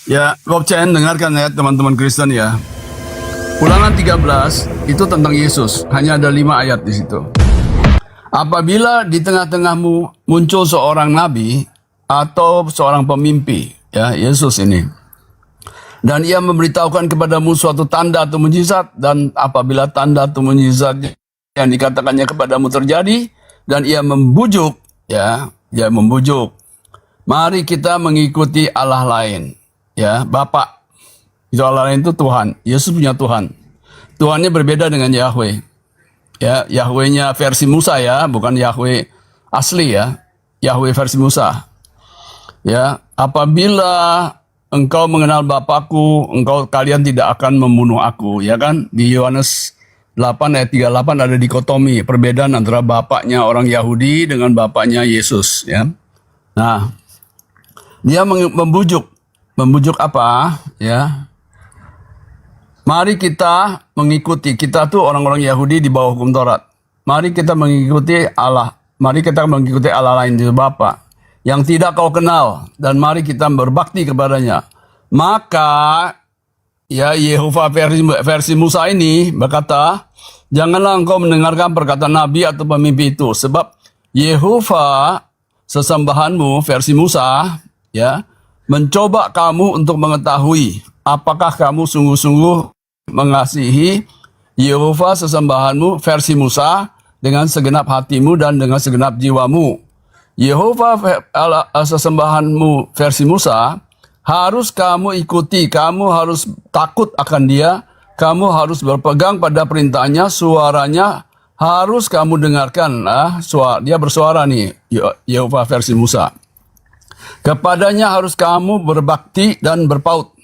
Ya, Bob Chen, dengarkan ya teman-teman Kristen ya. Ulangan 13 itu tentang Yesus. Hanya ada 5 ayat di situ. Apabila di tengah-tengahmu muncul seorang nabi atau seorang pemimpi, ya Yesus ini, dan ia memberitahukan kepadamu suatu tanda atau mujizat, dan apabila tanda atau mujizat yang dikatakannya kepadamu terjadi, dan ia membujuk, ya, dia membujuk, mari kita mengikuti Allah lain, ya, Bapa. Itu Allah lain itu Tuhan. Yesus punya Tuhan. Tuhannya berbeda dengan Yahweh. Ya, Yahwehnya versi Musa ya, bukan Yahweh asli ya. Yahweh versi Musa. Ya, apabila engkau mengenal Bapakku, kalian tidak akan membunuh aku, ya kan? Di Yohanes 8 ayat 38 ada dikotomi, perbedaan antara bapaknya orang Yahudi dengan bapaknya Yesus, ya. Nah, dia membujuk apa? Ya. Mari kita mengikuti, kita tuh orang-orang Yahudi di bawah hukum Taurat. Mari kita mengikuti Allah. Mari kita mengikuti Allah lain di Bapa yang tidak kau kenal, dan mari kita berbakti kepadanya. Maka ya Yehova versi Musa ini berkata, janganlah engkau mendengarkan perkataan nabi atau pemimpi itu, sebab Yehova sesembahanmu versi Musa ya mencoba kamu untuk mengetahui apakah kamu sungguh-sungguh mengasihi Yehova sesembahanmu versi Musa dengan segenap hatimu dan dengan segenap jiwamu. Yehova sesembahanmu versi Musa harus kamu ikuti, kamu harus takut akan dia, kamu harus berpegang pada perintahnya, suaranya harus kamu dengarkan. Dia bersuara nih, Yehova versi Musa. Kepadanya harus kamu berbakti dan berpaut.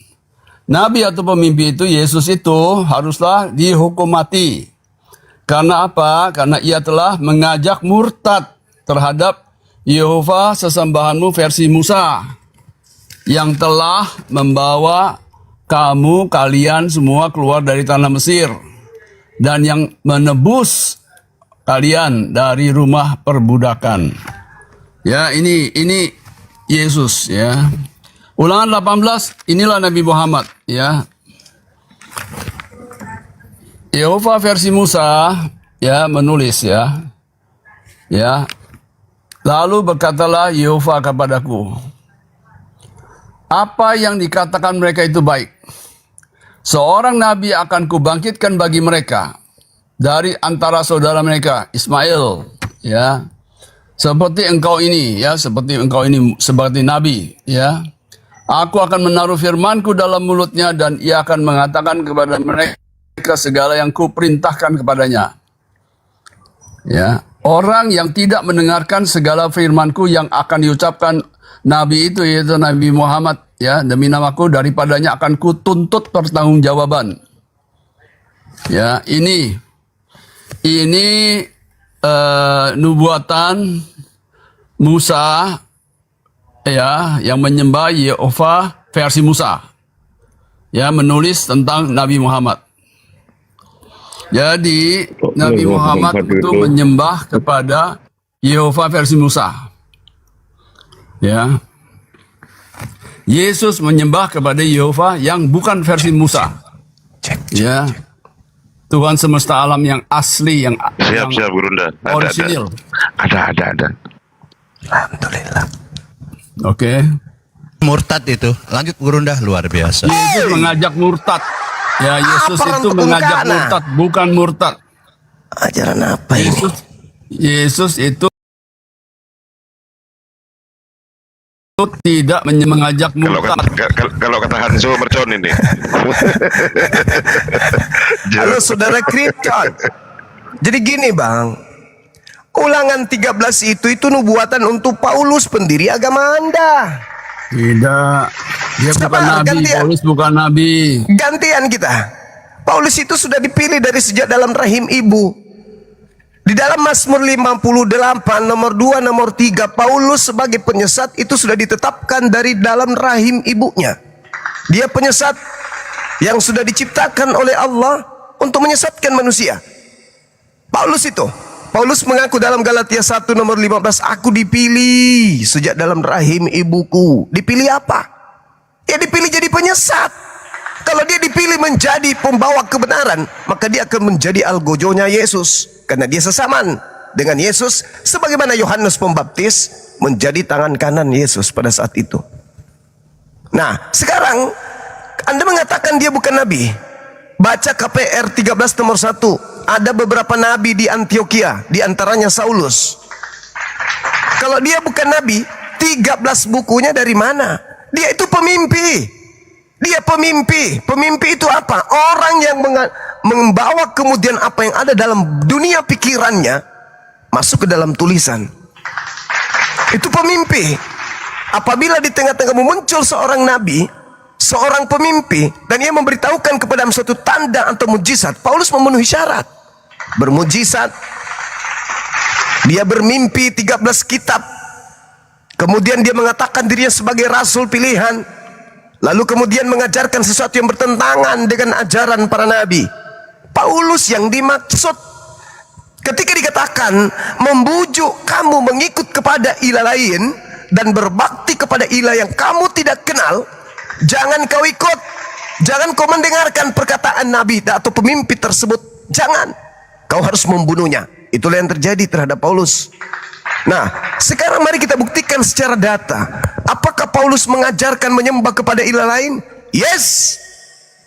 Nabi atau pemimpi itu, Yesus itu haruslah dihukum mati. Karena apa? Karena ia telah mengajak murtad terhadap Yehova sesembahanmu versi Musa, yang telah membawa kalian semua keluar dari tanah Mesir, dan yang menebus kalian dari rumah perbudakan. Ya, ini Yesus ya. Ulangan 18, inilah Nabi Muhammad ya. Yehova versi Musa ya menulis ya. Ya. Lalu berkatalah Yehova kepadaku, apa yang dikatakan mereka itu baik. Seorang nabi akan kubangkitkan bagi mereka dari antara saudara mereka, Ismail ya. Seperti engkau ini ya, seperti nabi ya. Aku akan menaruh firmanku dalam mulutnya, dan ia akan mengatakan kepada mereka segala yang kuperintahkan kepadanya. Ya, orang yang tidak mendengarkan segala firmanku yang akan diucapkan nabi itu, yaitu Nabi Muhammad ya, demi namaku, daripadanya akan kutuntut pertanggungjawaban. Ya, ini nubuatan Musa ya, yang menyembah Yehova versi Musa ya, menulis tentang Nabi Muhammad. Jadi Nabi Muhammad itu menyembah kepada Yehova versi Musa ya. Yesus menyembah kepada Yehova yang bukan versi Musa ya. Tuhan semesta alam yang asli, yang siap Gurunda. orisinil. Ada. Alhamdulillah. Oke. Murtad itu, lanjut Gurunda, luar biasa. Yesus mengajak murtad. Ya, Yesus itu mengajak murtad, bukan murtad. Ajaran apa ini? Yesus itu tidak mengajak murtad. Kalau kata Hanso mercon ini. Halo saudara Kripton. Jadi gini bang, Ulangan 13 itu nubuatan untuk Paulus, pendiri agama Anda. Tidak, dia bukan nabi. Gantian. Paulus bukan nabi. Gantian kita. Paulus itu sudah dipilih dari sejak dalam rahim ibu. Di dalam Mazmur 58 nomor 2 nomor 3, Paulus sebagai penyesat itu sudah ditetapkan dari dalam rahim ibunya. Dia penyesat yang sudah diciptakan oleh Allah untuk menyesatkan manusia. Paulus mengaku dalam Galatia 1 nomor 15, aku dipilih sejak dalam rahim ibuku. Dipilih apa? Ya dipilih jadi penyesat. penyesat. Kalau dia dipilih menjadi pembawa kebenaran, maka dia akan menjadi algojonya Yesus. Karena dia sesaman dengan Yesus, sebagaimana Yohanes Pembaptis menjadi tangan kanan Yesus pada saat itu. Nah, sekarang Anda mengatakan dia bukan nabi. Baca KPR 13 nomor 1. Ada beberapa nabi di Antioquia, di antaranya Saulus. Kalau dia bukan nabi, 13 bukunya dari mana? Dia itu pemimpi. Dia pemimpi. Pemimpi itu apa? Orang yang membawa kemudian apa yang ada dalam dunia pikirannya masuk ke dalam tulisan. Itu pemimpi. Apabila di tengah-tengahmu muncul seorang nabi, seorang pemimpi, dan ia memberitahukan kepada suatu tanda atau mujizat, Paulus memenuhi syarat. Bermujizat. Dia bermimpi 13 kitab. Kemudian dia mengatakan dirinya sebagai rasul pilihan. Lalu kemudian mengajarkan sesuatu yang bertentangan dengan ajaran para nabi. Paulus yang dimaksud ketika dikatakan membujuk kamu mengikut kepada ilah lain dan berbakti kepada ilah yang kamu tidak kenal, jangan kau ikut. Jangan kau mendengarkan perkataan nabi atau pemimpi tersebut. Jangan. Kau harus membunuhnya. Itulah yang terjadi terhadap Paulus. Nah, sekarang mari kita buktikan secara data. Apakah Paulus mengajarkan menyembah kepada ilah lain? Yes.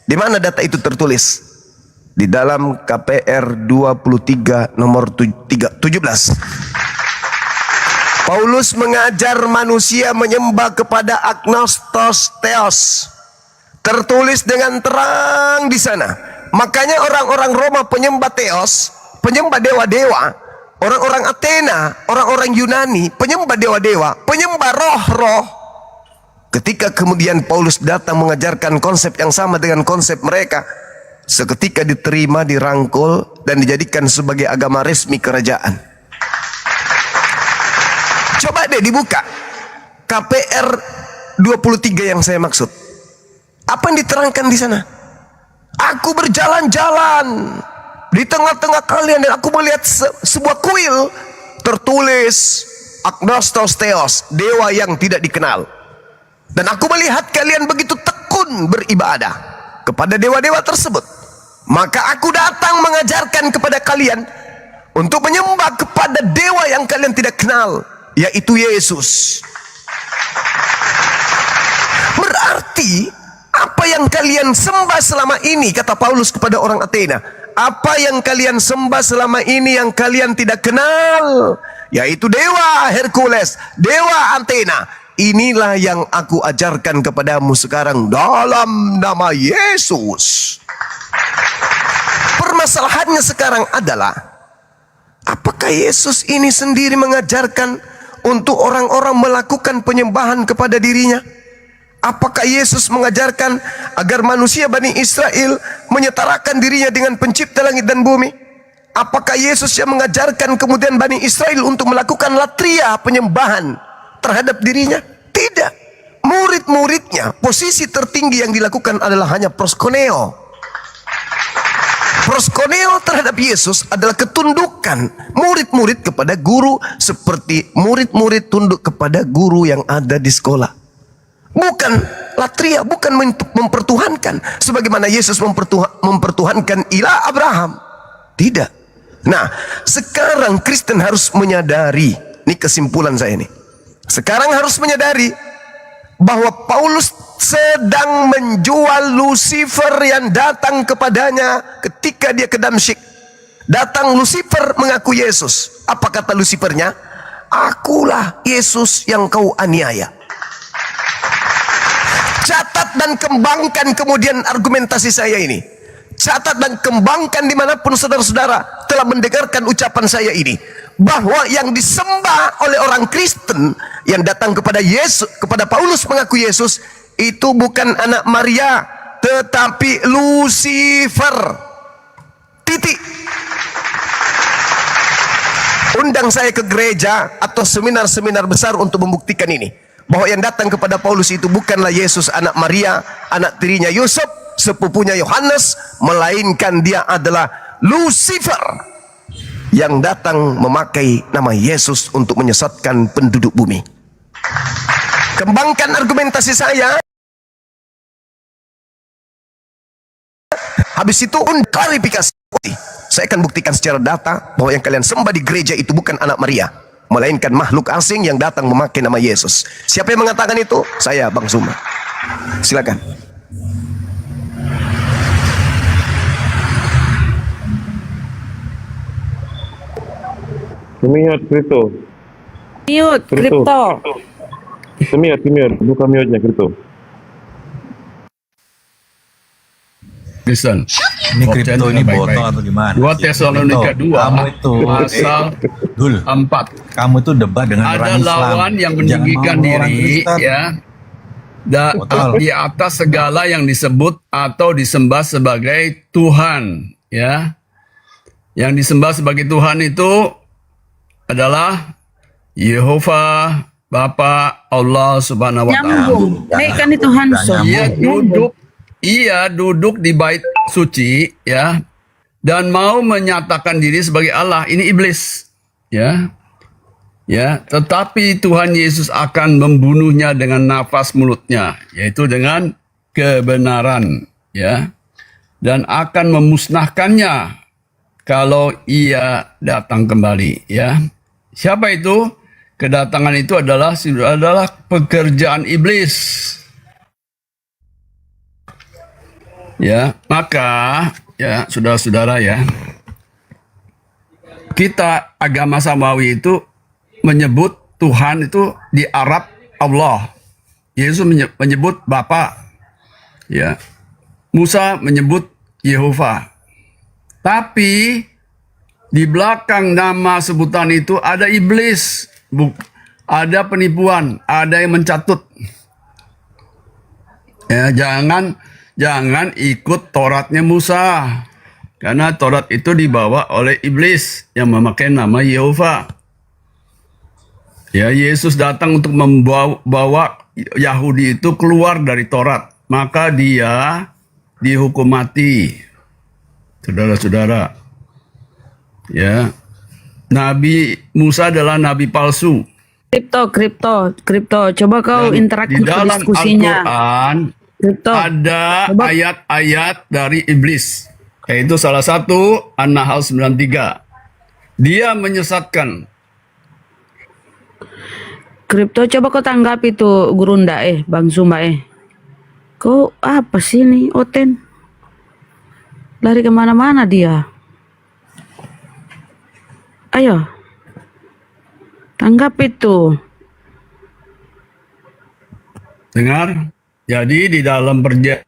Di mana data itu tertulis? Di dalam KPR 23 nomor 17. Paulus mengajar manusia menyembah kepada agnostos theos. Tertulis dengan terang di sana. Makanya orang-orang Roma penyembah theos, penyembah dewa-dewa. Orang-orang Athena, orang-orang Yunani, penyembah dewa-dewa, penyembah roh-roh. Ketika kemudian Paulus datang mengajarkan konsep yang sama dengan konsep mereka, seketika diterima, dirangkul, dan dijadikan sebagai agama resmi kerajaan. Coba deh dibuka KPR 23 yang saya maksud. Apa yang diterangkan di sana? Aku berjalan-jalan di tengah-tengah kalian dan aku melihat sebuah kuil tertulis agnostos theos, dewa yang tidak dikenal. Dan aku melihat kalian begitu tekun beribadah kepada dewa-dewa tersebut. Maka aku datang mengajarkan kepada kalian untuk menyembah kepada dewa yang kalian tidak kenal, yaitu Yesus. Berarti apa yang kalian sembah selama ini, kata Paulus kepada orang Athena, apa yang kalian sembah selama ini yang kalian tidak kenal, yaitu dewa Hercules, dewa Athena, inilah yang aku ajarkan kepadamu sekarang dalam nama Yesus. Permasalahannya sekarang adalah, apakah Yesus ini sendiri mengajarkan untuk orang-orang melakukan penyembahan kepada dirinya? Apakah Yesus mengajarkan agar manusia Bani Israel menyetarakan dirinya dengan pencipta langit dan bumi? Apakah Yesus yang mengajarkan kemudian Bani Israel untuk melakukan latria penyembahan terhadap dirinya? Tidak. Murid-muridnya, posisi tertinggi yang dilakukan adalah hanya proskuneo. Proskuneo terhadap Yesus adalah ketundukan murid-murid kepada guru, seperti murid-murid tunduk kepada guru yang ada di sekolah. Bukan latria, bukan mempertuhankan sebagaimana Yesus mempertuhankan ilah Abraham. Tidak. Nah, sekarang Kristen harus menyadari, ini kesimpulan saya ini. Sekarang harus menyadari bahwa Paulus sedang menjual Lucifer yang datang kepadanya ketika dia ke Damsyik. Datang Lucifer mengaku Yesus. Apa kata Lucifernya? Akulah Yesus yang kau aniaya. Catat dan kembangkan kemudian argumentasi saya ini. Catat dan kembangkan dimanapun saudara-saudara telah mendengarkan ucapan saya ini. Bahwa yang disembah oleh orang Kristen yang datang kepada Yesus, kepada Paulus mengaku Yesus, itu bukan anak Maria, tetapi Lucifer. Titik. Undang saya ke gereja atau seminar-seminar besar untuk membuktikan ini. Bahwa yang datang kepada Paulus itu bukanlah Yesus anak Maria, anak tirinya Yusuf, sepupunya Yohanes, melainkan dia adalah Lucifer yang datang memakai nama Yesus untuk menyesatkan penduduk bumi. Kembangkan argumentasi saya. Habis itu klarifikasi. Saya akan buktikan secara data bahwa yang kalian sembah di gereja itu bukan anak Maria, melainkan makhluk asing yang datang memakai nama Yesus. Siapa yang mengatakan itu? Saya, Bang Zuma. Silakan. Mute Kripto. Mute Kripto. Mute. Buka mute-nya Kripto. Kristen. Ini kripto ini Baik-baik. botol atau gimana? 2 Tesalonika 2 Kamu itu pasal Dul, 4. kamu itu debat dengan Ada orang Islam. lawan yang Jangan meninggikan mau orang diri Kristen. ya Betul. di atas segala yang disebut atau disembah sebagai Tuhan ya. Yang disembah sebagai Tuhan itu adalah Yehova Bapa Allah Subhanahu wa taala. Nyambung. Nih kan itu Hanson. Ia duduk di bait suci ya dan mau menyatakan diri sebagai Allah. Ini iblis ya. Ya, tetapi Tuhan Yesus akan membunuhnya dengan nafas mulutnya, yaitu dengan kebenaran ya. Dan akan memusnahkannya kalau ia datang kembali ya. Siapa itu? Kedatangan itu adalah pekerjaan iblis. Ya, maka ya saudara-saudara ya, kita agama Samawi itu menyebut Tuhan itu di Arab Allah. Yesus menyebut Bapa. Ya. Musa menyebut Yehova. Tapi di belakang nama sebutan itu ada iblis, ada penipuan, ada yang mencatut. Ya, jangan ikut Tauratnya Musa. Karena Taurat itu dibawa oleh iblis yang memakai nama Yehova. Ya, Yesus datang untuk membawa Yahudi itu keluar dari Taurat. Maka dia dihukum mati. Saudara-saudara. Ya. Nabi Musa adalah nabi palsu. Kripto. Coba kau Dan interaktif di dalam diskusinya. Al-Quran Kripto. ada Coba. ayat-ayat dari iblis. Yaitu salah satu An-Nahl 93. Dia menyesatkan. Kripto, coba kau tanggapi tuh Gurunda Bang Zuma Kau apa sih nih Oten? Lari kemana-mana dia. Ayo. Tanggapi tuh. Dengar? Jadi di dalam perjanjian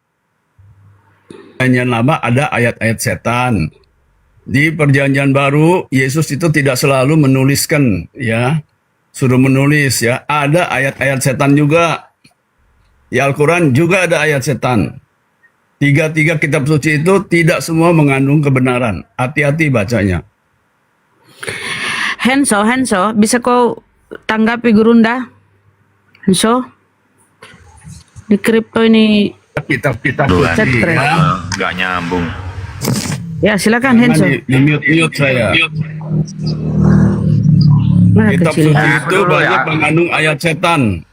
lama ada ayat-ayat setan. Di perjanjian baru Yesus itu tidak selalu menuliskan ya. Suruh menulis ya. Ada ayat-ayat setan juga. Di Al-Quran juga ada ayat setan. Tiga kitab suci itu tidak semua mengandung kebenaran. Hati-hati bacanya. Henso, bisa kau tanggapi Gurunda? Henso? Di kripto ini Kitab-kitab Duh, suci stres. ya. Nggak nyambung. ya silakan Henso. Di mute saya. Nah, Kitab kecil. suci itu banyak mengandung ayat setan.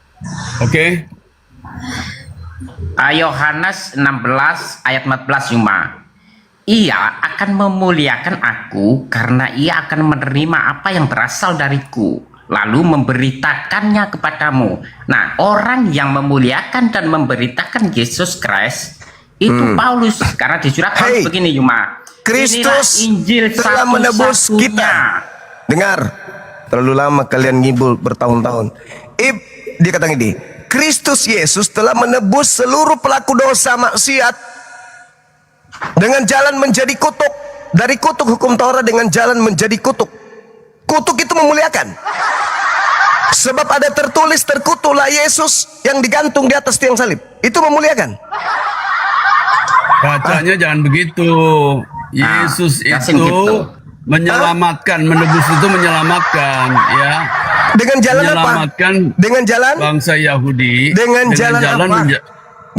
Oke? Yohanes 16 ayat 14 Yuma. Ia akan memuliakan aku karena ia akan menerima apa yang berasal dariku lalu memberitakannya kepadamu. Nah, orang yang memuliakan dan memberitakan Yesus Kristus itu Paulus, karena di surat Paulus begini Yuma. Kristus Inilah Injil telah menebus satu-satunya. kita. Dengar, terlalu lama kalian ngibul bertahun-tahun. Dia kata gini, Kristus Yesus telah menebus seluruh pelaku dosa maksiat dengan jalan menjadi kutuk. Dari kutuk hukum Taurat dengan jalan menjadi kutuk. Kutuk itu memuliakan. Sebab ada tertulis terkutuklah Yesus yang digantung di atas tiang salib. Itu memuliakan. Bacanya jangan begitu. Yesus kasih itu gitu. menyelamatkan, menebus itu menyelamatkan ya. Dengan jalan apa? Menyelamatkan Dengan jalan? bangsa Yahudi Dengan jalan apa?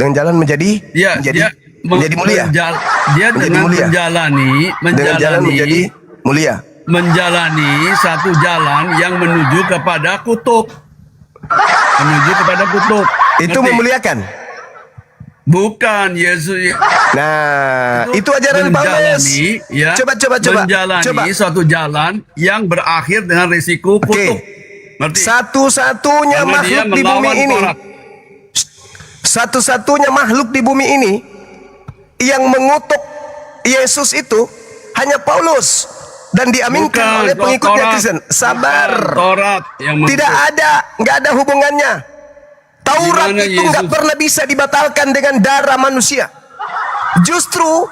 Dengan jalan menjadi Ya, menjadi mulia. Dia Menjadi dengan mulia. Dengan jalan menjadi mulia. menjalani satu jalan yang menuju kepada kutub. Menuju kepada kutub. Itu Ngerti? memuliakan. Bukan Yesus Nah, itu ajaran Paulus. menjalani, ya, Coba. menjalani suatu jalan yang berakhir dengan risiko kutuk. Oke. Ngerti? Satu-satunya Karena dia makhluk di bumi melawan ini, Taurat. satu-satunya makhluk di bumi ini yang mengutuk Yesus itu hanya Paulus dan diaminkan Bukan, oleh pengikutnya Taurat. Kristen. Sabar. Bukan Taurat yang Tidak ada, nggak ada hubungannya. Taurat Gimana itu nggak Yesus? pernah bisa dibatalkan dengan darah manusia. Justru,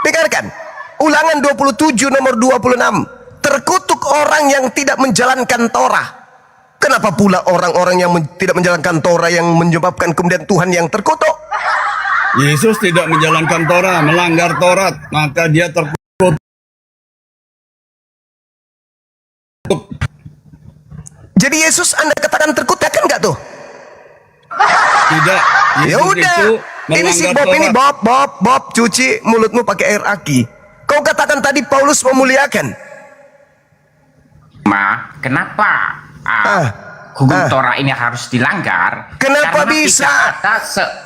dengarkan, Ulangan 27 nomor 26. Terkutuk orang yang tidak menjalankan Torah. Kenapa pula orang-orang yang tidak menjalankan Torah yang menyebabkan kemudian Tuhan yang terkutuk? Yesus tidak menjalankan Torah, melanggar Taurat, maka dia terkutuk. Jadi Yesus Anda katakan terkutuk kan nggak tuh? Tidak. Ya Yesus udah. itu Ini si melanggar Bob ini Taurat. Bob cuci mulutmu pakai air aki. Kau katakan tadi Paulus memuliakan. Kenapa hukum Ah. Torah ini harus dilanggar? Kenapa Karena bisa? tidak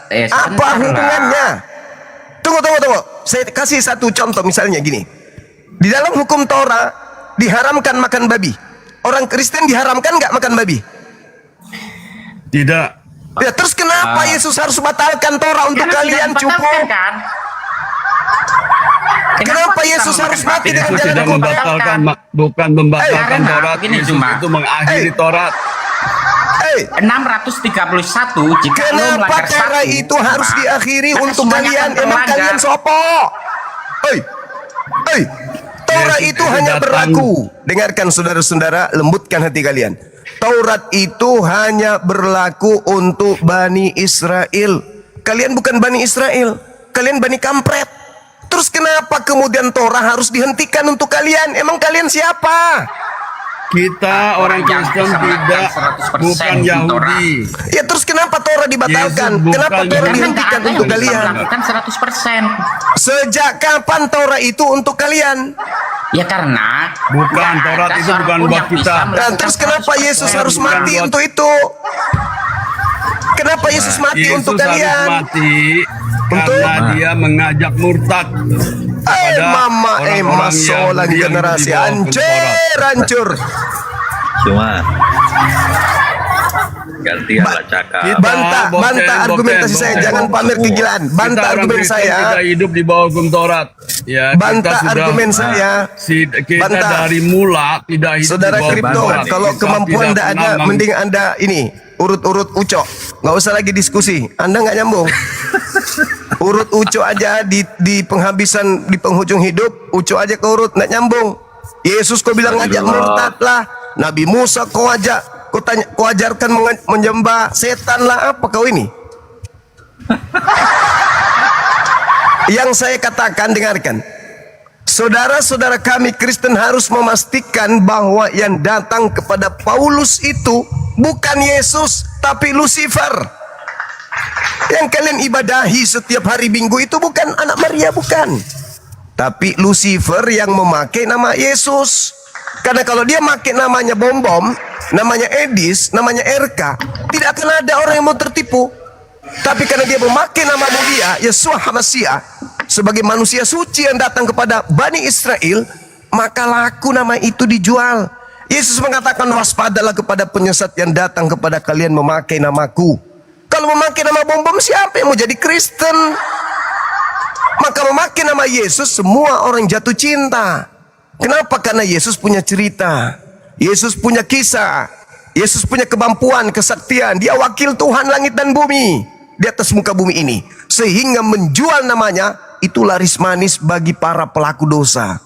ada Apa sebentar lah. hubungannya? Tunggu. Saya kasih satu contoh misalnya gini. Di dalam hukum Torah diharamkan makan babi. Orang Kristen diharamkan nggak makan babi? Tidak. Ya terus kenapa Yesus harus batalkan Torah untuk Karena kalian tidak cukup? dibatalkan, kan? Kenapa kita Yesus harus memakan mati babi? dengan Yesus jalan tidak hukum? membatalkan, bukan membatalkan Karena Taurat. begini Yesus cuma. itu mengakhiri Taurat. 631 jika lo Kenapa melanggar Torah satu, itu harus Pak, diakhiri maka untuk semuanya kalian? akan Emang terlanggar. kalian sopo? Torah Yesus itu itu hanya datang. berlaku. Dengarkan saudara-saudara, lembutkan hati kalian. Taurat itu hanya berlaku untuk Bani Israel. Kalian bukan Bani Israel, kalian Bani Kampret. Terus kenapa kemudian Torah harus dihentikan untuk kalian? Emang kalian siapa? Kita orang yang Kristen bisa tidak, melakukan 100% bukan Yahudi. Ya terus kenapa Torah dibatalkan? Yesus Kenapa bukan Torah Yahudi. dihentikan Nggak ada untuk yang bisa kalian? melakukan 100%. Sejak kapan Torah itu untuk kalian? Ya karena Bukan, nggak Taurat ada itu seorang bukan pun buat yang bisa kita. Dan melakukan terus kenapa 100%. Yesus harus bukan mati buat- untuk itu? Kenapa Yesus mati Yesus untuk harus kalian? mati Untuk? karena dia mengajak murtad kepada Mama orang-orang solang Yahudi yang generasi di bawah hukum Taurat. hancur. Cuma gantianlah cakap. Kita Bantah boten, argumentasi saya, boten. jangan pamer kegilaan. Kita Bantah orang argumen Kristen saya. tidak hidup di bawah hukum Taurat. Ya, Bantah kita sudah, argumen saya. kita Bantah. dari mula tidak hidup Saudara di bawah kripto, hukum Taurat. kalau Kita kemampuan tidak Anda ada, pernah mending Anda ini urut-urut ucok. Nggak usah lagi diskusi. Anda nggak nyambung. Urut ucok aja di penghabisan, di penghujung hidup, ucok aja ke urut, nggak nyambung. Yesus kau bilang ngajak murtad lah. Nabi Musa kau ajak, kau ajarkan menyembah setan lah. Apa kau ini? Yang saya katakan, dengarkan. Saudara-saudara kami Kristen harus memastikan bahwa yang datang kepada Paulus itu bukan Yesus, tapi Lucifer. Yang kalian ibadahi setiap hari Minggu itu bukan anak Maria, bukan. Tapi Lucifer yang memakai nama Yesus. Karena kalau dia pakai namanya Bom-Bom, namanya Edis, namanya Erka, tidak akan ada orang yang mau tertipu. Tapi karena dia memakai nama mulia Yeshua HaMashiach sebagai manusia suci yang datang kepada Bani Israel, maka laku nama itu dijual. Yesus mengatakan, waspadalah kepada penyesat yang datang kepada kalian memakai namaku. Kalau memakai nama Bom-Bom, siapa yang mau jadi Kristen? Maka memakai nama Yesus, semua orang jatuh cinta. Kenapa? Karena Yesus punya cerita, Yesus punya kisah, Yesus punya kemampuan, kesaktian. Dia wakil Tuhan langit dan bumi di atas muka bumi ini, sehingga menjual namanya itu laris manis bagi para pelaku dosa.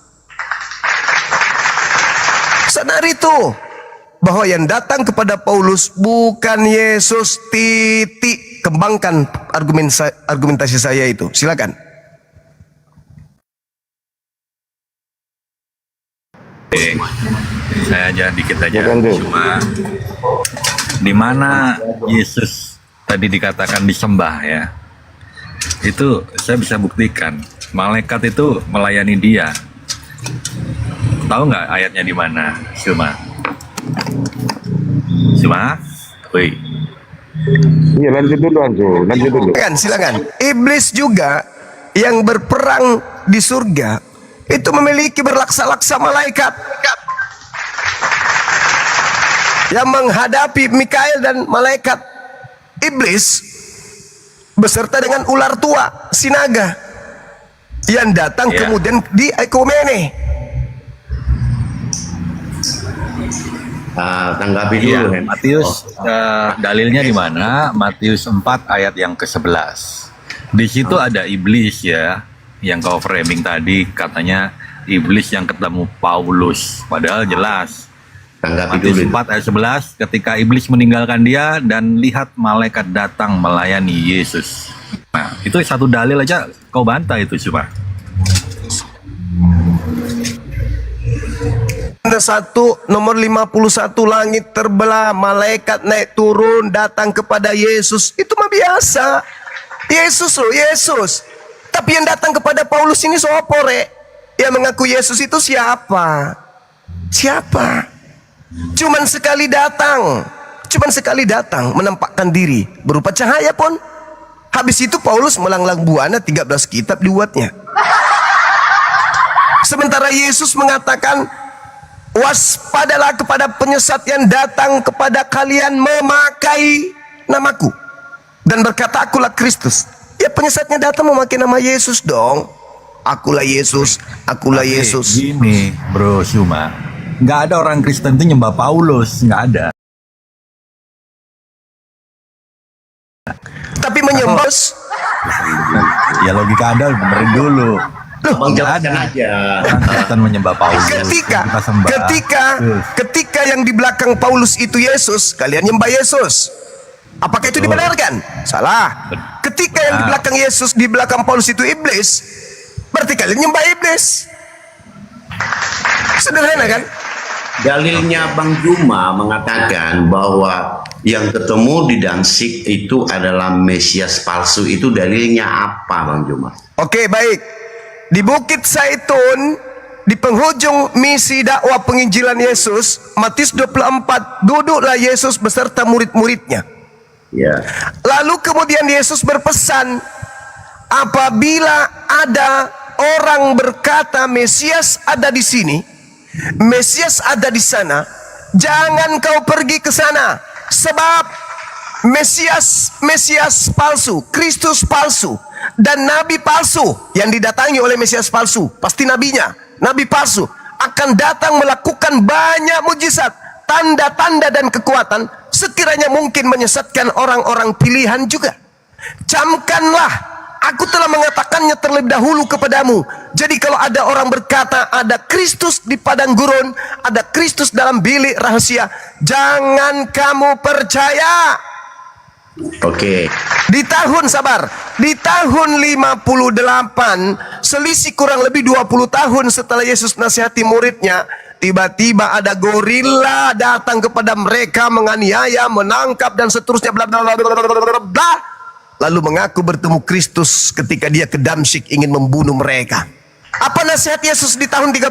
Sadar itu, bahwa yang datang kepada Paulus bukan Yesus. Titik. Kembangkan argumentasi saya itu. Silakan. Saya aja dikit aja. Bukan, Jo. Cuma di mana Yesus tadi dikatakan disembah ya. Itu saya bisa buktikan. Malaikat itu melayani dia. Tahu nggak ayatnya di mana? Cuma, woi. Iya, lanjut dulu Hanzo, lanjut dulu. Silakan. Iblis juga yang berperang di surga itu memiliki berlaksa-laksa malaikat yang menghadapi Mikael dan malaikat. Iblis beserta dengan ular tua, si naga, yang datang kemudian di ekumene. Tanggapi dulu, Hen. Matius dalilnya di mana? Matius 4 ayat yang ke-11. Di situ ada iblis ya, yang kau framing tadi katanya iblis yang ketemu Paulus, padahal jelas. Tanggapi Matius dulu. 4 ayat 11, ketika iblis meninggalkan dia dan lihat malaikat datang melayani Yesus. Nah, itu satu dalil aja kau bantah itu cuma. Ada satu nomor 51, langit terbelah, malaikat naik turun datang kepada Yesus. Itu mah biasa. Yesus loh, Yesus. Tapi yang datang kepada Paulus ini sopore. Yang mengaku Yesus itu siapa? Siapa? Cuman sekali datang menampakkan diri berupa cahaya pun. Habis itu Paulus melanglang buana 13 kitab dibuatnya. Sementara Yesus mengatakan, waspadalah kepada penyesat yang datang kepada kalian memakai namaku dan berkata akulah Kristus. Ya, penyesatnya datang memakai nama Yesus dong. Akulah Yesus, akulah Yesus. Gini bro Suma, nggak ada orang Kristen itu nyembah Paulus, nggak ada. Tapi menyembah Ya logika Anda benerin dulu. Bang, Nggak jelaskan ada aja. orang Kristen menyembah Paulus. Kita sembah. ketika yang di belakang Paulus itu Yesus, kalian nyembah Yesus. Apakah itu dibenarkan? Salah. Ketika yang di belakang Yesus, di belakang Paulus itu iblis, berarti kalian nyembah iblis. Sederhana kan? Dalilnya Bang Juma mengatakan bahwa yang ketemu di Danzig itu adalah Mesias palsu. Itu dalilnya apa, Bang Juma? Oke, baik. Di Bukit Zaitun, di penghujung misi dakwah penginjilan Yesus, Matius 24, duduklah Yesus beserta murid-muridnya. Ya. Lalu kemudian Yesus berpesan, apabila ada orang berkata Mesias ada di sini, Mesias ada di sana, jangan kau pergi ke sana, sebab Mesias palsu, Kristus palsu, dan nabi palsu yang didatangi oleh Mesias palsu, pasti nabinya, nabi palsu akan datang melakukan banyak mujizat, tanda-tanda dan kekuatan, sekiranya mungkin menyesatkan orang-orang pilihan juga. Camkanlah, aku telah mengatakannya terlebih dahulu kepadamu. Jadi kalau ada orang berkata ada Kristus di padang gurun, ada Kristus dalam bilik rahasia, jangan kamu percaya. Oke. Di tahun 58, selisih kurang lebih 20 tahun setelah Yesus nasihati muridnya, tiba-tiba ada gorila datang kepada mereka, menganiaya, menangkap dan seterusnya, bla bla bla bla bla bla. Lalu mengaku bertemu Kristus ketika dia ke Damsyik ingin membunuh mereka. Apa nasihat Yesus di tahun 30?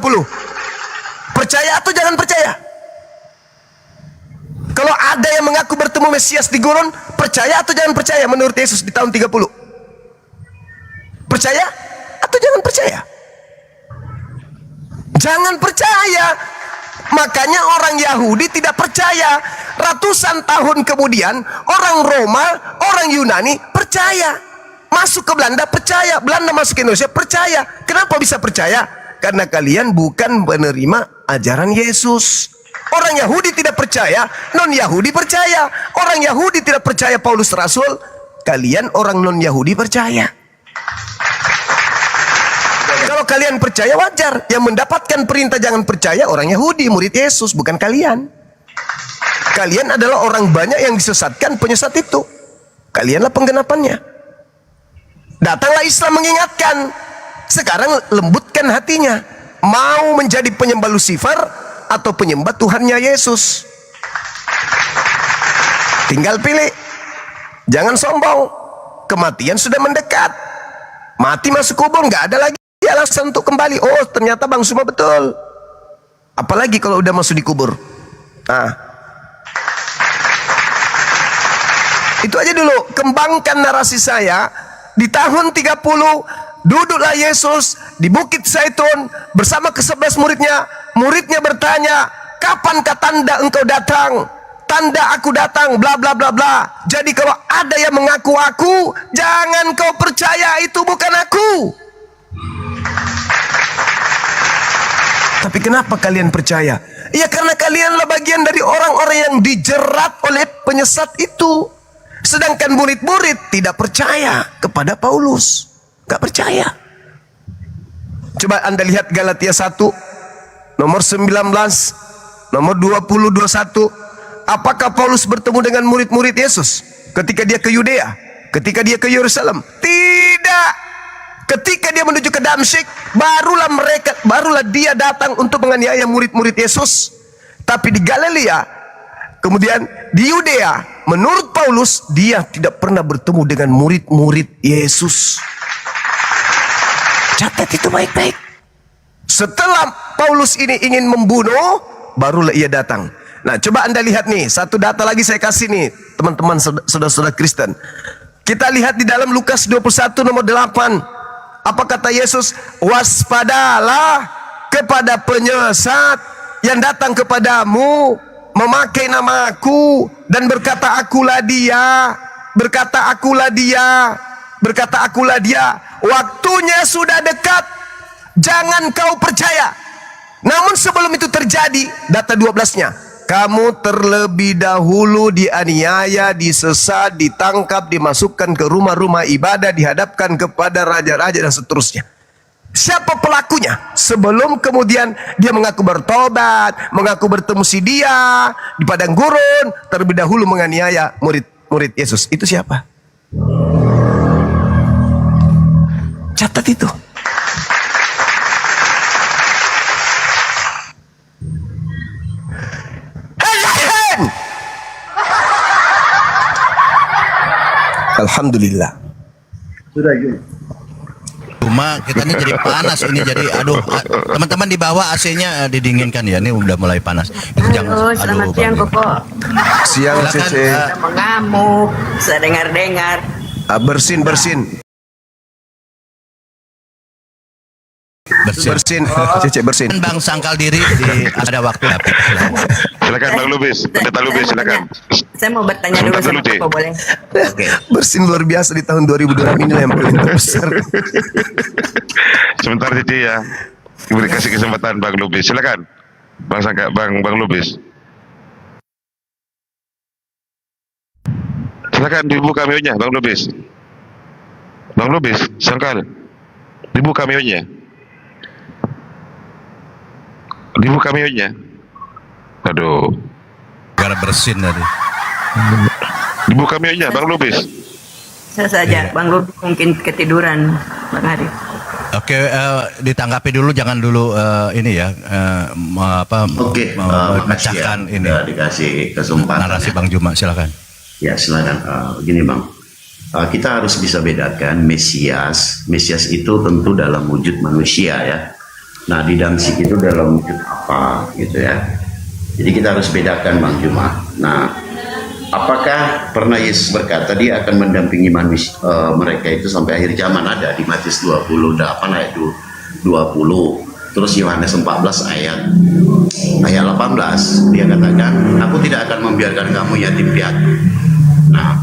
Percaya atau jangan percaya? Kalau ada yang mengaku bertemu Mesias di gurun, percaya atau jangan percaya menurut Yesus di tahun 30? Percaya atau jangan percaya? Jangan percaya. Makanya orang Yahudi tidak percaya. Ratusan tahun kemudian orang Roma, orang Yunani percaya. Masuk ke Belanda percaya, Belanda masuk ke Indonesia percaya. Kenapa bisa percaya? Karena kalian bukan menerima ajaran Yesus. Orang Yahudi tidak percaya, non-Yahudi percaya. Orang Yahudi tidak percaya Paulus Rasul, kalian orang non-Yahudi percaya. Kalau kalian percaya wajar. Yang mendapatkan perintah jangan percaya orang Yahudi, murid Yesus, bukan kalian. Kalian adalah orang banyak yang disesatkan penyesat itu. Kalianlah penggenapannya. Datanglah Islam mengingatkan. Sekarang lembutkan hatinya. Mau menjadi penyembah Lucifer atau penyembah Tuhannya Yesus? Tinggal pilih. Jangan sombong. Kematian sudah mendekat. Mati masuk kubur, nggak ada lagi alasan untuk kembali. Oh, ternyata Bang Suma betul. Apalagi kalau udah masuk di kubur. Nah, Itu aja dulu, kembangkan narasi saya. Di tahun 30, duduklah Yesus di Bukit Zaitun bersama ke-11 muridnya. Muridnya bertanya, kapankah tanda engkau datang? Tanda aku datang, bla bla bla bla. Jadi kalau ada yang mengaku aku, jangan kau percaya, itu bukan aku. Tapi kenapa kalian percaya? Ya karena kalianlah bagian dari orang-orang yang dijerat oleh penyesat itu. Sedangkan murid-murid tidak percaya kepada Paulus. Gak percaya. Coba Anda lihat Galatia 1 nomor 19, nomor 20, 21. Apakah Paulus bertemu dengan murid-murid Yesus ketika dia ke Yudea, ketika dia ke Yerusalem? Tidak. Ketika dia menuju ke Damsyik, barulah dia datang untuk menganiaya murid-murid Yesus. Tapi di Galilea, kemudian di Yudea, menurut Paulus, dia tidak pernah bertemu dengan murid-murid Yesus. Catat itu baik-baik. Setelah Paulus ini ingin membunuh, barulah ia datang. Nah, coba Anda lihat nih, satu data lagi saya kasih nih, teman-teman saudara-saudara Kristen. Kita lihat di dalam Lukas 21 nomor 8. Apa kata Yesus? Waspadalah kepada penyesat yang datang kepadamu memakai namaku dan berkata akulah dia, berkata akulah dia, berkata akulah dia. Waktunya sudah dekat, jangan kau percaya. Namun sebelum itu terjadi, data 12-nya, kamu terlebih dahulu dianiaya, disesat, ditangkap, dimasukkan ke rumah-rumah ibadah, dihadapkan kepada raja-raja dan seterusnya. Siapa pelakunya? Sebelum kemudian dia mengaku bertobat, mengaku bertemu si dia di padang gurun, terlebih dahulu menganiaya murid-murid Yesus. Itu siapa? Catat itu. Alhamdulillah. Cuma kita ini jadi panas ini, jadi aduh, teman-teman di bawah AC-nya didinginkan ya, ini udah mulai panas. Halo, selamat siang Koko. Siang Silakan, Cece. Mengamuk, saya dengar-dengar. Bersin. Cece bersin. Bang sangkal diri ada waktu. Silakan Bang Lubis, Pendeta Lubis, silakan. Saya mau bertanya dulu Sebentar sama dulu, Ci. Koko, boleh? Oke. Bersin luar biasa di tahun 2006 ini yang paling terbesar. Sebentar Cici ya. Beri kasih kesempatan Bang Lubis, silakan. Bang Lubis. Silakan dibuka kamionya Bang Lubis. Bang Lubis, sangkal. Dibuka kamionya. Dibuka kamionya. Aduh. Gara bersin tadi. Dibuka kamionya Bang Lubis. Saya saja, Bang Lub mungkin ketiduran, Bang Arif. Oke, ditanggapi dulu, jangan dulu ini ya, Oke, memecahkan makasih ya, ini udah dikasih kesempatan. narasi ya. Bang Juma, silakan. Ya silakan. Begini Bang, kita harus bisa bedakan Mesias itu tentu dalam wujud manusia ya. Nah di Damsyik itu dalam wujud apa gitu ya. Jadi kita harus bedakan Bang Juma. Nah apakah pernah Yesus berkata dia akan mendampingi manusia, mereka itu sampai akhir zaman? Ada di Matius 28 ayat 20. Terus Yohanes 14 ayat 18 dia katakan, aku tidak akan membiarkan kamu yatim piatu. Nah,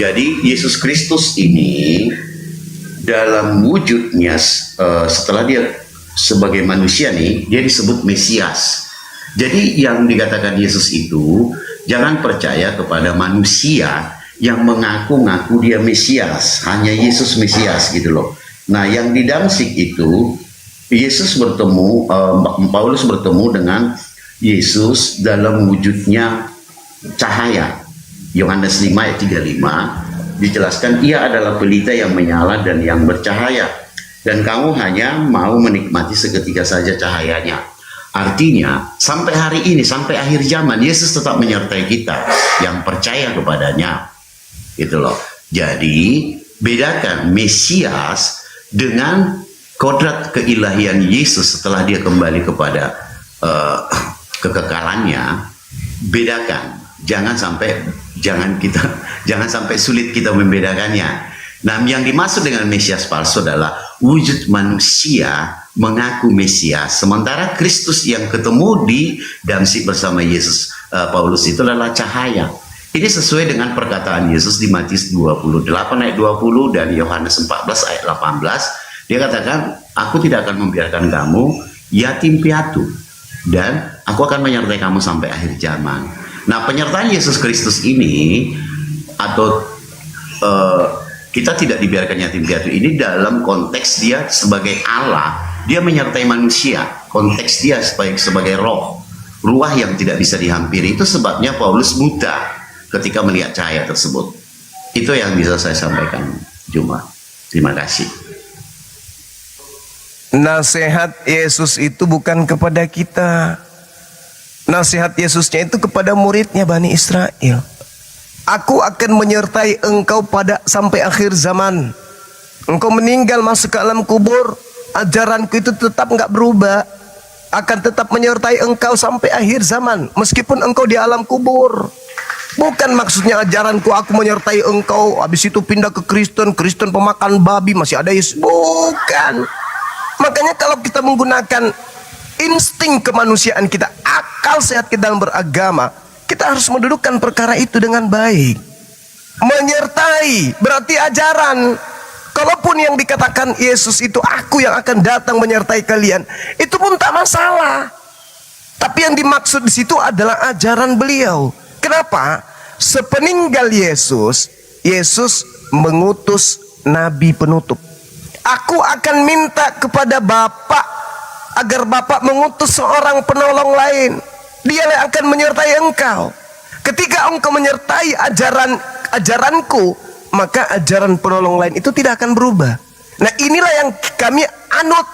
jadi Yesus Kristus ini dalam wujudnya setelah dia sebagai manusia nih, dia disebut Mesias. Jadi yang dikatakan Yesus itu, jangan percaya kepada manusia yang mengaku-ngaku dia Mesias, hanya Yesus Mesias gitu loh. Nah, yang di Damsyik itu Yesus bertemu, Paulus bertemu dengan Yesus dalam wujudnya cahaya. Yohanes 5 ayat 35 dijelaskan, ia adalah pelita yang menyala dan yang bercahaya, dan kamu hanya mau menikmati seketika saja cahayanya. Artinya sampai hari ini, sampai akhir zaman, Yesus tetap menyertai kita yang percaya kepadanya gitu loh. Jadi bedakan Mesias dengan kodrat keilahian Yesus setelah dia kembali kepada kekekalannya. Bedakan Jangan sampai sulit kita membedakannya. Nah, yang dimaksud dengan Mesias palsu adalah wujud manusia mengaku Mesias, sementara Kristus yang ketemu di Damsyik bersama Yesus Paulus itu adalah cahaya. Ini sesuai dengan perkataan Yesus di Matius 28 ayat 20 dan Yohanes 14 ayat 18. Dia katakan, aku tidak akan membiarkan kamu yatim piatu, dan aku akan menyertai kamu sampai akhir zaman. Nah, penyertaan Yesus Kristus ini, atau kita tidak dibiarkan yatim piatu ini dalam konteks dia sebagai Allah, dia menyertai manusia, konteks dia sebagai roh, ruah yang tidak bisa dihampiri. Itu sebabnya Paulus buta ketika melihat cahaya tersebut. Itu yang bisa saya sampaikan, Juma. Terima kasih. Nasihat Yesus itu bukan kepada kita. Nasihat Yesusnya itu kepada muridnya Bani Israel. Aku akan menyertai engkau sampai akhir zaman. Engkau meninggal masuk ke alam kubur, ajaranku itu tetap nggak berubah, akan tetap menyertai engkau sampai akhir zaman, meskipun engkau di alam kubur. Bukan maksudnya ajaranku aku menyertai engkau, habis itu pindah ke Kristen pemakan babi, masih ada Yesus. Bukan. Makanya kalau kita menggunakan insting kemanusiaan kita, akal sehat kita dalam beragama, kita harus mendudukkan perkara itu dengan baik. Menyertai berarti ajaran. Kalaupun yang dikatakan Yesus itu aku yang akan datang menyertai kalian, itu pun tak masalah. Tapi yang dimaksud di situ adalah ajaran beliau. Kenapa? Sepeninggal Yesus, Yesus mengutus nabi penutup. Aku akan minta kepada Bapa agar Bapa mengutus seorang penolong lain. Dialah yang akan menyertai engkau. Ketika engkau menyertai ajaranku, maka ajaran penolong lain itu tidak akan berubah. Nah, inilah yang kami anut.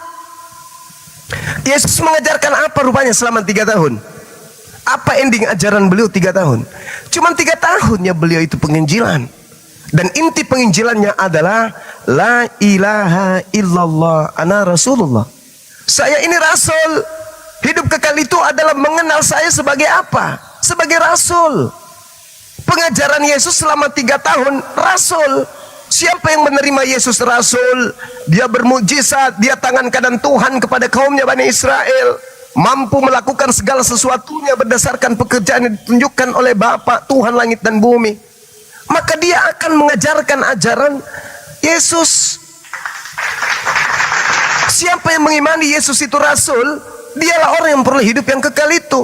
Yesus mengajarkan apa rupanya selama 3 tahun? Apa ending ajaran beliau 3 tahun? Cuma 3 tahunnya beliau itu penginjilan. Dan inti penginjilannya adalah La ilaha illallah ana rasulullah. Saya ini rasul. Hidup kekal itu adalah mengenal saya sebagai apa? Sebagai rasul. Pengajaran Yesus selama 3 tahun, rasul. Siapa yang menerima Yesus rasul, dia bermukjizat, dia tangan kanan Tuhan kepada kaumnya Bani Israel, mampu melakukan segala sesuatunya berdasarkan pekerjaan yang ditunjukkan oleh Bapa Tuhan langit dan bumi, maka dia akan mengajarkan ajaran Yesus. Siapa yang mengimani Yesus itu rasul, dialah orang yang perlu hidup yang kekal itu.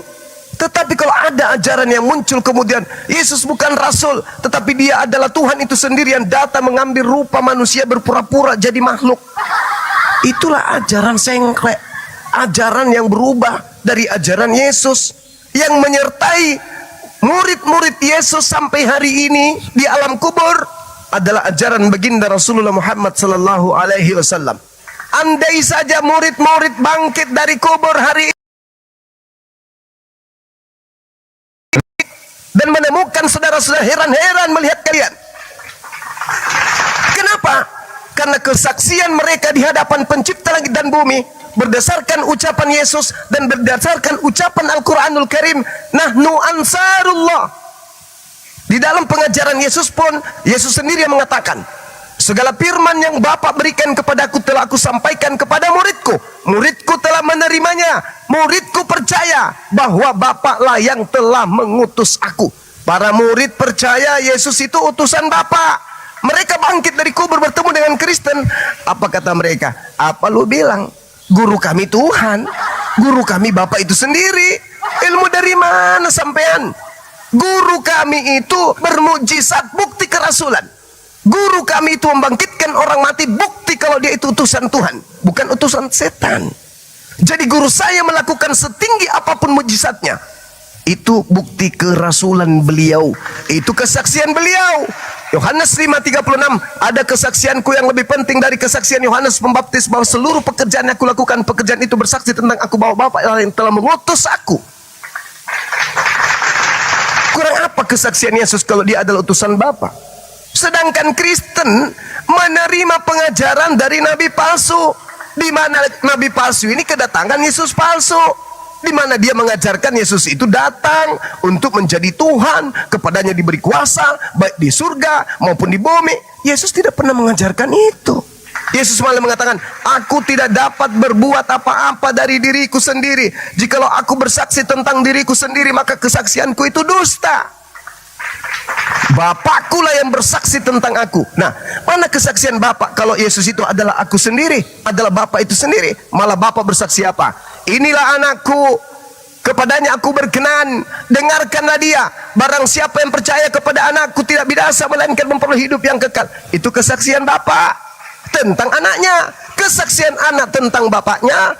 Tetapi kalau ada ajaran yang muncul kemudian Yesus bukan rasul, tetapi dia adalah Tuhan itu sendiri yang datang mengambil rupa manusia, berpura-pura jadi makhluk, itulah ajaran sengklek, ajaran yang berubah dari ajaran Yesus. Yang menyertai murid-murid Yesus sampai hari ini di alam kubur adalah ajaran baginda Rasulullah Muhammad sallallahu alaihi wasallam. Andai saja murid-murid bangkit dari kubur hari ini dan menemukan saudara-saudara heran-heran melihat kalian. Kenapa? Karena kesaksian mereka di hadapan pencipta langit dan bumi berdasarkan ucapan Yesus dan berdasarkan ucapan Al-Quranul Karim, nahnu ansarullah. Di dalam pengajaran Yesus pun, Yesus sendiri yang mengatakan, segala firman yang Bapa berikan kepadaku telah aku sampaikan kepada muridku. Muridku telah menerimanya. Muridku percaya bahwa Bapa lah yang telah mengutus aku. Para murid percaya Yesus itu utusan Bapa. Mereka bangkit dari kubur bertemu dengan Kristen. Apa kata mereka? Apa lu bilang? Guru kami Tuhan. Guru kami Bapa itu sendiri. Ilmu dari mana sampean? Guru kami itu bermukjizat, bukti kerasulan. Guru kami itu membangkitkan orang mati, bukti kalau dia itu utusan Tuhan, bukan utusan setan. Jadi guru saya melakukan setinggi apapun mukjizatnya, itu bukti kerasulan beliau, itu kesaksian beliau. Yohanes 5:36, ada kesaksianku yang lebih penting dari kesaksian Yohanes Pembaptis, bahwa seluruh pekerjaan yang aku lakukan, pekerjaan itu bersaksi tentang aku, bahwa Bapa yang telah mengutus aku. Kurang apa kesaksian Yesus kalau dia adalah utusan Bapa? Sedangkan Kristen menerima pengajaran dari nabi palsu, di mana nabi palsu ini kedatangan Yesus palsu. di mana dia mengajarkan Yesus itu datang untuk menjadi Tuhan, kepadanya diberi kuasa baik di surga maupun di bumi. Yesus tidak pernah mengajarkan itu. Yesus malah mengatakan, aku tidak dapat berbuat apa-apa dari diriku sendiri. Jikalau aku bersaksi tentang diriku sendiri, maka kesaksianku itu dusta. Bapakku lah yang bersaksi tentang aku. Nah, mana kesaksian Bapak kalau Yesus itu adalah aku sendiri, adalah Bapak itu sendiri? Malah Bapak bersaksi apa? Inilah anakku, kepadanya aku berkenan, dengarkanlah dia. Barang siapa yang percaya kepada anakku tidak binasa melainkan memperoleh hidup yang kekal. Itu kesaksian Bapak tentang anaknya. Kesaksian anak tentang bapaknya,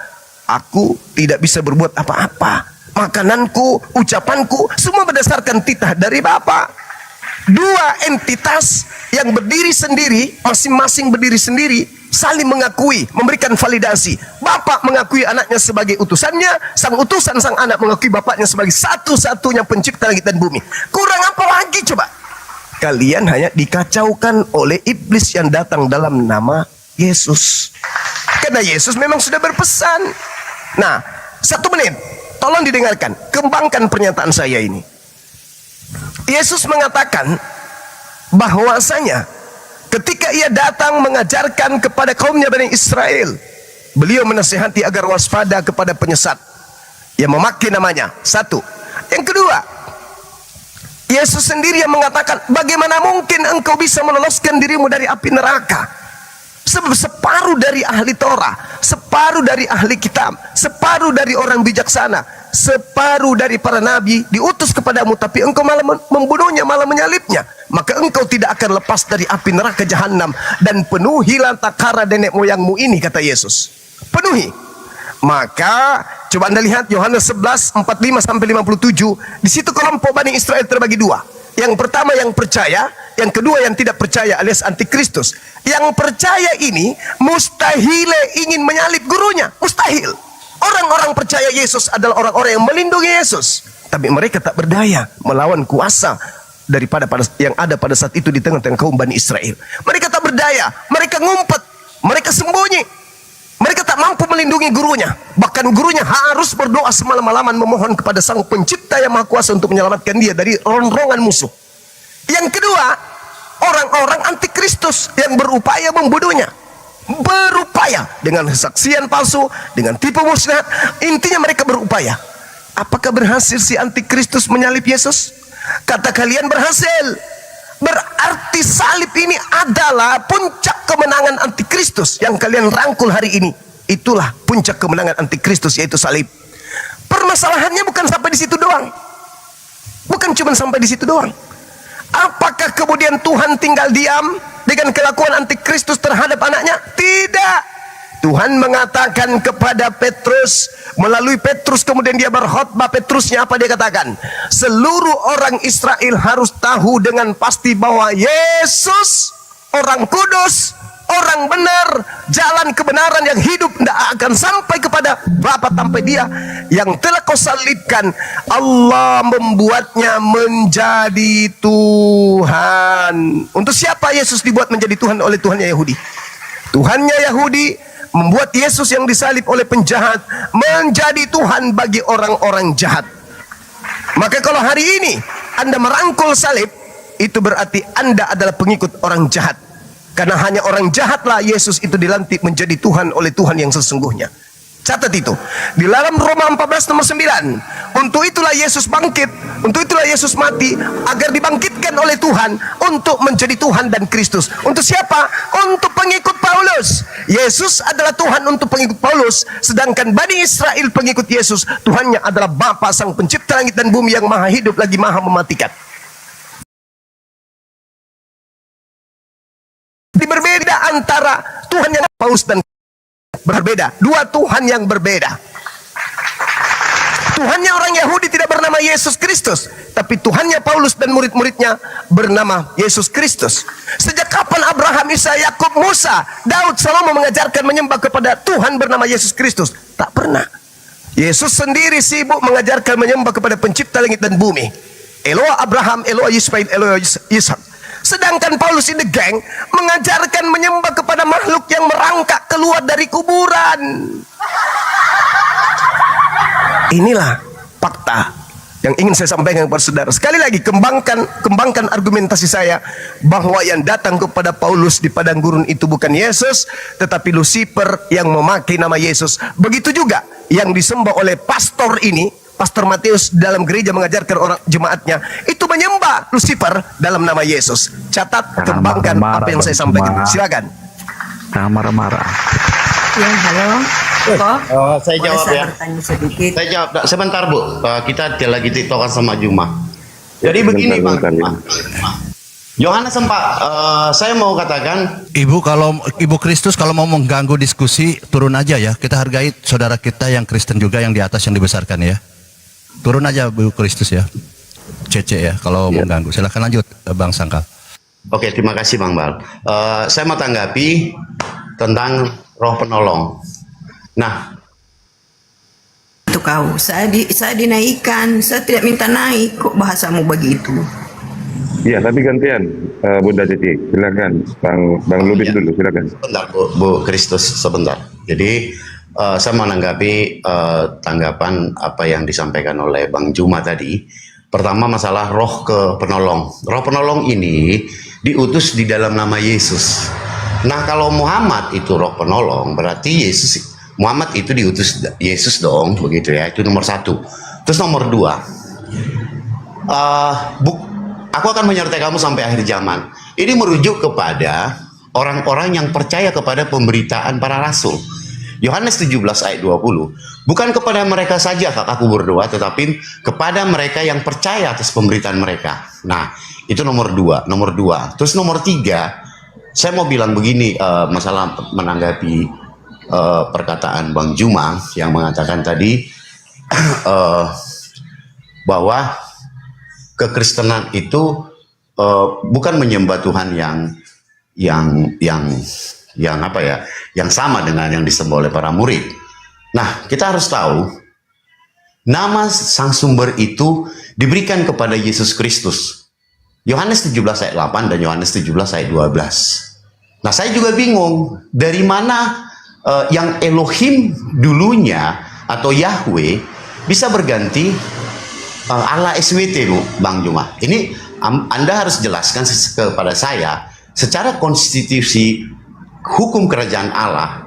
aku tidak bisa berbuat apa-apa. Makananku, ucapanku, semua berdasarkan titah dari Bapak. Dua entitas yang berdiri sendiri, masing-masing berdiri sendiri, saling mengakui, memberikan validasi. Bapak mengakui anaknya sebagai utusannya, sang utusan sang anak mengakui bapaknya sebagai satu-satunya pencipta langit dan bumi. Kurang apa lagi coba? Kalian hanya dikacaukan oleh iblis yang datang dalam nama Yesus. Karena Yesus memang sudah berpesan. Nah, 1 menit, tolong didengarkan, kembangkan pernyataan saya ini. Yesus mengatakan bahwasanya ketika ia datang mengajarkan kepada kaumnya Bani Israel, beliau menasihati agar waspada kepada penyesat yang memakai namanya. Satu. Yang kedua, Yesus sendiri yang mengatakan, bagaimana mungkin engkau bisa meloloskan dirimu dari api neraka? Sebab separuh dari ahli Torah, separuh dari ahli kitab, separuh dari orang bijaksana, separuh dari para nabi diutus kepadamu, tapi engkau malah membunuhnya, malah menyalibnya. Maka engkau tidak akan lepas dari api neraka jahanam. Dan penuhilah takara nenek moyangmu ini, kata Yesus. Penuhi. Maka coba Anda lihat Yohanes 11 45 sampai 57. Di situ kelompok Bani Israel terbagi dua. Yang pertama yang percaya, yang kedua yang tidak percaya alias antikristus. Yang percaya ini mustahil ingin menyalib gurunya, mustahil. Orang-orang percaya Yesus adalah orang-orang yang melindungi Yesus, tapi mereka tak berdaya melawan kuasa daripada yang ada pada saat itu di tengah-tengah kaum Bani Israel. Mereka tak berdaya, mereka ngumpet, mereka sembunyi, mereka tak mampu melindungi gurunya. Bahkan gurunya harus berdoa semalam-malaman memohon kepada Sang Pencipta yang Maha Kuasa untuk menyelamatkan dia dari ronrongan musuh. Yang kedua, orang-orang antikristus yang berupaya membunuhnya, berupaya dengan kesaksian palsu, dengan tipu muslihat. Intinya mereka berupaya. Apakah berhasil si antikristus menyalib Yesus? Kata kalian berhasil. Berarti salib ini adalah puncak kemenangan antikristus yang kalian rangkul hari ini. Itulah puncak kemenangan antikristus, yaitu salib. Permasalahannya bukan sampai di situ doang. Bukan cuma sampai di situ doang. Apakah kemudian Tuhan tinggal diam dengan kelakuan antikristus terhadap anaknya? Tidak. Tuhan mengatakan kepada Petrus, melalui Petrus kemudian dia berkhotbah. Petrusnya apa dia katakan? Seluruh orang Israel harus tahu dengan pasti bahwa Yesus orang kudus, orang benar, jalan kebenaran yang hidup tidak akan sampai kepada Bapa tanpa dia yang telah kau salibkan. Allah membuatnya menjadi Tuhan. Untuk siapa Yesus dibuat menjadi Tuhan? Oleh Tuhannya Yahudi. Tuhannya Yahudi membuat Yesus yang disalib oleh penjahat menjadi Tuhan bagi orang-orang jahat. Maka kalau hari ini Anda merangkul salib, itu berarti Anda adalah pengikut orang jahat. Karena hanya orang jahatlah Yesus itu dilantik menjadi Tuhan oleh Tuhan yang sesungguhnya. Catat itu. Di dalam Roma 14 nomor 9. Untuk itulah Yesus bangkit. Untuk itulah Yesus mati. Agar dibangkitkan oleh Tuhan. Untuk menjadi Tuhan dan Kristus. Untuk siapa? Untuk pengikut Paulus. Yesus adalah Tuhan untuk pengikut Paulus. Sedangkan Bani Israel pengikut Yesus. Tuhannya adalah Bapa Sang Pencipta langit dan bumi yang maha hidup lagi maha mematikan. Berbeda antara Tuhan yang Paulus dan berbeda. Dua Tuhan yang berbeda. Tuhannya orang Yahudi tidak bernama Yesus Kristus, tapi Tuhannya Paulus dan murid-muridnya bernama Yesus Kristus. Sejak kapan Abraham, Isa, Yakub, Musa, Daud, Salomo mengajarkan menyembah kepada Tuhan bernama Yesus Kristus? Tak pernah. Yesus sendiri sibuk mengajarkan menyembah kepada pencipta langit dan bumi. Eloah Abraham, Eloah Ismail, Eloah Ishak. Sedangkan Paulus in the gang mengajarkan menyembah kepada makhluk yang merangkak keluar dari kuburan. Inilah fakta yang ingin saya sampaikan kepada saudara. Sekali lagi, kembangkan argumentasi saya bahwa yang datang kepada Paulus di padang gurun itu bukan Yesus, tetapi Lucifer yang memakai nama Yesus. Begitu juga yang disembah oleh pastor ini, Pastor Matius dalam gereja mengajarkan orang jemaatnya itu menyembah Lucifer dalam nama Yesus. Catat, kembangkan apa yang saya sampaikan. Silakan. Jangan marah-marah. Ya, halo. Kok? Saya Boleh jawab saya ya. bertanya sedikit? Saya jawab. Sebentar Bu, kita lagi tiktokan sama Juma. Jadi begini Bang. Yohanes 4, saya mau katakan, Ibu Kristus kalau mau mengganggu diskusi turun aja ya. Kita hargai saudara kita yang Kristen juga yang di atas yang dibesarkan ya. Turun aja Bu Kristus ya. Cece ya kalau mau mengganggu. Silakan lanjut Bang Sangkal. oke, terima kasih Bang Bal. Saya mau tanggapi tentang roh penolong. Nah, Itu kau. Saya dinaikkan. Saya tidak minta naik. Kok bahasamu begitu? Iya, tapi gantian, Bunda Cici. Silakan, Bang Lubis dulu, silakan. sebentar Bu Kristus, sebentar. Jadi saya menanggapi tanggapan apa yang disampaikan oleh Bang Juma tadi. Pertama masalah roh penolong. Roh penolong ini diutus di dalam nama Yesus. Nah kalau Muhammad itu roh penolong, berarti Muhammad itu diutus Yesus dong, begitu ya. Itu nomor satu. Terus nomor dua, aku akan menyertai kamu sampai akhir zaman. Ini merujuk kepada orang-orang yang percaya kepada pemberitaan para rasul. Yohanes 17 ayat 20. Bukan kepada mereka saja aku berdoa, tetapi kepada mereka yang percaya atas pemberitaan mereka. Nah, itu nomor dua. Terus nomor tiga, saya mau bilang begini, masalah menanggapi perkataan Bang Juma yang mengatakan tadi bahwa kekristenan itu bukan menyembah Tuhan yang apa ya, yang sama dengan yang disembah oleh para murid. Nah, kita harus tahu nama sang sumber itu diberikan kepada Yesus Kristus. Yohanes 17 ayat 8 dan Yohanes 17 ayat 12. Nah, saya juga bingung dari mana yang Elohim dulunya atau Yahweh bisa berganti Allah SWT, Bang Juma. Ini Anda harus jelaskan kepada saya secara konstitusi hukum kerajaan Allah,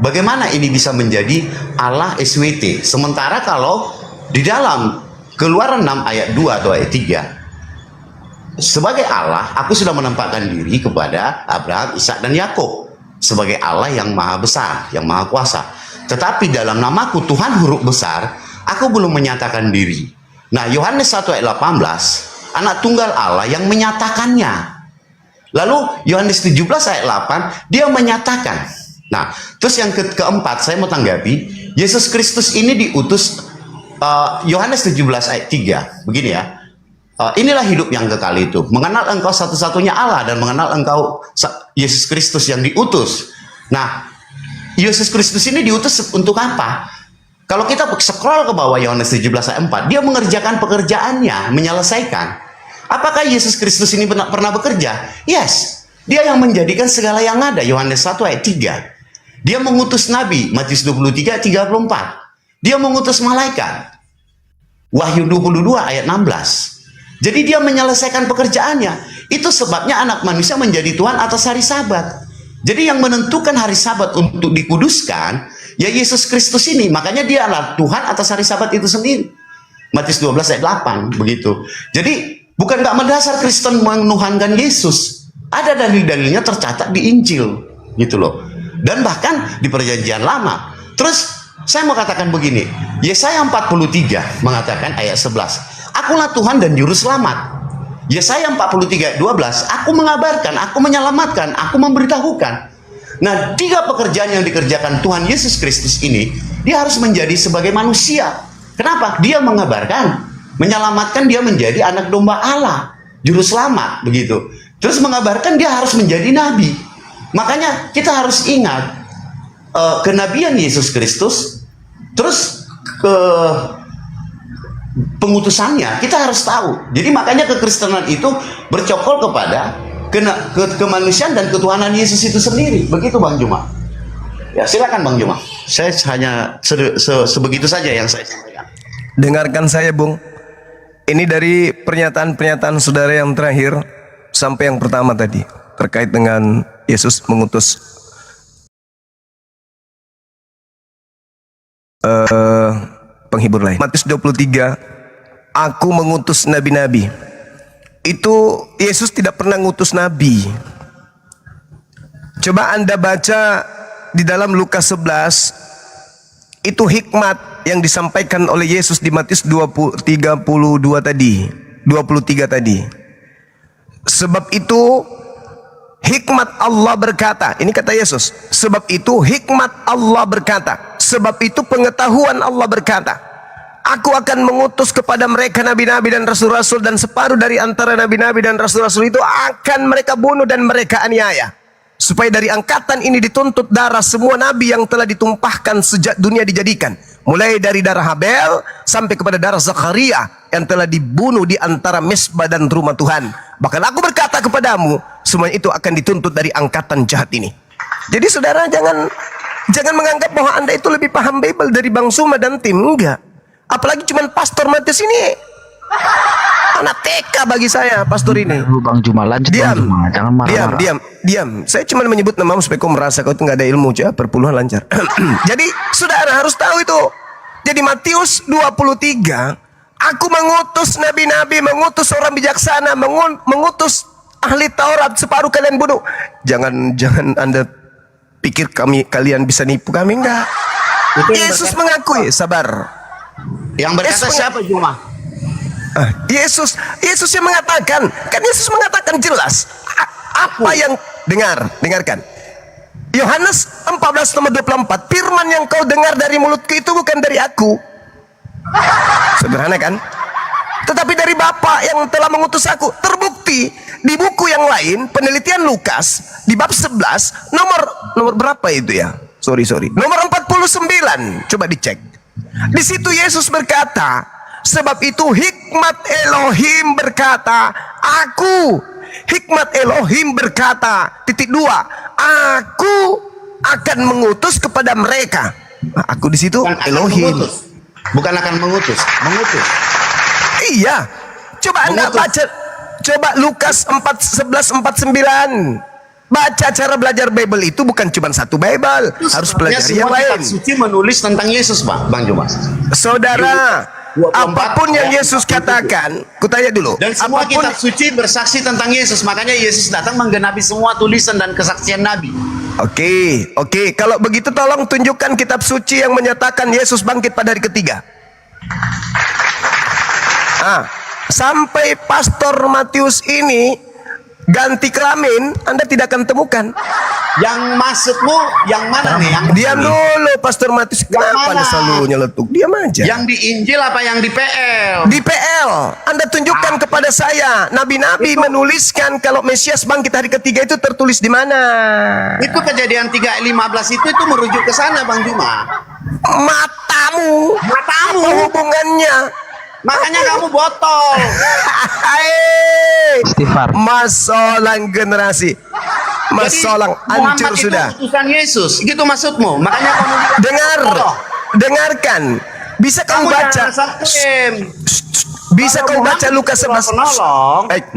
bagaimana ini bisa menjadi Allah SWT. Sementara kalau di dalam Keluaran 6 ayat 2 atau ayat 3, sebagai Allah, aku sudah menempatkan diri kepada Abraham, Ishak dan Yakub sebagai Allah yang maha besar, yang maha kuasa. Tetapi dalam namaku Tuhan huruf besar, aku belum menyatakan diri. Nah, Yohanes 1 ayat 18, anak tunggal Allah yang menyatakannya. Lalu Yohanes 17 ayat 8, dia menyatakan. Nah, terus yang keempat, saya mau tanggapi, Yesus Kristus ini diutus, Yohanes 17 ayat 3, begini ya. Inilah hidup yang kekal itu, mengenal engkau satu-satunya Allah dan mengenal engkau Yesus Kristus yang diutus. Nah, Yesus Kristus ini diutus untuk apa? Kalau kita scroll ke bawah Yohanes 17 ayat 4, dia mengerjakan pekerjaannya, menyelesaikan. Apakah Yesus Kristus ini pernah bekerja? Yes. Dia yang menjadikan segala yang ada, Yohanes 1 ayat 3. Dia mengutus nabi, Matius 23 ayat 34. Dia mengutus malaikat, Wahyu 22 ayat 16. Jadi dia menyelesaikan pekerjaannya. Itu sebabnya anak manusia menjadi Tuhan atas hari Sabat. Jadi yang menentukan hari Sabat untuk dikuduskan, ya Yesus Kristus ini. Makanya dia adalah Tuhan atas hari Sabat itu sendiri. Matius 12 ayat 8, begitu. Jadi bukan nggak mendasar Kristen menuhankan Yesus. Ada dalil-dalilnya tercatat di Injil, gitu loh. Dan bahkan di Perjanjian Lama. Terus saya mau katakan begini, Yesaya 43 mengatakan ayat 11, akulah Tuhan dan Juru Selamat. Yesaya 43 ayat 12, aku mengabarkan, aku menyelamatkan, aku memberitahukan. Nah, tiga pekerjaan yang dikerjakan Tuhan Yesus Kristus ini, dia harus menjadi sebagai manusia. Kenapa? Dia mengabarkan, menyelamatkan, dia menjadi anak domba Allah, Juru Selamat, begitu. Terus mengabarkan dia harus menjadi nabi. Makanya kita harus ingat kenabian Yesus Kristus, terus ke pengutusannya kita harus tahu. Jadi makanya kekristenan itu bercokol kepada kemanusiaan dan ketuhanan Yesus itu sendiri. Begitu Bang Juma. Ya silakan Bang Juma. Saya hanya sebegitu saja yang saya sampaikan. Dengarkan saya, Bung. Ini dari pernyataan-pernyataan saudara yang terakhir sampai yang pertama tadi terkait dengan Yesus mengutus penghibur lain. Matius 23, aku mengutus nabi-nabi. Itu Yesus tidak pernah ngutus nabi. Coba Anda baca di dalam Lukas 11, itu hikmat yang disampaikan oleh Yesus di Matius 32 tadi, 23 tadi. Sebab itu hikmat Allah berkata, ini kata Yesus, sebab itu hikmat Allah berkata, sebab itu pengetahuan Allah berkata, aku akan mengutus kepada mereka nabi-nabi dan rasul-rasul, dan separuh dari antara nabi-nabi dan rasul-rasul itu akan mereka bunuh dan mereka aniaya, supaya dari angkatan ini dituntut darah semua nabi yang telah ditumpahkan sejak dunia dijadikan, mulai dari darah Habel sampai kepada darah Zakaria yang telah dibunuh di antara mesbah dan rumah Tuhan. Bahkan aku berkata kepadamu, semuanya itu akan dituntut dari angkatan jahat ini. Jadi saudara, jangan menganggap bahwa Anda itu lebih paham Bible dari Bang Suma dan tim. Enggak. Apalagi cuman Pastor Matius ini anak TK bagi saya, pastor ini. Bang Juma, lanjut. Diam, Bang Juma. Jangan marah-marah. diam. Saya cuma menyebut namamu supaya kau merasa kau itu nggak ada ilmu, ya, perpuluhan lancar. Jadi saudara harus tahu itu. Jadi Matius 23, aku mengutus nabi-nabi, mengutus orang bijaksana, mengutus ahli Taurat, separuh kalian bunuh. Jangan Anda pikir kalian bisa nipu kami, enggak. Yesus mengakui, sabar. Yang berkata siapa Juma? Yesus yang mengatakan, kan Yesus mengatakan jelas apa yang dengarkan. Yohanes 14 nomor 24, firman yang kau dengar dari mulutku itu bukan dari aku. Sederhana kan? Tetapi dari Bapa yang telah mengutus aku. Terbukti di buku yang lain, penelitian Lukas di bab 11 nomor berapa itu ya? Sorry. Nomor 49. Coba dicek. Di situ Yesus berkata, sebab itu hikmat Elohim berkata, hikmat Elohim berkata, aku akan mengutus kepada mereka. Aku di situ Elohim. Bukan akan mengutus. Iya. Coba Anda baca. Coba Lukas 4:11-49. Baca cara belajar Bible itu bukan cuma satu Bible, harus belajar yang lain. Kitab suci menulis tentang Yesus, Bang Juma. Saudara, apapun yang Yesus katakan, kutanya dulu. Dan semua kitab suci bersaksi tentang Yesus. Makanya Yesus datang menggenapi semua tulisan dan kesaksian Nabi. Oke. Kalau begitu tolong tunjukkan kitab suci yang menyatakan Yesus bangkit pada hari ketiga. Sampai Pastor Matius ini ganti kelamin, Anda tidak akan temukan. Yang maksudmu yang mana nih? Diam dulu, Pastor Matius. Kenapa Anda selalu nyeletuk? Diam aja. Yang di Injil apa yang di PL? Di PL. Anda tunjukkan kepada saya. Nabi-nabi menuliskan kalau Mesias bangkit hari ketiga itu tertulis di mana? Itu Kejadian 3:15 itu merujuk ke sana, Bang Juma. Matamu. Apa hubungannya? Makanya kamu botol. Istighfar. Masolang generasi. Masolang hancur sudah. Itu utusan Yesus. Gitu maksudmu. Makanya kamu dengarkan. Bisa kamu baca. Bisa kau baca Lukas 11.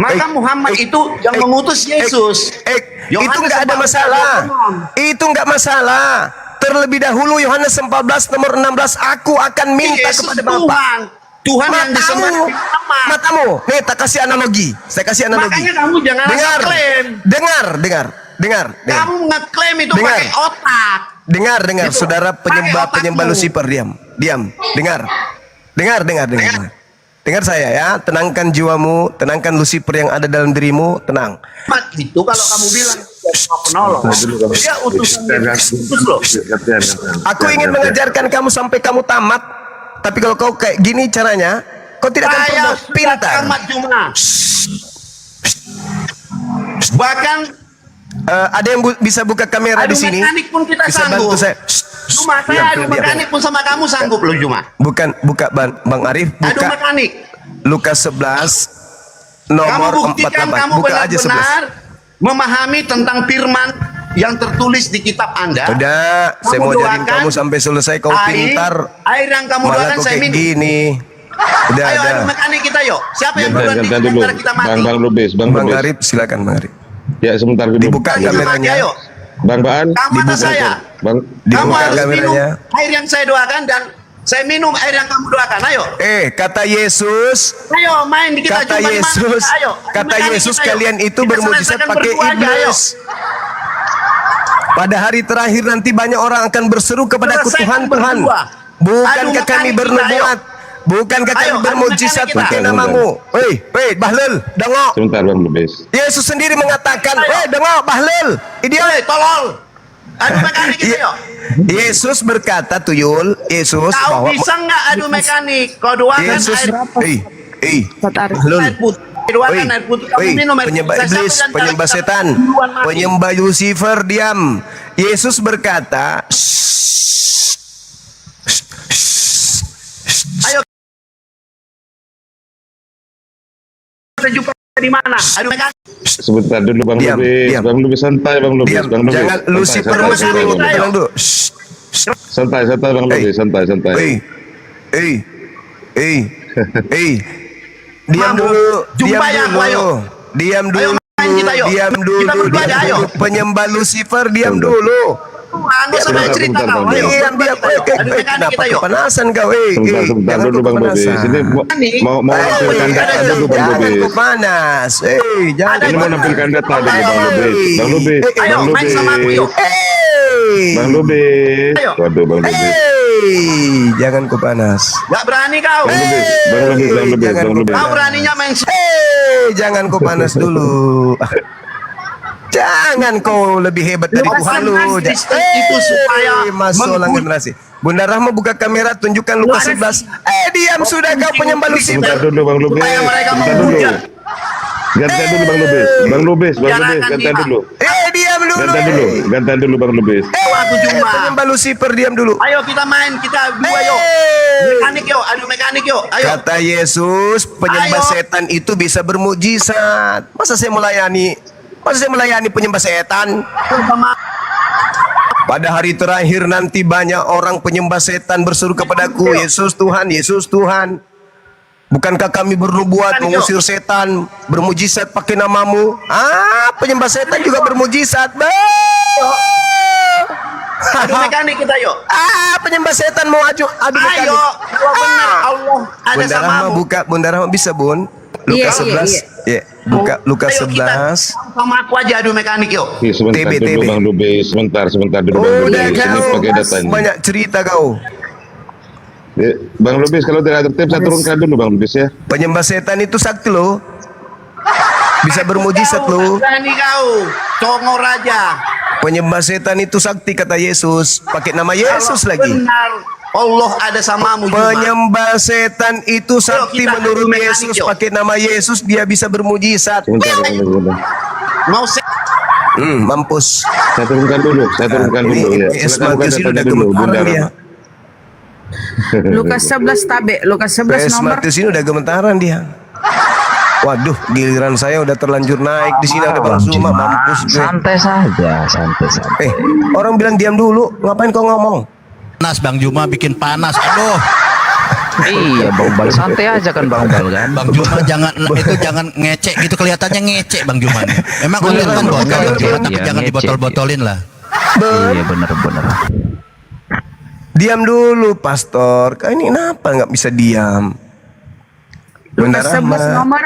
Maka Muhammad itu yang mengutus Yesus. Itu enggak ada masalah. Itu enggak masalah. Terlebih dahulu Yohanes 14 nomor 16, aku akan minta kepada Bapa. Tuhan yang disembah matamu. Nih, tak kasih analogi. Saya kasih analogi. Makanya kamu jangan klaim. Dengar. Kamu ngeklaim itu pakai otak. Dengar, saudara penyembah Lucifer, diam. Dengar. Dengar saya ya, tenangkan jiwamu, tenangkan Lucifer yang ada dalam dirimu, tenang. Itu kalau kamu bilang penolong, dia utusan loh. Aku ingin mengajarkan kamu sampai kamu tamat. Tapi kalau kau kayak gini caranya, kau tidak akan pernah pintar. Bahkan ada yang bisa buka kamera di sini. Mekanik pun kita bisa sanggup. Bantu saya. Cuma saya adu mekanik pun sama kamu sanggup loh Juma. Buka Bang Arif, buka. Adu mekanik. Lukas 11 nomor 48. Kamu Buka aja 11. Memahami tentang firman yang tertulis di kitab Anda. Udah, saya mau ajarin kamu sampai selesai. Kau pintar. Air yang kamu doakan saya minum. Gini. Udah, Ayo udah. adu mekanik kita yuk. Siapa yang duluan Gantian di dulu. antara kita mati? Bang Lubis, Bang Bang Lubis. Arif, silakan Bang Arif. Ya sebentar dulu. Dibuka Kita mati, kameranya. ayo. Bang Baan. Kamu atas saya. Bang. Kamu Dibuka harus minum kameranya. air yang saya doakan dan saya minum air yang kamu doakan. Ayo. Kata Yesus, Ayo main kita kata jumpa di mana Yesus, kita, ayo. Adu kata mekanik Yesus kita, ayo. kalian itu Kita bermujizat selesaikan pakai berdua aja, ayo. iblis. Pada hari terakhir nanti banyak orang akan berseru kepadaku, Selesaikan Tuhan, Tuhan, berdua. bukankah Adu kami mekanik kita, bernubuat? Bukankah Ayo, kami adu bermujizat mekanik kita. pakai Bentar, namamu? Hei, Bahlul, dengok. Sebentar Bang Lubis. Yesus sendiri mengatakan, dengok, Bahlul. Dia Hei, tolol. Adu mekanik kita yuk. Yesus berkata, Tuyul, Yesus Kau bahwa bisa nggak adu mekanik? Kau doakan Yesus, air Ustaz Arif. Bahlul. air putih. Doakan air putih. Kamu minum air penyembah putih. iblis, Siapa yang penyembah kita setan, duluan mati? penyembah Lucifer, diam. Yesus berkata, Ayo kita jumpa di mana? Adu mekanik. Sebentar dulu Bang Diam, Lubis. diam. Bang Lubis santai Bang Lubis. diam. Bang Lubis. Jangan Santai, Lucifer santai, musuh santai, dulu. Bang Lubis. Tenang dulu. Santai Bang Lubis, santai. Diam Mampu. dulu, Jumpa ya, aku, ayo. diam Ayo, dulu, main kita, yuk. diam dulu, Kita berdua aja, ayo. Penyembah Lucifer, diam dulu. Anu sama Bentar, cerita bentar, kau. bentar. Ayo. Diam, diam. Adu mekanik Kenapa kita yuk. kepanasan kau? Sebentar Jangan dulu kau Bang Lubis. kepanasan. Ini mau nampilkan data dulu Bang Jangan Lubis. kau panas. Jangan Ini mau nampilkan data dulu Bang Lubis. Bang Lubis. Ayo, Bang main sama aku yuk. Bang Lubis. Ayo. Waduh Bang Lubis. Jangan kau panas. Gak berani kau. Bang Lubis. Jangan Bang kau Lubis. Kau beraninya main Jangan kau panas dulu. Jangan kau lebih hebat dari Tuhan lu. itu supaya Masuklah generasi. Bunda Rahma buka kamera, tunjukkan Lukas 11. Diam sudah kau penyembah Sebentar Lucifer. dulu Bang Lubis. Supaya mereka Sebentar dulu. menghujat. Gantian dulu Bang Lubis. Bang Lubis, gantian dulu. Diam dulu. Gantian dulu Bang Lubis. Aku cuma. Penyembah Lucifer, diam dulu. Ayo kita main, kita dua yuk. Mekanik yuk, adu mekanik yuk. Ayo. Kata Yesus, penyembah Ayo. setan itu bisa bermujizat. Masa saya melayani penyembah setan? Pada hari terakhir nanti banyak orang penyembah setan berseru kepadaku, Yesus Tuhan, Yesus Tuhan. Bukankah kami bernubuat mengusir setan, bermujizat pakai namamu? Penyembah setan juga bermujizat. Adu mekanik kita yuk. Penyembah setan mau adu mekanik. Ayo, kalau benar Allah ada Bunda Rahma samamu. buka, Bunda Rahma bisa Bun? Lukas 11. Ya, buka Lukas Ayo kita 11. sama aku aja adu mekanik yuk. Sebentar dulu Bang Lubis. Sebentar dulu Bang Udah Lubis. Ini kau pakai data ini. banyak cerita kau. Bang Lubis kalau tidak tertib saya turunkan dulu Bang Lubis ya. Penyembah setan itu sakti loh. Bisa bermujizat loh. Berani kau, congor aja. Penyembah setan itu sakti kata Yesus. Pakai nama Yesus Kalau lagi. benar Allah ada samamu juga. Penyembah setan itu sakti kita menurut adu mekanik, Yesus. yuk. Pakai nama Yesus dia bisa bermujizat. Sebentar. Mau se- Mampus. Saya turunkan dulu ya. Ini Silakan buka Matius ini datanya udah dulu, Bunda gemetaran dia. Rahma. Lukas 11 tabe, Lukas 11 PS nomor. Matius ini udah gemetaran dia. Waduh, giliran saya udah terlanjur naik di sini ada Bang Zuma, mampus gue. Santai saja, santai. Orang bilang diam dulu, ngapain kau ngomong? Panas Bang Juma bikin panas. Aduh. Iya, Bang Bal, santai aja kan Bang Bal kan. Bang Juma jangan ngecek gitu, kelihatannya ngecek Bang Juma nih. Emang kelihatan botol Bang Juma, tapi Iya, jangan ngecek, dibotol-botolin lah. Iya, bener-bener. Diam dulu, Pastor. Kau ini kenapa nggak bisa diam? Bunda Lukas 11 Rahma. nomor.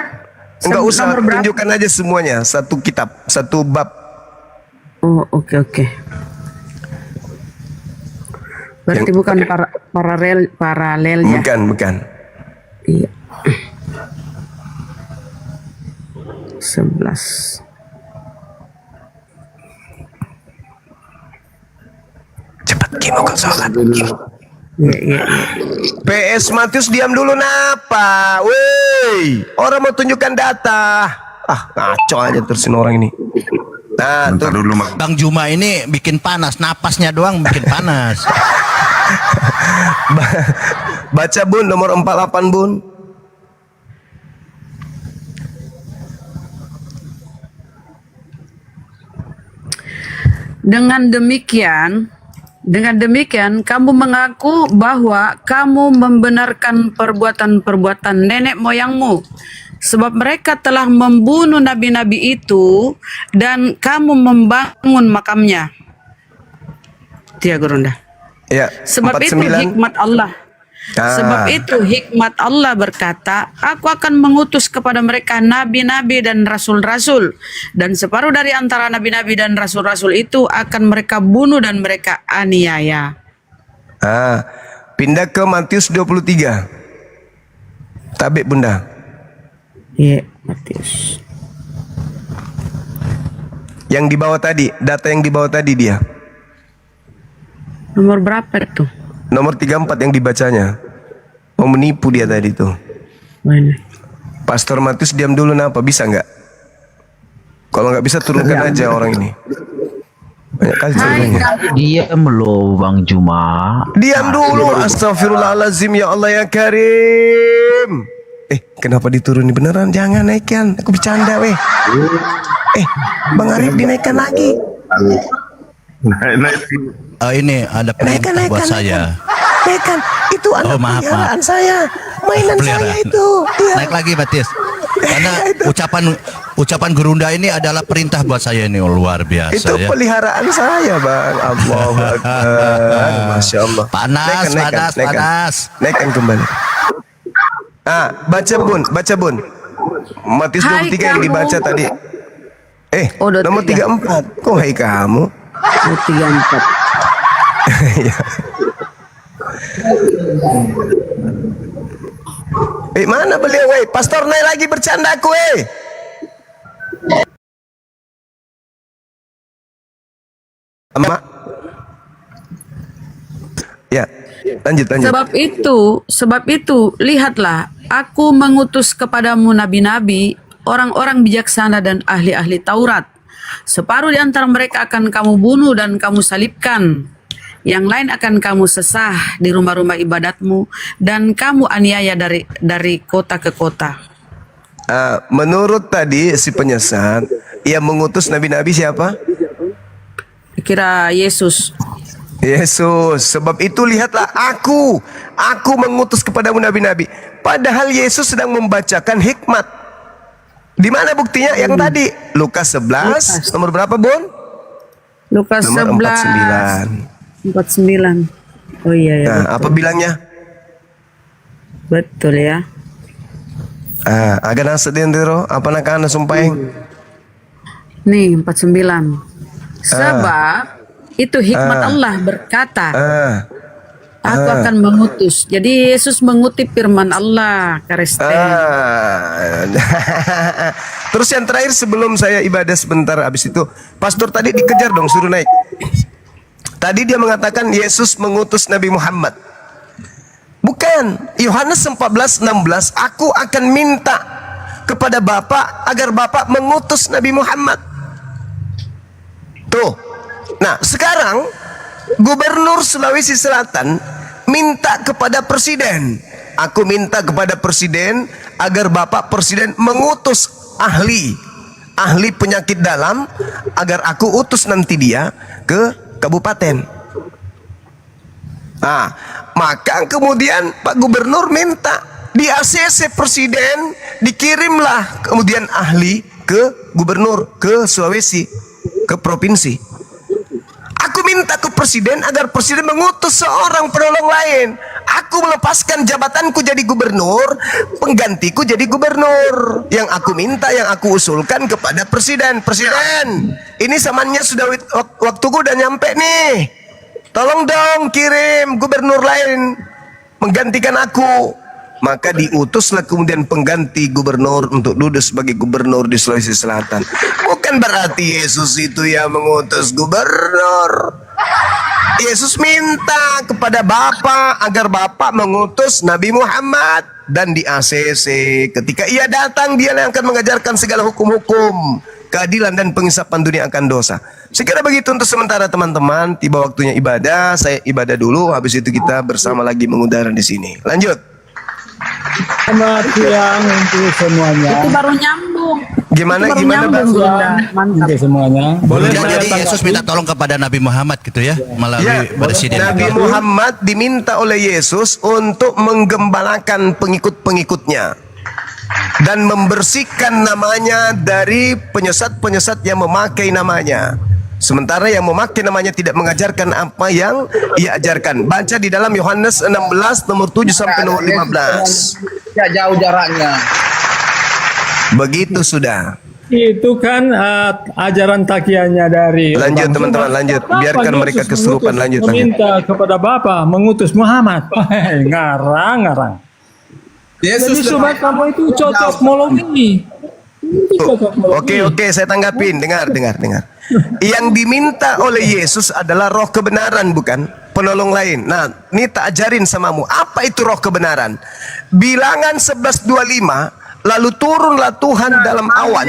Enggak usah, nomor berapa? tunjukkan aja semuanya. Satu kitab, satu bab. Oh, oke. Berarti bukan paralelnya. Bukan. Iya. 11. Cepat Kimo kau sholat. Iya. PS Matius diam dulu napa? Woi, orang mau tunjukkan data. Ngaco aja terusin orang ini. Nah, tuh. Bang Juma ini bikin panas, napasnya doang bikin panas. Baca Bun nomor 48 Bun. Dengan demikian Dengan demikian, kamu mengaku bahwa kamu membenarkan perbuatan-perbuatan nenek moyangmu, sebab mereka telah membunuh nabi-nabi itu dan kamu membangun makamnya. Dia Gurunda. Ya, Sebab itu 49. hikmat Allah. Sebab itu hikmat Allah berkata, aku akan mengutus kepada mereka nabi-nabi dan rasul-rasul, dan separuh dari antara nabi-nabi dan rasul-rasul itu akan mereka bunuh dan mereka aniaya. Pindah ke Matius 23. Tabik Bunda. Iya, Matius. Yang di bawah tadi, data yang di bawah tadi dia. Nomor berapa itu? Nomor 34 yang dibacanya. Mau menipu dia tadi tuh. Mana? Pastor Matius diam dulu napa? Bisa nggak? Kalau nggak bisa turunkan aja orang ini. Banyak kali turunannya. Diam lo Bang Juma. Diam dulu. Astagfirullahaladzim ya Allah ya Karim. Kenapa dituruni beneran? Jangan naikkan. Aku bercanda weh. Bang Arif dinaikkan lagi. Ini ada perintah buat saya. Naikkan. Itu anak peliharaan saya. Mainan saya itu. Iya. Naik lagi Batis. Karena ucapan Gurunda ini adalah perintah buat saya ini, luar biasa Itu ya. peliharaan saya Bang. Allahu Akbar. Masya Allah. Panas. Naikkan kembali. Baca bun. Matius 23 yang dibaca tadi. Nomor 34. Kok hai kamu? 34. Mana beliau weh? Pastor naik lagi bercanda aku weh. Emak. Ya, lanjut. Sebab itu, lihatlah, aku mengutus kepadamu nabi-nabi, orang-orang bijaksana dan ahli-ahli Taurat. Separuh di antara mereka akan kamu bunuh dan kamu salibkan. Yang lain akan kamu sesah di rumah-rumah ibadatmu dan kamu aniaya dari kota ke kota. Menurut tadi si penyesat, ia mengutus nabi-nabi siapa? Kira Yesus. Sebab itu lihatlah aku mengutus kepadamu nabi-nabi. Padahal Yesus sedang membacakan hikmat. Di mana buktinya? Yang tadi Lukas 11 nomor berapa Bun? Lukas nomor 49. Oh iya ya. Nah, apa bilangnya? Betul ya. Agak nasa din diro, apa nakana sumpahin? Nih 49. Sebab itu hikmat Allah berkata, aku akan mengutus. Jadi Yesus mengutip firman Allah. Terus yang terakhir sebelum saya ibadah sebentar, habis itu pastor tadi dikejar dong, suruh naik. Tadi dia mengatakan Yesus mengutus Nabi Muhammad. Bukan. Yohanes 14:16, aku akan minta kepada Bapa agar Bapa mengutus Nabi Muhammad. Tuh. Nah, sekarang Gubernur Sulawesi Selatan minta kepada Presiden. Aku minta kepada Presiden agar Bapak Presiden mengutus ahli penyakit dalam agar aku utus nanti dia ke kabupaten. Maka kemudian Pak Gubernur minta di ACC Presiden dikirimlah kemudian ahli ke Gubernur ke Sulawesi, ke provinsi. Aku minta ke Presiden agar Presiden mengutus seorang penolong lain. Aku melepaskan jabatanku jadi gubernur, penggantiku jadi gubernur. Yang aku minta, yang aku usulkan kepada Presiden. Presiden, ini zamannya sudah waktuku udah nyampe nih. Tolong dong kirim gubernur lain menggantikan aku. Maka diutuslah kemudian pengganti gubernur untuk duduk sebagai gubernur di Sulawesi Selatan. Bukan berarti Yesus itu yang mengutus gubernur. Yesus minta kepada Bapa agar Bapa mengutus Nabi Muhammad. Dan di ACC ketika ia datang, dia yang akan mengajarkan segala hukum-hukum, keadilan dan pengisapan dunia akan dosa. Sekira begitu untuk sementara teman-teman. Tiba waktunya ibadah, saya ibadah dulu. Habis itu kita bersama lagi mengudara di sini. Lanjut. Selamat siang untuk semuanya. Itu baru nyambung. Gimana Itu baru gimana Bang? nyambung, Bunda. Mantap. Untuk semuanya. Boleh Jadi saya Yesus minta tolong kepada Nabi Muhammad gitu ya, melalui Ya, presiden. Nabi Muhammad diminta oleh Yesus untuk menggembalakan pengikut-pengikutnya dan membersihkan namanya dari penyesat-penyesat yang memakai namanya. Sementara yang memakai namanya tidak mengajarkan apa yang ia ajarkan. Baca di dalam Yohanes 16 nomor 7 sampai nomor 15. Ya jauh jaraknya. Begitu sudah. Itu kan ajaran takiannya dari Lanjut Bang teman-teman, Zuma. lanjut. Kenapa Biarkan Yesus mereka kesurupan. Lanjut. meminta kepada Bapa mengutus Muhammad. Ngarang. Jadi sobat kamu itu cocok mologi. Oke, saya tanggapin. Dengar. Yang diminta oleh Yesus adalah roh kebenaran, bukan penolong lain. Nah, ini tak ajarin samamu. Apa itu roh kebenaran? Bilangan 11:25, lalu turunlah Tuhan dalam awan.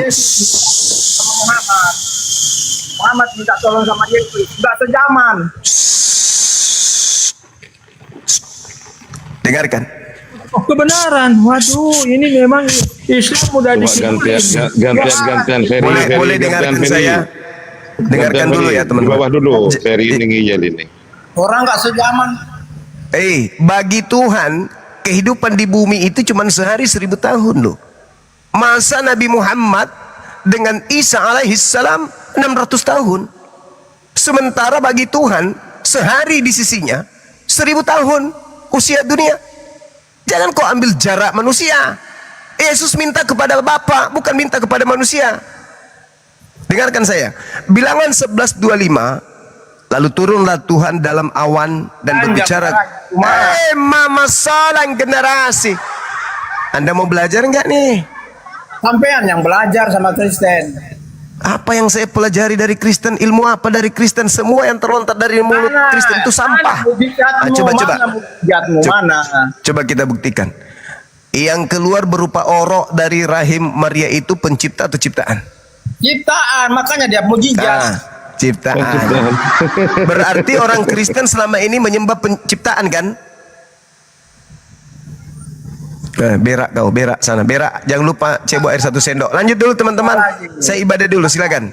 Muhammad minta tolong sama Yesus. Enggak sejaman. Dengarkan. Oh, kebenaran. Waduh, ini memang Islam udah Gantian Ferry. Boleh dengarkan saya. Dengarkan dulu ya Di teman-teman. bawah dulu, Ferry ini ngijal ini. Orang enggak sejaman. Bagi Tuhan kehidupan di bumi itu cuma sehari 1000 tahun loh. Masa Nabi Muhammad dengan Isa alaihissalam 600 tahun. Sementara bagi Tuhan sehari di sisinya 1000 tahun usia dunia. Jangan kau ambil jarak manusia. Yesus minta kepada Bapa, bukan minta kepada manusia. Dengarkan saya. Bilangan 11:25, lalu turunlah Tuhan dalam awan dan berbicara. Mama salang generasi. Anda mau belajar enggak nih? Sampean yang belajar sama Kristen. Apa yang saya pelajari dari Kristen? Ilmu apa dari Kristen? Semua yang terlontar dari mulut Kristen itu sampah. Coba kita buktikan. Yang keluar berupa orok dari rahim Maria itu pencipta atau ciptaan? Ciptaan, makanya dia mujizat. Ciptaan. Berarti orang Kristen selama ini menyembah penciptaan kan? Berak kau, berak sana, berak. Jangan lupa cebok air 1 sendok. Lanjut dulu teman-teman. Saya ibadah dulu, silakan.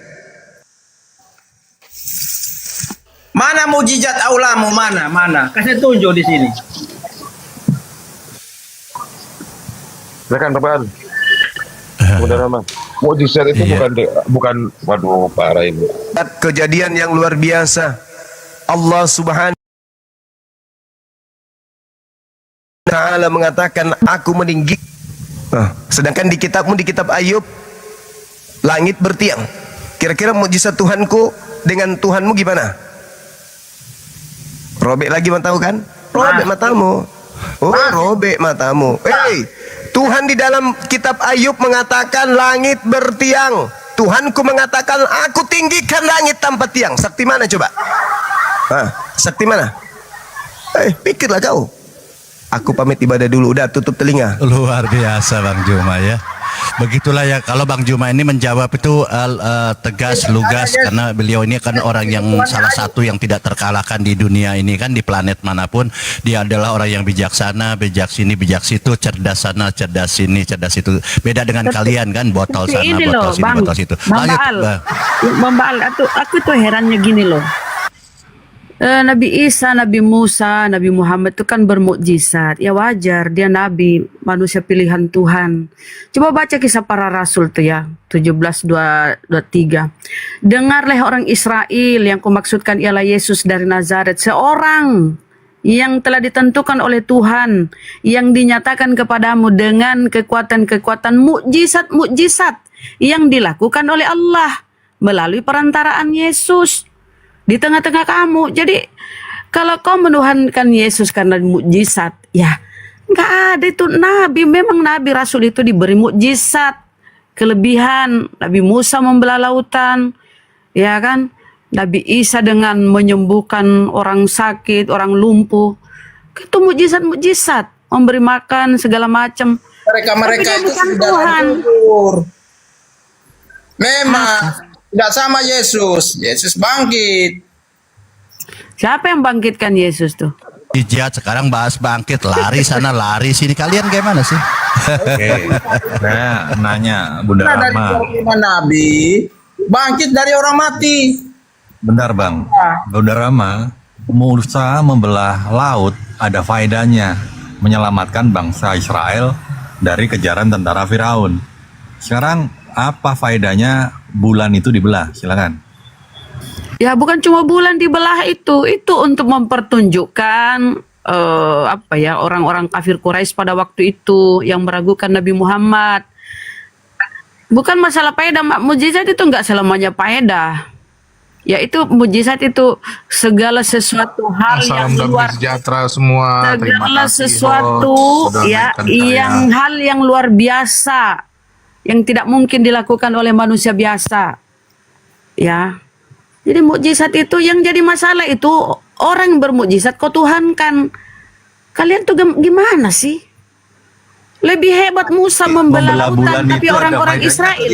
Mana mujizat aulamu? Mana? Kasih tunjuk di sini. Silakan Bapak. Udah lama. Mujizat itu bukan waduh parah ini. Kejadian yang luar biasa. Allah Subhanahu Ta'ala mengatakan, aku meninggi. Sedangkan di kitab Ayub, langit bertiang. Kira-kira mujizat Tuhanku dengan Tuhanmu gimana? Robek lagi matamu kan? Robek matamu. Robek matamu. Tuhan di dalam kitab Ayub mengatakan langit bertiang. Tuhanku mengatakan aku tinggikan langit tanpa tiang. Sakti mana coba? Sakti mana? Pikirlah kau. Aku pamit ibadah dulu, udah tutup telinga. Luar biasa Bang Juma ya. Begitulah ya, kalau Bang Juma ini menjawab itu tegas, lugas, karena beliau ini kan orang yang salah satu yang tidak terkalahkan di dunia ini kan, di planet manapun. Dia adalah orang yang bijaksana, bijak sini, bijak situ, cerdas sana, cerdas sini, cerdas itu. Beda dengan kalian kan, botol sana, botol sini, botol situ. Lanjut. Bang Baal, aku tuh herannya gini loh. Nabi Isa, Nabi Musa, Nabi Muhammad itu kan bermukjizat. Ya wajar, dia nabi, manusia pilihan Tuhan. Coba baca kisah para rasul tuh ya, 17:23. Dengarlah orang Israel, yang kumaksudkan ialah Yesus dari Nazaret, seorang yang telah ditentukan oleh Tuhan, yang dinyatakan kepadamu dengan kekuatan-kekuatan mukjizat-mukjizat yang dilakukan oleh Allah melalui perantaraan Yesus di tengah-tengah kamu. Jadi kalau kau menuhankan Yesus karena mukjizat, ya nggak ada itu nabi. Memang nabi rasul itu diberi mukjizat, kelebihan. Nabi Musa membelah lautan, ya kan? Nabi Isa dengan menyembuhkan orang sakit, orang lumpuh. Itu mukjizat-mukjizat, memberi makan segala macam. Mereka itu sudah Tuhan. Memang tidak sama Yesus. Yesus bangkit. Siapa yang bangkitkan Yesus tuh? Ijat, sekarang bahas bangkit, lari sana lari sini. Kalian gimana sih? Oke, saya nanya Bunda Dari Rama. keyakinan Nabi, bangkit dari orang mati. Bentar Bang, Bunda Rama, Musa membelah laut ada faedahnya, menyelamatkan bangsa Israel dari kejaran tentara Firaun. Sekarang apa faedahnya bulan itu dibelah? Silakan. Ya bukan cuma bulan dibelah itu untuk mempertunjukkan orang-orang kafir Quraisy pada waktu itu yang meragukan Nabi Muhammad. Bukan masalah faedah, mukjizat itu enggak selamanya faedah. Ya itu mukjizat itu segala sesuatu hal yang luar sejahtera semua. segala sesuatu hal yang luar biasa yang tidak mungkin dilakukan oleh manusia biasa. Ya. Jadi mukjizat itu yang jadi masalah itu orang yang bermukjizat kok Tuhan kan. Kalian tuh gimana sih? Lebih hebat Musa membelah lautan tapi orang-orang Israel.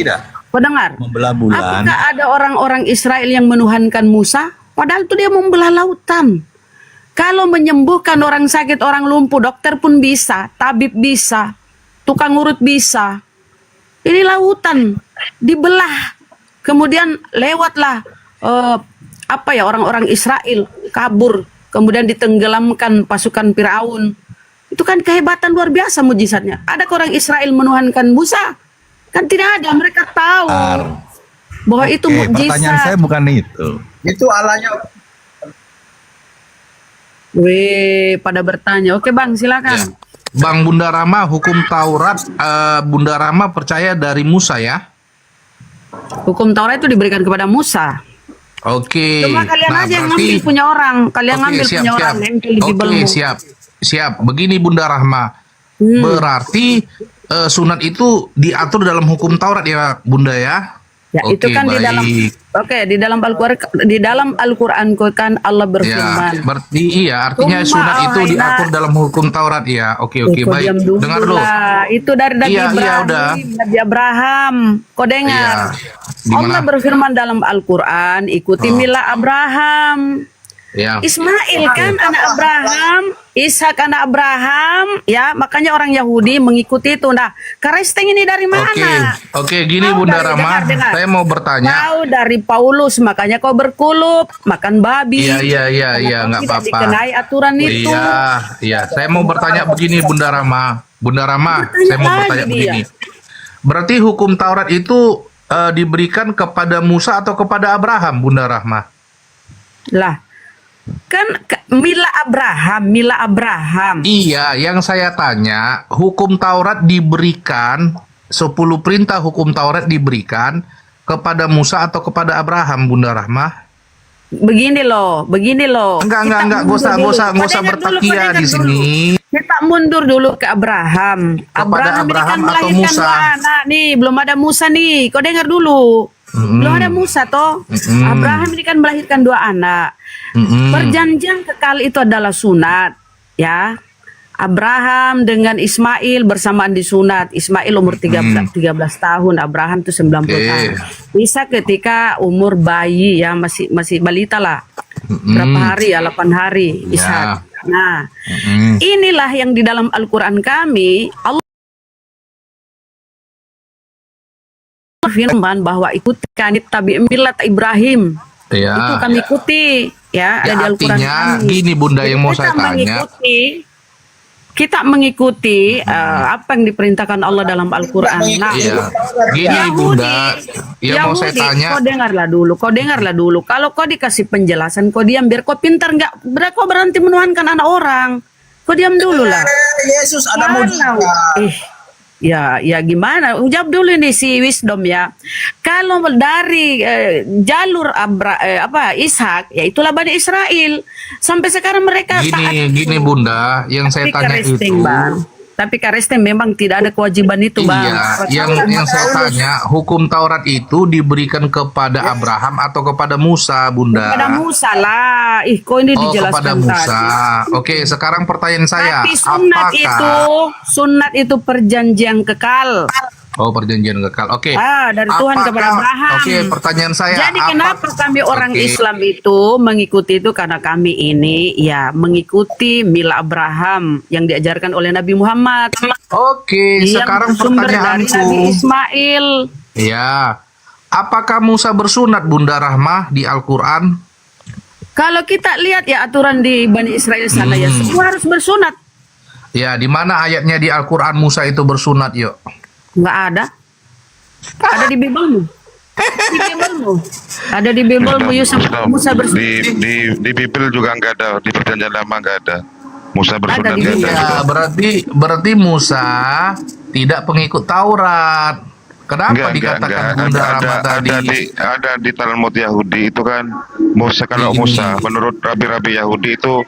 Kau dengar? Membelah bulan. Apakah ada orang-orang Israel yang menuhankan Musa? Padahal itu dia membelah lautan. Kalau menyembuhkan orang sakit, orang lumpuh, dokter pun bisa, tabib bisa, tukang urut bisa. Ini lautan dibelah. Kemudian lewatlah orang-orang Israel kabur, kemudian ditenggelamkan pasukan Firaun. Itu kan kehebatan luar biasa mujizatnya. Ada orang Israel menuhankan Musa? Kan tidak ada. Mereka tahu bahwa itu mujizat. Pertanyaan saya bukan itu. Itu alanya. Pada bertanya. Oke Bang, silakan. Bang Bunda Rama, hukum Taurat, Bunda Rama percaya dari Musa ya? Hukum Taurat itu diberikan kepada Musa. Oke. Cuma kalian aja yang ngambil punya orang. Kalian ngambil punya orang. Siap. Begini Bunda Rahma. Berarti sunat itu diatur dalam hukum Taurat ya Bunda ya? Ya itu kan baik. di dalam Al-Quran kan Allah berfirman. Ya, berarti artinya sunat itu diatur dalam hukum Taurat ya. Oke, baik. Dengar dulu. Itu dari Nabi Nabi Abraham. Kau dengar? Allah berfirman dalam Al-Quran, ikuti milah Abraham. Ya. Ismail kan anak Abraham, Ishak anak Abraham, ya makanya orang Yahudi mengikuti itu. Nah, Kristen ini dari mana? Oke, gini Bunda Rama, saya mau bertanya. Kau dari Paulus, makanya kau berkulup, makan babi. Iya, nggak apa-apa. Dikenai aturan itu. Iya, saya mau bertanya begini Bunda Rama. Saya mau bertanya begini. Berarti hukum Taurat itu diberikan kepada Musa atau kepada Abraham, Bunda Rahma? Lah. Kan Mila Abraham. Iya, yang saya tanya, hukum Taurat diberikan 10 perintah hukum Taurat diberikan kepada Musa atau kepada Abraham, Bunda Rahma? Begini loh. Enggak usah bertakia di sini. Kita mundur dulu ke Abraham. Abraham ini kan melahirkan Musa. 2 anak nih, belum ada Musa nih. Kau dengar dulu. Belum ada Musa toh. Abraham ini kan melahirkan 2 anak. Perjanjian kekal itu adalah sunat, ya. Abraham dengan Ismail bersamaan disunat. Ismail umur 13 tahun, Abraham itu 90 tahun. Isa ketika umur bayi ya, masih balita lah. Berapa hari ya? 8 hari Isa. Nah, inilah yang di dalam Al-Qur'an kami Allah firman bahwa ikuti tabi milat Ibrahim. Ya. Itu kami ikuti ya, ada di Al-Qur'an kami. Gini Bunda yang mau saya tanya. Kita mengikuti apa yang diperintahkan Allah dalam Al-Qur'an. Nah, gini Bunda, mau saya tanya. Kau dengarlah dulu. Kalau kau dikasih penjelasan, kau diam biar kau pintar kau berhenti menuhankan anak orang. Kau diam dulu lah. Yesus ada mujizat. Ya gimana? Jawab dulu nih si Wisdom ya. Kalau dari jalur Ishak, ya itulah Bani Israel. Sampai sekarang mereka gini Bunda, yang saya tanya itu. Tapi Kristen memang tidak ada kewajiban itu, Bang. Iya, yang saya tanya, hukum Taurat itu diberikan kepada Abraham atau kepada Musa, Bunda? Kepada Musa lah. Kok ini dijelaskan kepada Musa. tadi. Oke, sekarang pertanyaan saya. Tapi sunat itu perjanjian kekal. Oh, perjanjian kekal. Oke. Dari Tuhan kepada Abraham. Oke, pertanyaan saya. Jadi kenapa kami orang Islam itu mengikuti itu, karena kami ini ya mengikuti mila Abraham yang diajarkan oleh Nabi Muhammad. Oke, Yang sekarang bersumber dari pertanyaanku. Nabi Ismail. Ya. Apakah Musa bersunat, Bunda Rahmah, di Al-Quran? Kalau kita lihat ya aturan di Bani Israel sana ya semua harus bersunat. Ya, di mana ayatnya di Al-Quran Musa itu bersunat, yuk? Nggak ada. Ada di Bibalmu. Di Bibalmu. Ada di Bibalmu Yusuf Musa bersunat. Di Bible juga nggak ada, di perjanjian lama nggak ada. Musa bersunat di nggak ada. Ya, berarti Musa tidak pengikut Taurat. Kenapa dikatakan Bunda Rahmah tadi? Ada di Talmud Yahudi itu kan Musa, kalau Musa menurut rabi-rabi Yahudi itu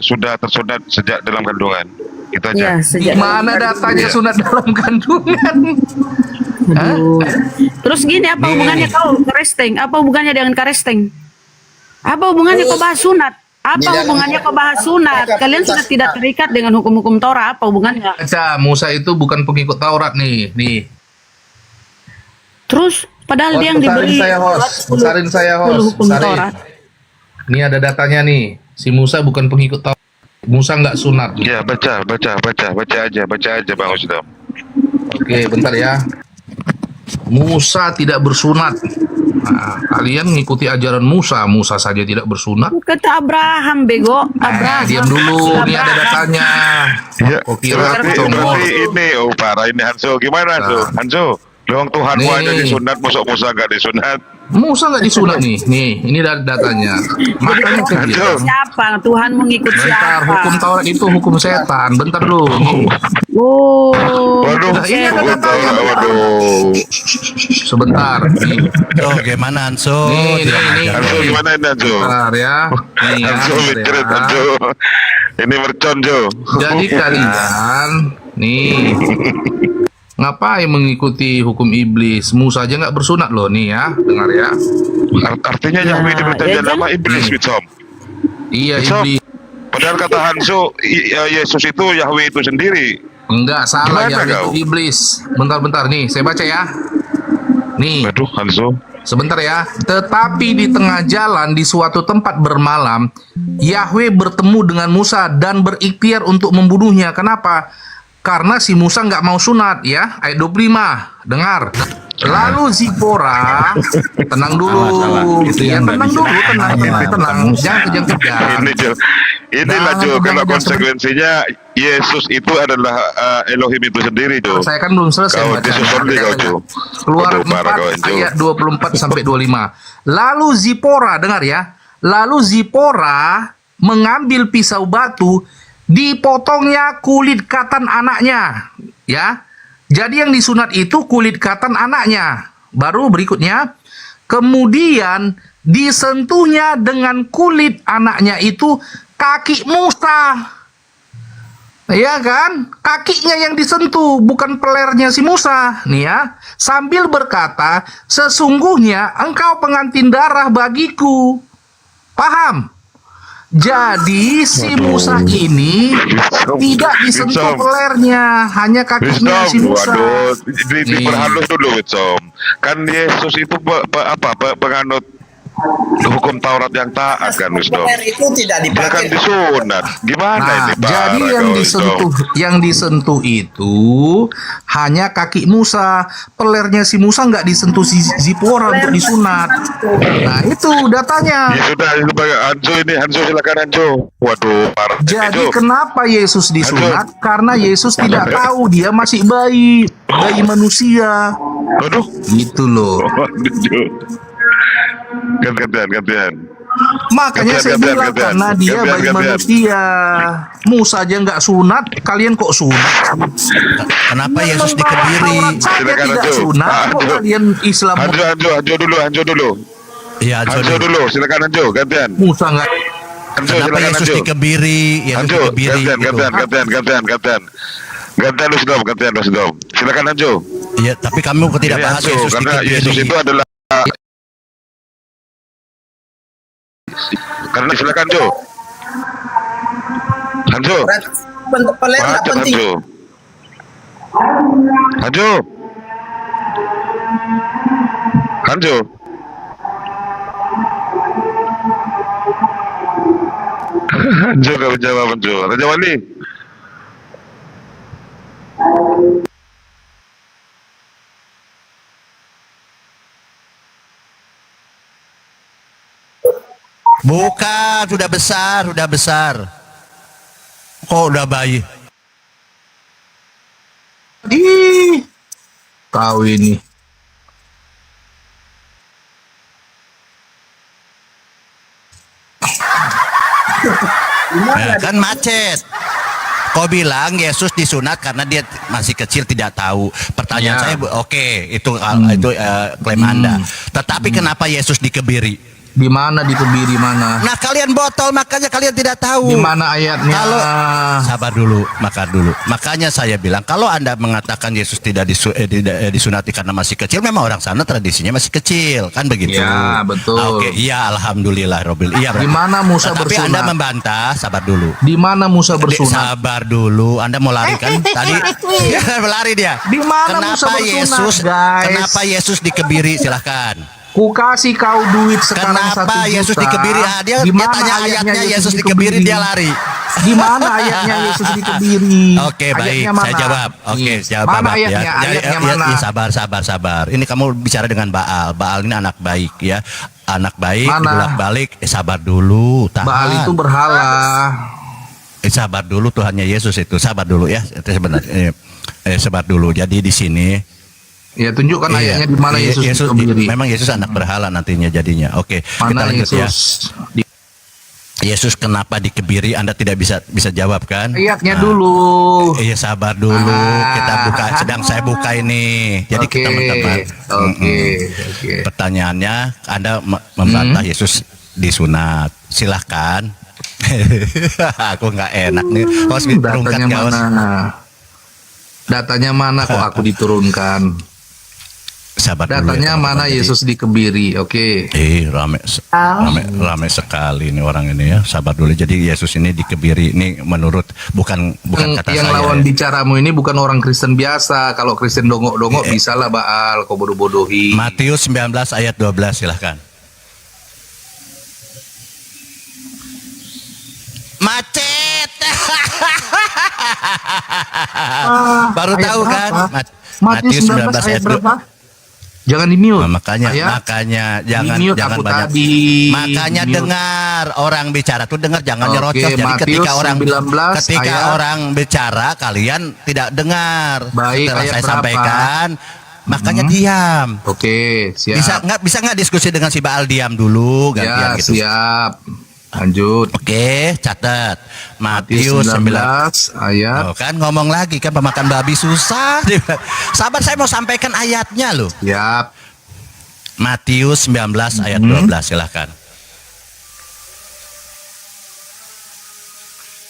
sudah tersunat sejak dalam kandungan. Itu aja. Ya, Mana datanya sunat dalam kandungan? Terus gini, apa hubungannya kau karesting? Apa hubungannya dengan karesting? Apa hubungannya kau bahas sunat? Apa hubungannya kau bahas sunat? Kalian sudah tidak terikat dengan hukum-hukum Taurat. Apa hubungannya? Baca, Musa itu bukan pengikut Taurat nih. Terus padahal dia yang diberi Besarin saya, host. hukum Taurat. Ini ada datanya nih. Si Musa bukan pengikut Taurat. Musa nggak sunat. Ya, baca aja Bang Usdam. Oke, bentar ya. Musa tidak bersunat. Nah, kalian ngikuti ajaran Musa. Musa saja tidak bersunat. Kata Abraham, bego. Abraham. Diam dulu. Ini ada datanya. Ya, Kok kira berarti ini parah ini Hanso. Gimana Hanso? Doang Tuhanmu aja disunat, Musa nggak disunat. Musa nggak disunat nih. Ini datanya. Makanya kecil. Siapa? Tuhan mengikut Bentar, siapa? hukum Taurat itu hukum setan. Bentar dulu. Oh. Waduh. Ini ada datanya. Sebentar. Nih. Gimana Anso? Nih. Hanso gimana ini Hanso? Bentar ya. Nih, Hanso bentar mikirin ya. Hanso. Ini mercon Jo. Jadi kalian nih ngapain mengikuti hukum iblis? Musa aja nggak bersunat loh nih ya, dengar ya. Artinya Yahweh di perjanjian lama iblis, Wicom. Iya, iblis. Padahal kata Hanso, Yesus itu Yahweh itu sendiri. Enggak, salah. Gimana Yahweh kau? itu iblis. Bentar nih, saya baca ya. Nih. Aduh, Hanso. Sebentar ya. Tetapi di tengah jalan di suatu tempat bermalam, Yahweh bertemu dengan Musa dan berikhtiar untuk membunuhnya. Kenapa? Karena si Musa nggak mau sunat ya. Ayat 25. Dengar. Lalu Zipora, tenang dulu. Ya, tenang dulu, tenang. Jangan kejang-kejang. Inilah Jo, kalau konsekuensinya Yesus itu adalah Elohim itu sendiri Jo. Saya kan belum selesai Kau baca. disusun kau Jo. Keluaran 4 ayat 24 sampai 25. Lalu Zipora, dengar ya. Lalu Zipora mengambil pisau batu, dipotongnya kulit katan anaknya, ya. Jadi yang disunat itu kulit katan anaknya. Baru berikutnya, kemudian disentuhnya dengan kulit anaknya itu kaki Musa. Ya kan? Kakinya yang disentuh, bukan pelernya si Musa. Nih ya. Sambil berkata, sesungguhnya engkau pengantin darah bagiku. Paham? Jadi si Musa ini tidak disentuh pelernya, hanya kakinya si Musa. Waduh, diperhalus dulu Wicom. Kan Yesus itu penganut hukum Taurat yang taat kan Wisdom. Itu tidak Dia kan disunat. Gimana ini Pak? Jadi yang disentuh itu hanya kaki Musa. Pelernya si Musa nggak disentuh si Zipora untuk disunat. Nah itu datanya. Ya sudah, Hanso silakan Hanso. Waduh, parah. Jadi kenapa Yesus disunat? Karena Yesus tidak tahu dia masih bayi manusia. Waduh, gitu loh. Gantian. Makanya saya bilang karena dia bayi manusia. Musa aja nggak sunat, kalian kok sunat? Kenapa Yesus dikebiri? Saya tidak sunat, kok kalian Islam? Hanjo dulu. Iya, Hanjo dulu. Silakan Hanjo, gantian. Musa nggak. Kenapa Yesus dikebiri? Hanjo, gantian. Gantian Wisdom. Silakan Hanjo. Iya, tapi kami tidak bahas Yesus karena dikebiri. Yesus itu adalah karena silakan Jo. Hanjo. Peler nggak penting. Hanjo. Hanjo. Hanjo gak menjawab Hanjo. Raja Wali. Bukan, sudah besar, sudah besar. Kok udah bayi? Ih, tahu ini. Ya, kan macet. Kau bilang Yesus disunat karena dia masih kecil tidak tahu. Pertanyaan Ya. saya, oke, itu klaim Anda. Tetapi kenapa Yesus dikebiri? Di mana dikebiri mana? Nah, kalian botol, makanya kalian tidak tahu. Di mana ayatnya? Kalau sabar dulu, makar dulu. Makanya saya bilang kalau Anda mengatakan Yesus tidak disunati karena masih kecil, memang orang sana tradisinya masih kecil, kan begitu? Ya, betul. Oke, iya, alhamdulillah Robil. Iya. Di mana Musa Tapi bersunat? Anda membantah, sabar dulu. Di mana Musa bersunat? Sabar dulu, Anda mau lari kan? Tadi lari dia. Di mana Musa Kenapa bersunat, Yesus? guys? Kenapa Yesus dikebiri? Silahkan. Ku kasih kau duit sekarang Kenapa 1 Yesus juta. dikebiri? Dia Di mana tanya ayatnya Yesus dikebiri, dia lari. Di mana ayatnya Yesus dikebiri? Oke, baik, Ayatnya saya mana? jawab. Oke, Yes. jawab Mana Bapak, ayatnya? Ayatnya mana? sabar. Ini kamu bicara dengan Baal. Baal ini anak baik ya. Anak baik, Mana? bolak-balik. Sabar dulu, tahan. Baal itu berhala. Sabar dulu, Tuhannya Yesus itu. Sabar dulu ya. Itu sebenarnya. Sabar dulu. Jadi di sini Ya, tunjukkan ayatnya di mana Yesus dikebiri. memang Yesus anak berhala nantinya jadinya. Oke, kita Mana lanjut ya. Yesus? Yesus kenapa dikebiri? Anda tidak bisa jawab kan? Ayatnya Nah, dulu. Iya, sabar dulu. Kita buka, sedang saya buka ini. Jadi Oke, teman-teman. oke. Pertanyaannya, Anda membantah Yesus disunat. Silahkan. Aku nggak enak nih. Host terungkat Datanya nggak, Host? mana? Datanya mana kok aku diturunkan? Sabar dulu Datanya ya, mana teman-teman. Yesus dikebiri? Oke. Rame sekali ini orang ini ya. Sabar dulu. Jadi Yesus ini dikebiri ini menurut bukan kata Yang saya. lawan ya. bicaramu ini bukan orang Kristen biasa. Kalau Kristen dongok-dongok bisa lah Baal, kau bodoh-bodohi. Matius 19 ayat 12 silahkan. Macet. Baru ayat tahu kan? berapa? Matius 19 ayat berapa? Jangan di mute. Makanya jangan Di-mute jangan aku banyak. tadi. Makanya Di-mute. dengar orang bicara tuh dengar, jangan Oke, nyerocos. Jadi Matius ketika orang 19 ayat. orang bicara kalian tidak dengar. Baik, Setelah ayat saya berapa? sampaikan, makanya diam. Oke, siap. Bisa nggak diskusi dengan si Baal, diam dulu gantian Ya, gitu. siap. Lanjut. Oke, catat. Matius 19 ayat. Oh, kan ngomong lagi kan pemakan babi susah. Sabar, saya mau sampaikan ayatnya loh. Siap. Matius 19 ayat 12 silahkan.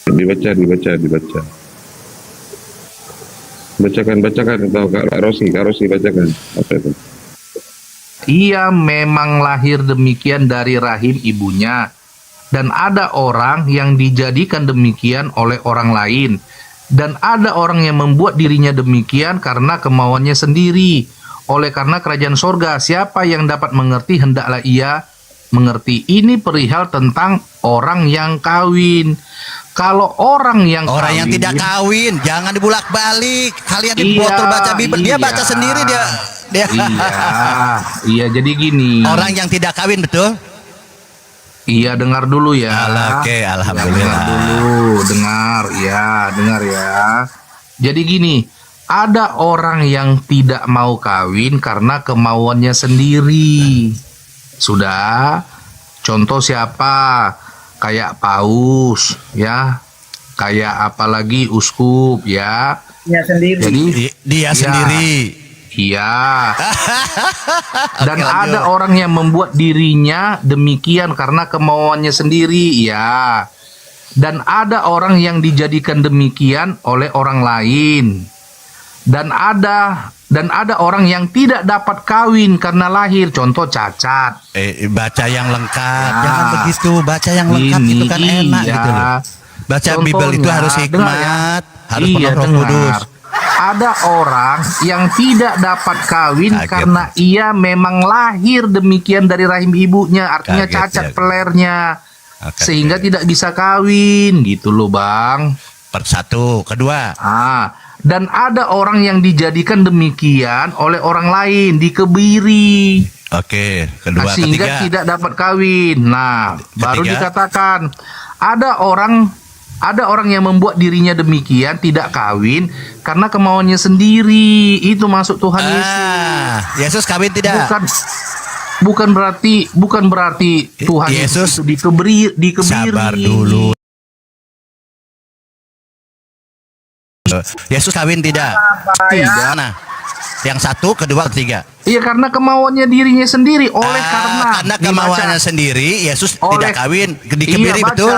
Dibaca. Bacakan atau Kak Rosi bacakan. Apa itu? Ia memang lahir demikian dari rahim ibunya, dan ada orang yang dijadikan demikian oleh orang lain, dan ada orang yang membuat dirinya demikian karena kemauannya sendiri. Oleh karena kerajaan sorga, siapa yang dapat mengerti, hendaklah ia mengerti. Ini perihal tentang orang yang kawin. Kalau orang yang tidak kawin, jangan dibulak-balik. Kalian dibotol baca Bible, dia baca sendiri dia. Iya, jadi gini. Orang yang tidak kawin, betul? Iya, dengar dulu ya. Oke, alhamdulillah. Dengar ya. Jadi gini, ada orang yang tidak mau kawin karena kemauannya sendiri. Sudah, contoh siapa? Kayak paus, ya. Kayak apalagi uskup, ya. Ya sendiri. Jadi dia sendiri. Iya. Dan ada orang yang membuat dirinya demikian karena kemauannya sendiri, ya. Dan ada orang yang dijadikan demikian oleh orang lain. Dan ada orang yang tidak dapat kawin karena lahir, contoh cacat. Baca yang lengkap, jangan begitu. Baca yang lengkap itu kan enak gitu loh. Baca Bible itu harus hikmat, harus penuh Roh Kudus. ada orang yang tidak dapat kawin karena ia memang lahir demikian dari rahim ibunya, artinya cacat pelernya, sehingga tidak bisa kawin gitu loh Bang. Satu, kedua. Dan ada orang yang dijadikan demikian oleh orang lain, dikebiri. Oke, kedua, sehingga ketiga. tidak dapat kawin. Nah, baru dikatakan ada orang yang membuat dirinya demikian tidak kawin karena kemauannya sendiri. Itu masuk Tuhan Yesus. Yesus kawin tidak? Bukan berarti Tuhan Yesus dikebiri. Sabar dulu. Yesus kawin tidak? Tidak. Nah, yang satu, kedua, ketiga. Iya, karena kemauannya dirinya sendiri. Karena kemauannya sendiri, Yesus tidak kawin, dikebiri, betul?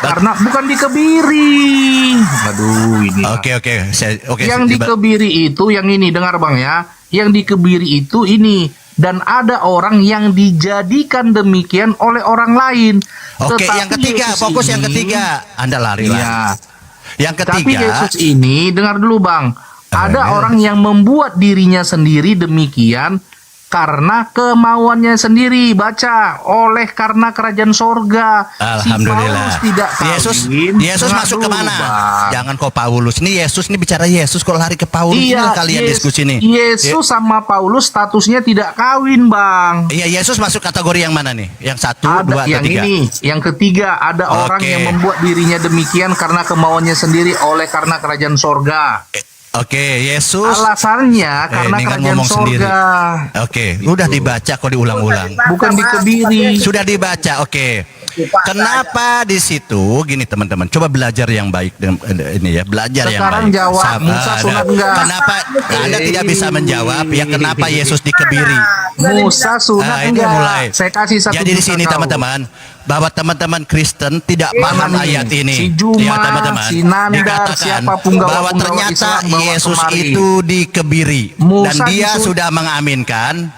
Karena bukan dikebiri. Aduh, ini. Oke. Yang dikebiri itu yang ini, dengar Bang ya. Yang dikebiri itu ini. Dan ada orang yang dijadikan demikian oleh orang lain. Oke, yang ketiga, fokus yang ketiga. Anda lari lah. Iya. Yang ketiga. Tapi Yesus ini, dengar dulu Bang. Ada orang yang membuat dirinya sendiri demikian karena kemauannya sendiri. Baca, oleh karena kerajaan sorga. Alhamdulillah. Si Paulus tidak kawin. Yesus masuk ke mana? Jangan kok Paulus. Ini Yesus, ini bicara Yesus kok lari ke Paulus. Iya, kalian diskusi nih. Yesus sama Paulus statusnya tidak kawin Bang. Iya, Yesus masuk kategori yang mana nih? Yang satu, dua, yang ketiga? Ini, yang ketiga ada orang yang membuat dirinya demikian karena kemauannya sendiri oleh karena kerajaan sorga. Oke, Yesus. Alasannya karena kerajaan sorga. Oke, udah dibaca kok diulang-ulang. Bukan dikebiri. Sudah dibaca, oke. Kenapa di situ? Gini teman-teman, coba belajar yang baik ini ya, belajar Sekarang yang baik. jawab, Musa sunat enggak? Kenapa Anda tidak bisa menjawab? Ya kenapa Yesus dikebiri? Musa sunat ini enggak? mulai. Saya kasih satu. Jadi di sini teman-teman, bahwa teman-teman Kristen tidak paham ayat ini. Si Juma, ya teman-teman, si Nandar, dikatakan siapa punggawa bahwa ternyata Islam bawa Yesus kemari. itu dikebiri Musa dan dia itu sudah mengaminkan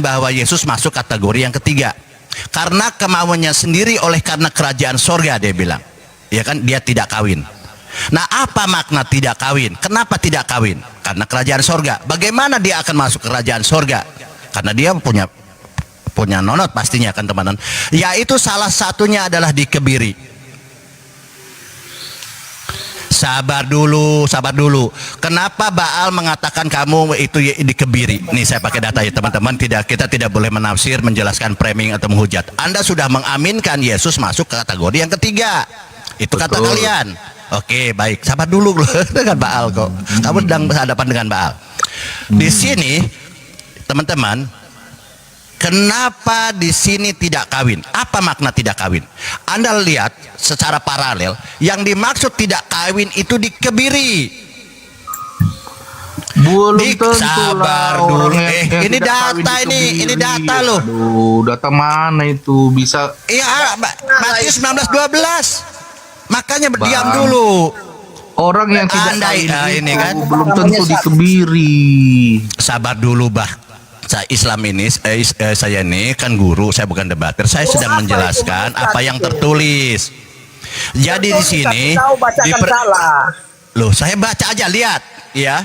bahwa Yesus masuk kategori yang ketiga. Karena kemauannya sendiri oleh karena kerajaan sorga, dia bilang. Ya kan, dia tidak kawin. Nah, apa makna tidak kawin? Kenapa tidak kawin? Karena kerajaan sorga. Bagaimana dia akan masuk kerajaan sorga? Karena dia punya nonot pastinya kan teman-teman. Yaitu salah satunya adalah dikebiri. Sabar dulu. Kenapa Baal mengatakan kamu itu dikebiri? Nih saya pakai data ya teman-teman. Kita tidak boleh menafsir, menjelaskan framing atau menghujat. Anda sudah mengaminkan Yesus masuk ke kategori yang ketiga. Itu kata kalian. Oke, baik. Sabar dulu dengan Baal kok. Kamu sedang berhadapan dengan Baal. Di sini teman-teman, kenapa di sini tidak kawin? Apa makna tidak kawin? Anda lihat secara paralel, yang dimaksud tidak kawin itu dikebiri. Belum tentu sabar dulu. Ini data ini data loh. Aduh, data mana itu bisa? Iya, Matius 19:12. Makanya berdiam dulu. Orang yang tidak kawin ini kan belum tentu dikebiri. Sabar dulu, Islam ini saya ini kan guru, saya bukan debater. Saya sedang menjelaskan apa yang tertulis. Jadi di sini loh, saya baca aja, lihat ya.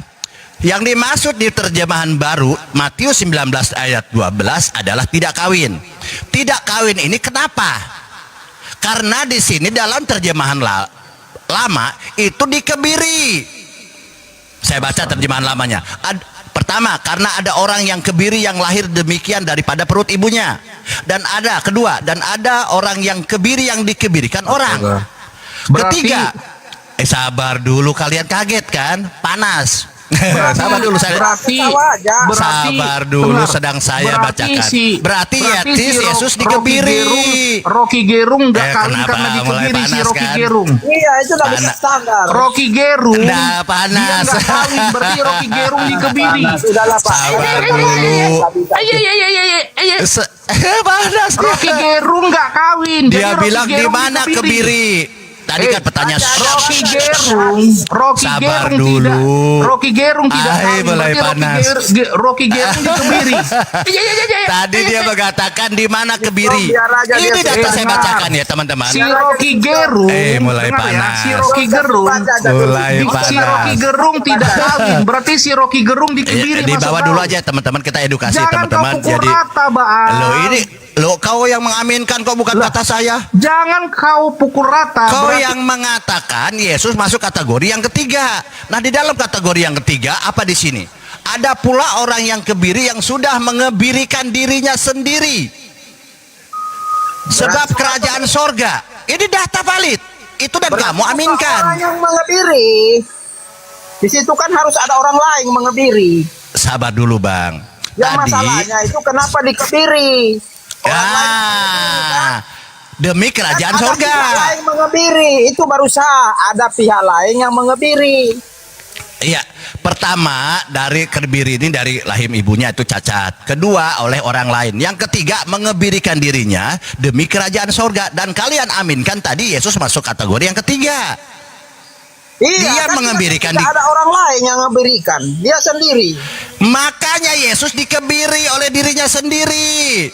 Yang dimaksud di terjemahan baru Matius 19 ayat 12 adalah tidak kawin. Tidak kawin ini kenapa? Karena di sini dalam terjemahan lama itu dikebiri. Saya baca terjemahan lamanya. Pertama, karena ada orang yang kebiri yang lahir demikian daripada perut ibunya. Dan ada orang yang kebiri yang dikebirikan orang. Ketiga, sabar dulu, kalian kaget kan? Panas. Sabar dulu, sabar dulu, sedang saya bacakan. Berarti Yesus dikebiri. Rocky Gerung nggak kawin karena dikebiri si Rocky Gerung. Iya, itu udah bisa standar. Rocky Gerung panas. Dia nggak kawin, berarti Rocky Gerung dikebiri. Sabar dulu. Panas. Rocky Gerung nggak kawin. Dia bilang di mana kebiri? Tadi kan pertanyaan Rocky Sabar Gerung dulu. tidak. Rocky Gerung tidak Ai, kawin. mulai Berarti panas. Rocky Gerung dikebiri. Iya. Tadi dia mengatakan di mana kebiri. biar aja dia Ini data saya sehat. bacakan ya teman-teman. Si Rocky Gerung, mulai dengar ya, panas. si Rocky Gerung, Mulai si panas. Rocky Gerung tidak kawin. Berarti si Rocky Gerung dikebiri. Di bawah masuk dulu kau. aja teman-teman, kita edukasi Jangan teman-teman. kau pukul Jadi rata, Bang. kau yang mengaminkan, kok bukan kata saya. Jangan kau pukul rata. Kau berarti- yang mengatakan Yesus masuk kategori yang ketiga. Nah, di dalam kategori yang ketiga apa di sini? Ada pula orang yang kebiri yang sudah mengebirikan dirinya sendiri. Sebab kerajaan sorga. Ini data valid. Itu dan kamu aminkan. Orang yang mengebiri, di situ kan harus ada orang lain mengebiri. Sabar dulu, Bang. Yang masalahnya itu kenapa dikebiri? Demi kerajaan Ada sorga. pihak lain mengebiri, itu baru sah. Ada pihak lain yang mengebiri. Iya, pertama dari kebiri ini dari rahim ibunya itu cacat. Kedua oleh orang lain. Yang ketiga mengebirikan dirinya demi kerajaan sorga. Dan kalian aminkan tadi Yesus masuk kategori yang ketiga. Iya, Dia kan mengebirikan tidak ada orang lain yang ngeberikan, dia sendiri. Makanya Yesus dikebiri oleh dirinya sendiri.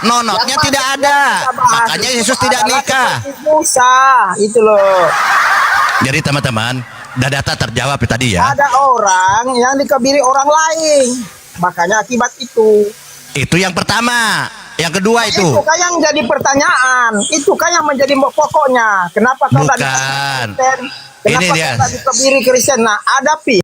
Nonotnya tidak ada. Makanya Yesus tidak nikah. Musa, itu loh. Jadi teman-teman, data terjawab tadi ya. Ada orang yang dikebiri orang lain. Makanya akibat itu. Itu yang pertama. Yang kedua itu. Itu kan yang jadi pertanyaan. Itu kan yang menjadi pokoknya. Kenapa kau tidak Bukan. Kristen? Kenapa Ini dia. kau tidak dikebiri Kristen? Nah, ada pihak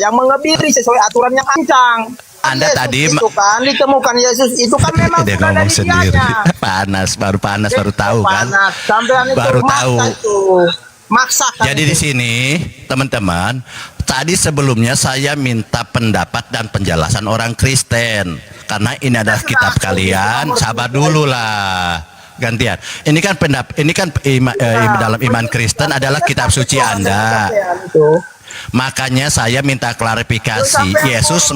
yang mengebiri sesuai aturan yang ancang. Anda Yesus tadi itu kan ditemukan Yesus itu kan memang dia sudah ngomong dari sendiri. dianya. Panas, baru tahu kan. Panas. Sampean itu Baru maksa tahu. itu. Maksakan Jadi itu. di sini, teman-teman, tadi sebelumnya saya minta pendapat dan penjelasan orang Kristen. Karena ini adalah kitab kalian, sabar dulu lah. Gantian. Ini kan dalam iman Kristen adalah kitab suci Anda. Makanya saya minta klarifikasi. Yesus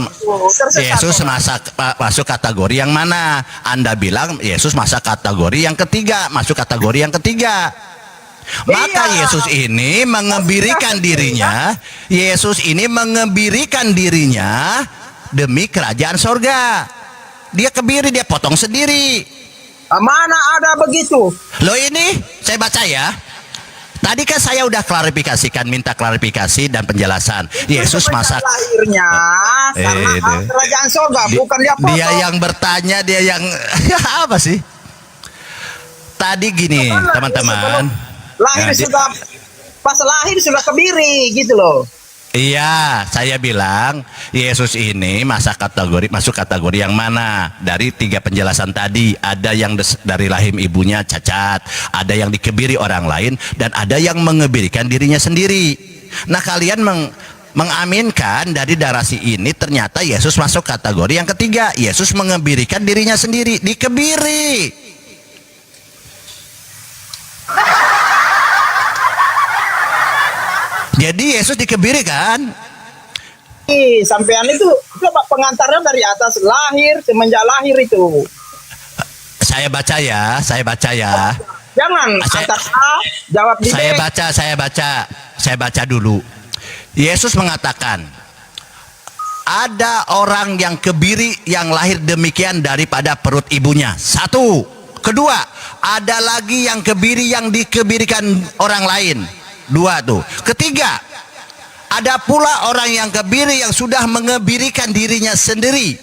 masuk kategori yang mana? Anda bilang Yesus masuk kategori yang ketiga, masuk kategori yang ketiga. Maka Yesus ini mengebirikan dirinya. Yesus ini mengebirikan dirinya demi kerajaan sorga. Dia kebiri, dia potong sendiri. Mana ada begitu? Loh ini saya baca ya. Tadi kan saya udah klarifikasikan, minta klarifikasi dan penjelasan. Yesus masak Lahirnya karena kerajaan surga, bukan dia potong. Dia yang bertanya, dia yang apa sih? Tadi gini, teman-teman. Lahir sudah pas lahir sudah kebiri gitu loh. Iya, saya bilang Yesus ini masuk kategori yang mana? Dari tiga penjelasan tadi, ada yang dari rahim ibunya cacat, ada yang dikebiri orang lain, dan ada yang mengebirikan dirinya sendiri. Nah, kalian mengaminkan dari narasi ini ternyata Yesus masuk kategori yang ketiga. Yesus mengebirikan dirinya sendiri, dikebiri. Jadi Yesus dikebiri kan? Sampean itu coba pengantarnya dari atas lahir, semenjak lahir itu. Saya baca ya. Jangan antar A, jawab di B. Saya baca dulu. Yesus mengatakan, ada orang yang kebiri yang lahir demikian daripada perut ibunya. Satu. Kedua, ada lagi yang kebiri yang dikebirikan orang lain. Dua tuh. Ketiga, ada pula orang yang kebiri yang sudah mengebirikan dirinya sendiri.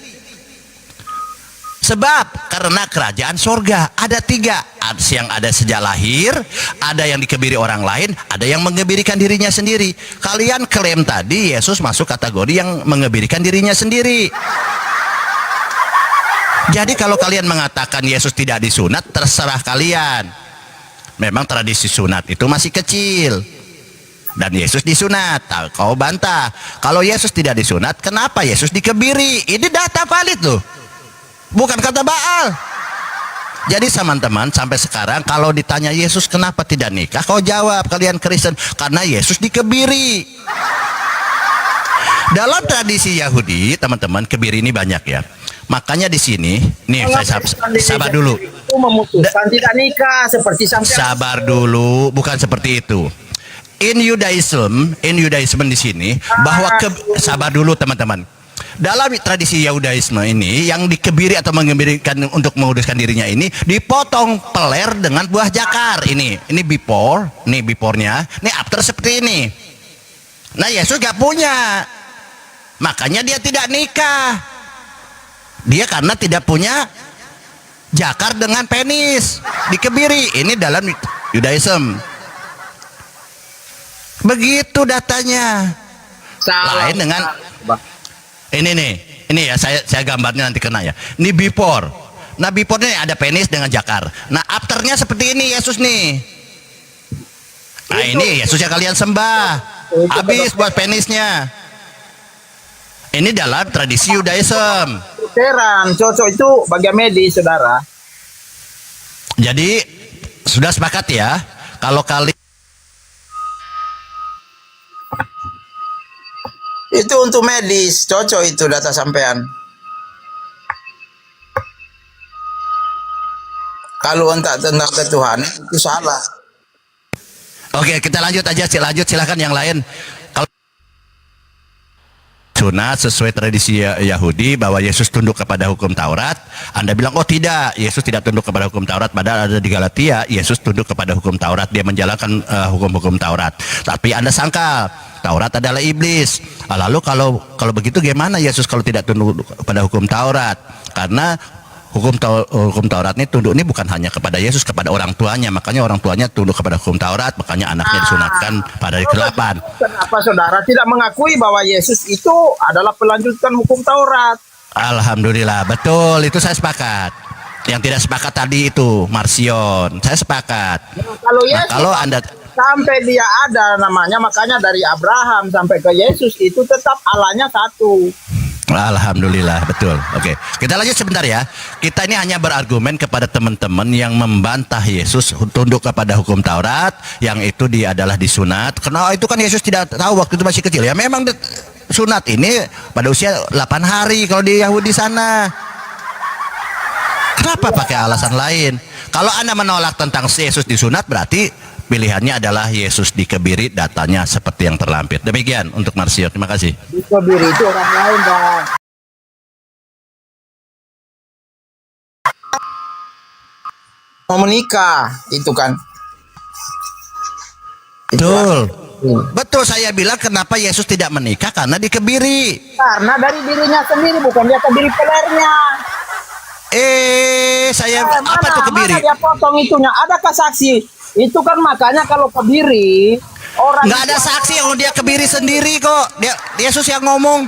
Sebab karena kerajaan sorga ada tiga. Yang ada sejak lahir, ada yang dikebiri orang lain, ada yang mengebirikan dirinya sendiri. Kalian klaim tadi Yesus masuk kategori yang mengebirikan dirinya sendiri. Jadi kalau kalian mengatakan Yesus tidak disunat, terserah kalian. Memang tradisi sunat itu masih kecil. Dan Yesus disunat. Kau bantah. Kalau Yesus tidak disunat, kenapa Yesus dikebiri? Ini data valid loh. Bukan kata Baal. Jadi teman-teman, sampai sekarang kalau ditanya Yesus kenapa tidak nikah, kau jawab kalian Kristen, karena Yesus dikebiri. Dalam tradisi Yahudi, teman-teman, kebiri ini banyak ya. Makanya di sini, nih saya sabar dulu. Itu memutuskan tidak nikah seperti sampai Sabar dulu, bukan seperti itu. In Judaism di sini bahwa sabar dulu teman-teman. Dalam tradisi Yahudaisme ini yang dikebiri atau mengembirikan untuk menguduskan dirinya ini dipotong peler dengan buah jakar. Ini before, nih beforenya, nih after seperti ini. Nah Yesus gak punya, makanya dia tidak nikah. Dia karena tidak punya jakar dengan penis dikebiri. Ini dalam Judaism. Begitu datanya. Lain dengan ini ya saya gambarnya nanti kena ya. Ini before. Nah before nya ada penis dengan jakar. Nah afternya seperti ini Yesus nih. Nah ini Yesus yang kalian sembah. Habis buat penisnya. Ini dalam tradisi Judaism. Lutheran, cocok itu bagian medis, saudara. Jadi sudah sepakat ya, kalau kali itu untuk medis, cocok itu data sampean. Kalau entah tentang ketuhanan itu salah. Oke, kita lanjut aja, silakan yang lain. Kalau sunat sesuai tradisi Yahudi bahwa Yesus tunduk kepada hukum Taurat, Anda bilang oh tidak, Yesus tidak tunduk kepada hukum Taurat, padahal ada di Galatia Yesus tunduk kepada hukum Taurat, dia menjalankan hukum-hukum Taurat. Tapi Anda sangkal Taurat adalah iblis. Lalu kalau begitu gimana Yesus kalau tidak tunduk kepada hukum Taurat? Karena hukum Taurat ini tunduk ini bukan hanya kepada Yesus, kepada orang tuanya. Makanya orang tuanya tunduk kepada hukum Taurat, makanya anaknya disunatkan pada hari ke-8. Kenapa saudara tidak mengakui bahwa Yesus itu adalah pelanjutan hukum Taurat? Alhamdulillah, betul, itu saya sepakat. Yang tidak sepakat tadi itu Marsion, saya sepakat. Kalau Yesus, kalau Anda sampai dia ada namanya, makanya dari Abraham sampai ke Yesus itu tetap Allahnya satu. Alhamdulillah, betul. Oke, kita lanjut sebentar ya. Kita ini hanya berargumen kepada teman-teman yang membantah Yesus tunduk kepada hukum Taurat, yang itu dia adalah disunat. Karena itu kan Yesus tidak tahu waktu itu masih kecil. Ya memang sunat ini pada usia 8 hari kalau di Yahudi sana. Kenapa pakai alasan lain? Kalau Anda menolak tentang Yesus disunat, berarti pilihannya adalah Yesus dikebiri, datanya seperti yang terlampir. Demikian untuk Marsio, terima kasih. Dikebiri itu orang lain, Bang. Mau menikah, itu kan. Betul. Betul, saya bilang kenapa Yesus tidak menikah, karena dikebiri. Karena dari dirinya sendiri, bukan dia kebiri pelernya. Apa tuh kebiri? Mana dia potong itunya? Adakah saksi? Itu kan makanya kalau kebiri orang nggak ada saksi, yang dia kebiri sendiri kok. Yesus yang ngomong.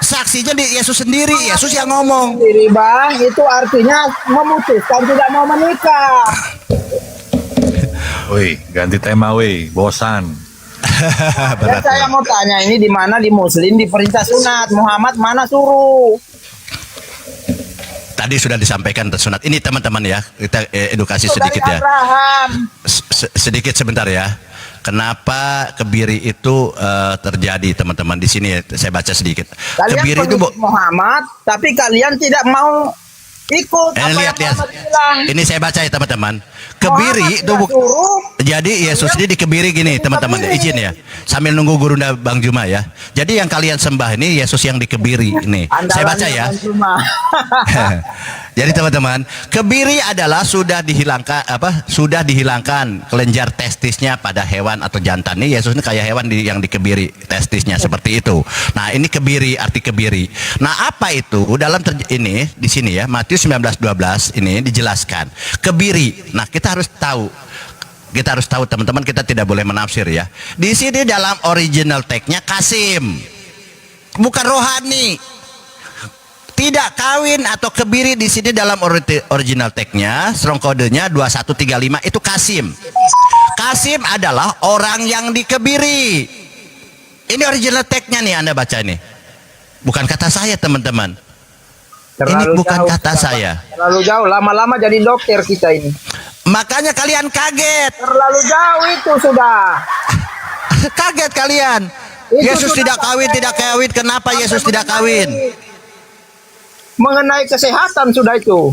Saksinya Yesus sendiri, Yesus yang ngomong. Sendiri, Bang, itu artinya memutuskan tidak mau menikah. Woi, ganti tema woi, bosan. Dan saya mau tanya ini di mana di Muslim di perintah sunat, Muhammad mana suruh? Tadi sudah disampaikan sunat. Ini teman-teman ya, kita edukasi sedikit ya. Sedikit sebentar ya. Kenapa kebiri itu terjadi teman-teman di sini? Saya baca sedikit. Kalian kebiri itu Muhammad, tapi kalian tidak mau ikut. Lihat. Ini saya baca ya teman-teman. Kebiri itu jadi Yesus ini dikebiri gini teman-teman, izin ya sambil nunggu gurunda Bang Juma ya. Jadi yang kalian sembah ini Yesus yang dikebiri ini. Saya baca ya. Jadi teman-teman, kebiri adalah sudah dihilangkan kelenjar testisnya pada hewan atau jantan. Ini Yesus ini kayak hewan yang dikebiri testisnya seperti itu. Nah, ini kebiri, arti kebiri. Nah, apa itu? Dalam ini di sini ya, Matius 19:12 ini dijelaskan. Kebiri. Nah, kita harus tahu teman-teman, kita tidak boleh menafsir ya. Di sini dalam original text-nya kasim, bukan rohani. Tidak kawin atau kebiri di sini dalam original text-nya, strong code-nya 2135 itu kasim. Kasim adalah orang yang dikebiri. Ini original text-nya nih, Anda baca ini. Bukan kata saya teman-teman. Ini bukan kata saya. Terlalu jauh, lama-lama jadi dokter kita ini. Makanya kalian kaget. Terlalu jauh itu sudah. Kaget kalian. Yesus tidak kawin, kenapa Yesus tidak kawin? mengenai kesehatan sudah itu.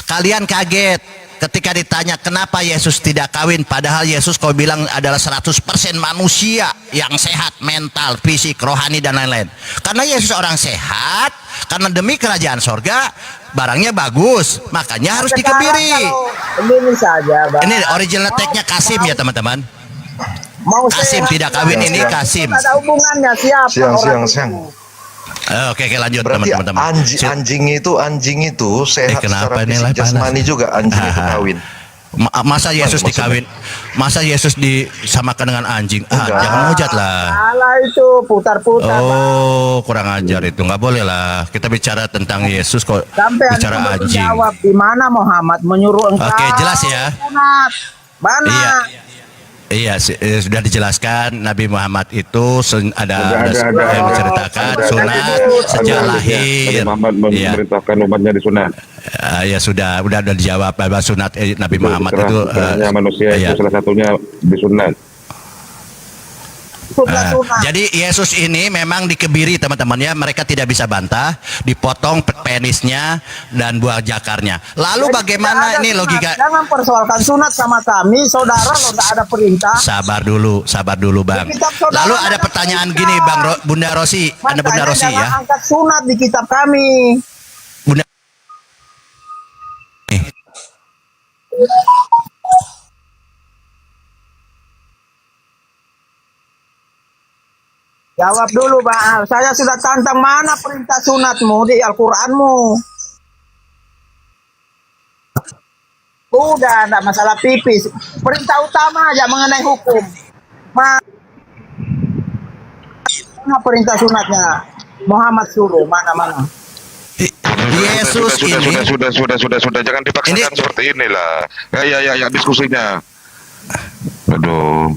Kalian kaget ketika ditanya kenapa Yesus tidak kawin, padahal Yesus kau bilang adalah 100% manusia yang sehat, mental, fisik, rohani dan lain-lain. Karena Yesus orang sehat, karena demi kerajaan sorga barangnya bagus, makanya harus dikebiri. Ini saja, Bang. Ini original tag-nya Kasim ya teman-teman. Kasim tidak kawin, ini Kasim. Ada hubungannya siapa orang itu? Oke, lanjut berarti teman-teman. anjing itu sehat secara ini fisik jasmani juga anjing itu kawin. Masa Yesus dikawin? Masa Yesus disamakan dengan anjing? Jangan hujat lah. Salah itu, putar-putar. Oh, kurang ajar itu. Nggak boleh lah. Kita bicara tentang Yesus kok Sampai bicara anjing. Jawab di mana Muhammad menyuruh engkau? Oke, jelas ya. Mana? Iya, sudah dijelaskan Nabi Muhammad itu ada yang menceritakan sunat sejak lahir. Nabi Muhammad memerintahkan umatnya disunat. Ya sudah dijawab bahwa sunat Nabi Muhammad itu manusia itu salah satunya disunat. Jadi Yesus ini memang dikebiri teman-teman ya, mereka tidak bisa bantah, dipotong penisnya dan buah jakarnya. Lalu Jadi bagaimana ini logika? Jangan persoalkan sunat sama kami, saudara lo tidak ada perintah. Sabar dulu Bang. Lalu ada pertanyaan gini Bunda Rosi, Anda Bunda Rosi ya. Angkat sunat di kitab kami. Bunda Jawab dulu, Bang. Saya sudah tantang, mana perintah sunatmu di Al-Quranmu? Udah, enggak masalah pipis. Perintah utama aja mengenai hukum. Mana perintah sunatnya? Muhammad suruh, mana? Yesus sudah jangan dipaksakan seperti inilah. Ya diskusinya. Aduh.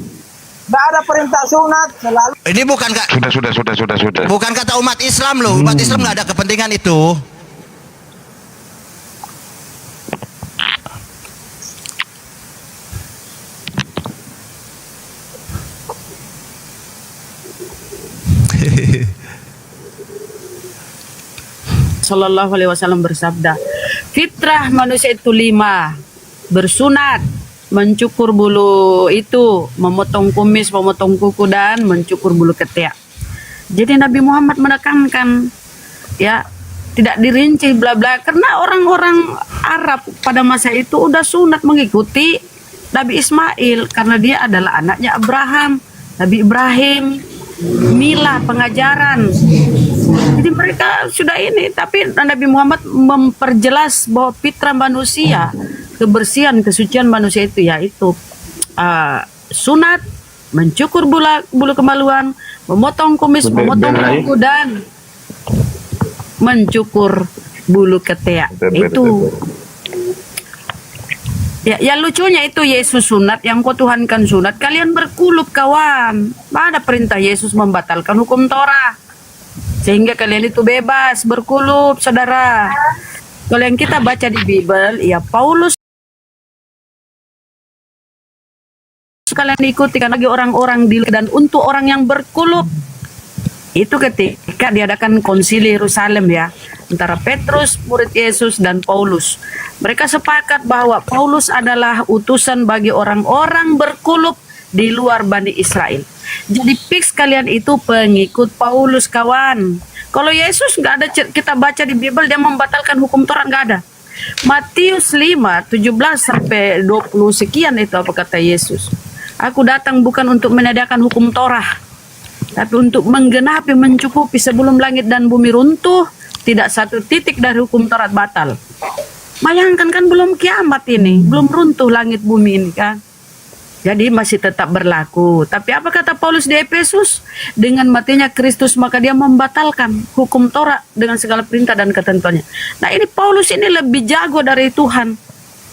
Tidak ada perintah sunat selalu. Ini bukan Kak. Sudah. Bukan kata umat Islam loh. Umat Islam nggak ada kepentingan itu. Sallallahu alaihi wasallam bersabda, fitrah manusia itu 5: bersunat, mencukur bulu itu, memotong kumis, memotong kuku, dan mencukur bulu ketiak. Jadi Nabi Muhammad menekankan ya, tidak dirinci bla bla, karena orang-orang Arab pada masa itu udah sunat mengikuti Nabi Ismail karena dia adalah anaknya Abraham, Nabi Ibrahim, milah pengajaran. Jadi mereka sudah ini, tapi Nabi Muhammad memperjelas bahwa fitrah manusia, kebersihan, kesucian manusia itu yaitu sunat, mencukur bulu kemaluan, memotong kumis, memotong kuku, dan mencukur bulu ketiak. Itu ya, yang lucunya itu Yesus sunat, yang kau Tuhankan sunat, kalian berkulup kawan. Mana perintah Yesus membatalkan hukum Torah sehingga kalian itu bebas berkulup, saudara. Kalau yang kita baca di Bible, ya Paulus kalian ikuti karena lagi orang-orang dan untuk orang yang berkulup. Itu ketika diadakan konsili Yerusalem ya, antara Petrus murid Yesus dan Paulus. Mereka sepakat bahwa Paulus adalah utusan bagi orang-orang berkulup di luar Bani Israel. Jadi fix kalian itu pengikut Paulus, kawan. Kalau Yesus nggak ada, kita baca di Bible dia membatalkan hukum Torah, nggak ada. Matius 5:17-20 sekian itu apa kata Yesus? Aku datang bukan untuk menadakan hukum Torah, tapi untuk menggenapi, mencukupi sebelum langit dan bumi runtuh, tidak satu titik dari hukum Taurat batal. Bayangkan kan belum kiamat ini, belum runtuh langit bumi ini kan. Jadi masih tetap berlaku. Tapi apa kata Paulus di Efesus? Dengan matinya Kristus maka dia membatalkan hukum Taurat dengan segala perintah dan ketentuannya. Nah ini Paulus ini lebih jago dari Tuhan.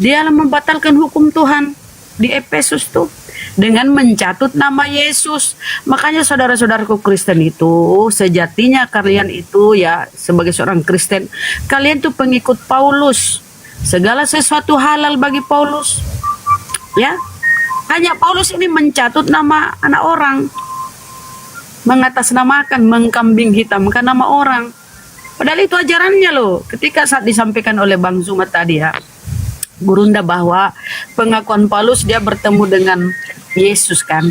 Dia membatalkan hukum Tuhan di Efesus tuh dengan mencatut nama Yesus. Makanya saudara-saudaraku Kristen itu sejatinya kalian itu ya sebagai seorang Kristen, kalian tuh pengikut Paulus. Segala sesuatu halal bagi Paulus. Ya. Hanya Paulus ini mencatut nama anak orang, mengatasnamakan, mengkambing hitamkan nama orang. Padahal itu ajarannya loh. Ketika saat disampaikan oleh Bang Zuma tadi ya, Gurunda, bahwa pengakuan Paulus dia bertemu dengan Yesus kan.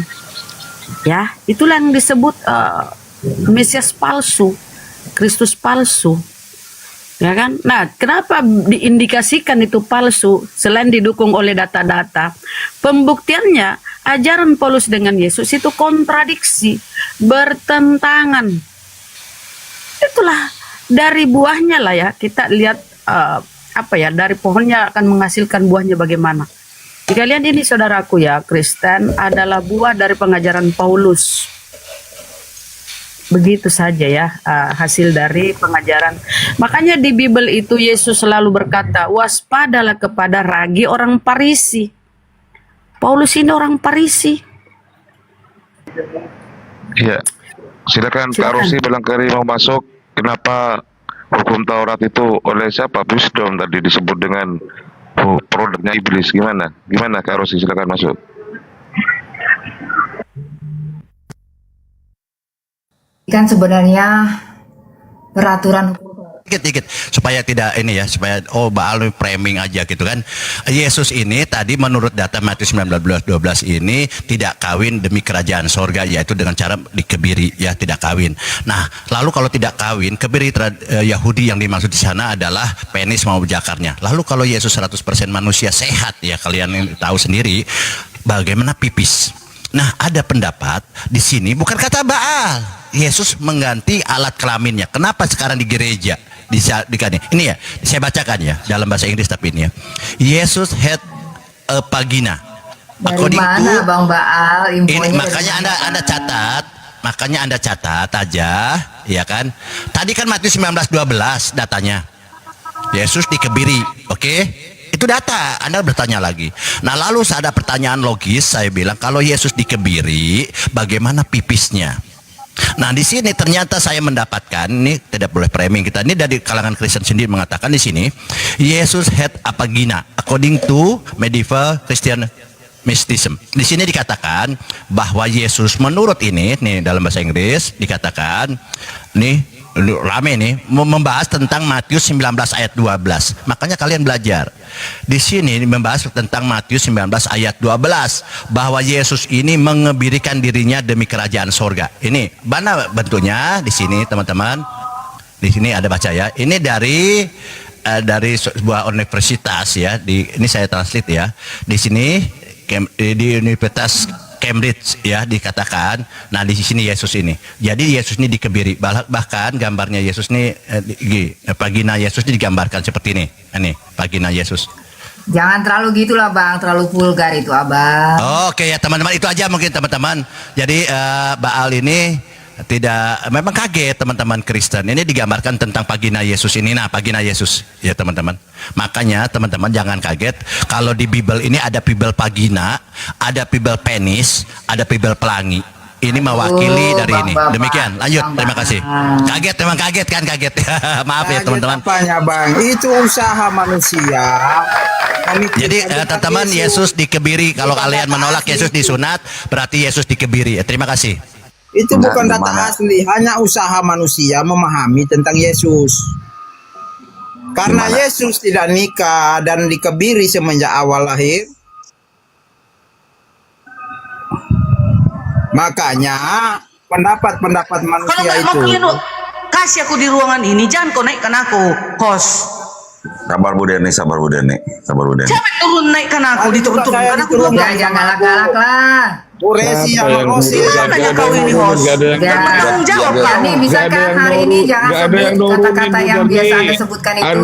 Ya, itulah yang disebut Mesias palsu, Kristus palsu. Ya kan? Nah, kenapa diindikasikan itu palsu selain didukung oleh data-data? Pembuktiannya, ajaran Paulus dengan Yesus itu kontradiksi, bertentangan. Itulah dari buahnya lah ya, kita lihat dari pohonnya akan menghasilkan buahnya bagaimana. Jika lihat ini saudaraku ya, Kristen adalah buah dari pengajaran Paulus. Begitu saja ya hasil dari pengajaran. Makanya di Bible itu Yesus selalu berkata, waspadalah kepada ragi orang Farisi. Paulus ini orang Farisi. Iya. Silakan Kak Rosi barangkali mau masuk. Kenapa hukum Taurat itu oleh siapa? Wisdom tadi disebut dengan produknya iblis. Gimana Kak Rosi, silakan masuk. Kan sebenarnya peraturan dikit supaya tidak ini ya, supaya Baal framing aja gitu kan. Yesus ini tadi menurut data Matius 19:12 ini tidak kawin demi kerajaan sorga, yaitu dengan cara dikebiri ya, tidak kawin. Nah, lalu kalau tidak kawin, kebiri Yahudi yang dimaksud di sana adalah penis mau jakarnya. Lalu kalau Yesus 100% manusia sehat ya, kalian tahu sendiri bagaimana pipis. Nah, ada pendapat di sini bukan kata Baal. Yesus mengganti alat kelaminnya. Kenapa sekarang di gereja? Ini ya, saya bacakan ya dalam bahasa Inggris tapi ini ya. Yesus had a vagina. Dari mana Bang Baal infonya? Ini makanya Anda catat aja, ya kan? Tadi kan Matius 19:12 datanya. Yesus dikebiri, oke? Itu data, Anda bertanya lagi. Nah, lalu ada pertanyaan logis, saya bilang kalau Yesus dikebiri, bagaimana pipisnya? Nah, di sini ternyata saya mendapatkan, ini tidak boleh framing kita, ini dari kalangan Kristen sendiri mengatakan di sini, Yesus had a vagina according to medieval Christian mysticism. Di sini dikatakan bahwa Yesus menurut ini, nih dalam bahasa Inggris dikatakan, nih rame nih membahas tentang Matius 19 ayat 12. Makanya kalian belajar. Di sini membahas tentang Matius 19 ayat 12 bahwa Yesus ini mengebirikan dirinya demi kerajaan sorga. Ini mana bentuknya di sini teman-teman? Di sini ada baca ya. Ini dari sebuah universitas ya. Ini saya translate ya. Di sini di Universitas Cambridge ya dikatakan. Nah, di sini Yesus ini. Jadi Yesus ini dikebiri. Bahkan gambarnya Yesus ini vagina Yesus ini digambarkan seperti ini. Ini vagina Yesus. Jangan terlalu gitulah Bang, terlalu vulgar itu Abang. Oke ya teman-teman, itu aja mungkin teman-teman. Jadi Baal ini tidak, memang kaget teman-teman Kristen. Ini digambarkan tentang vagina Yesus ini. Nah, vagina Yesus ya teman-teman. Makanya teman-teman jangan kaget kalau di Bible ini ada Bible vagina, ada Bible penis, ada Bible pelangi. Ini mewakili dari ini. Demikian. Lanjut. Terima kasih. Kaget, memang kaget kan, kaget. Maaf ya teman-teman. Apanya Bang? Itu usaha manusia. Jadi teman-teman, Yesus dikebiri. Kalau kalian menolak Yesus disunat, berarti Yesus dikebiri. Terima kasih. Itu bukan data asli, hanya usaha manusia memahami tentang Yesus. Karena Yesus tidak nikah dan dikebiri semenjak awal lahir, makanya pendapat-pendapat manusia itu. Kasih aku di ruangan ini, jangan kau naikkan aku, kos. Sabar Bu Deni. Siapa turun naikkan aku, diturun-turunkan aku dua kali. Jangan galak-galak lah. Bu Resi yang Rosi. Makanya kau ini host. Bertanggung jawab kami, misalkan hari ini jangan sebut kata-kata yang biasa Anda sebutkan itu.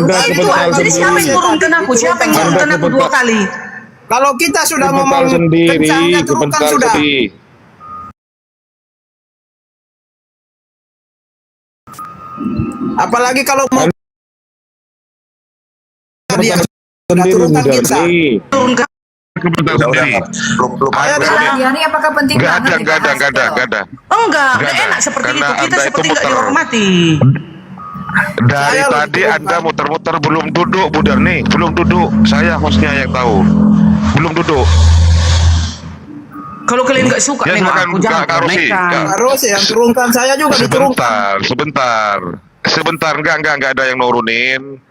Jadi siapa yang turunkan aku? Siapa yang turunkan aku dua kali? Kalau kita sudah ngomong kencangnya turunkan sudah. Apalagi kalau mau dia sudah turunkan kita. Turunkan. Ini apakah penting banget? Enggak ada. Enggak enak seperti itu. Kita seperti enggak dihormati. Dari tadi Anda muter-muter belum duduk Bu Darni, belum duduk. Saya hostnya yang tahu. Belum duduk. Kalau kalian nggak suka nengok aku, jangan Kak Rosi yang turunkan saya juga diturunkan. Sebentar. sebentar, enggak ada yang nurunin.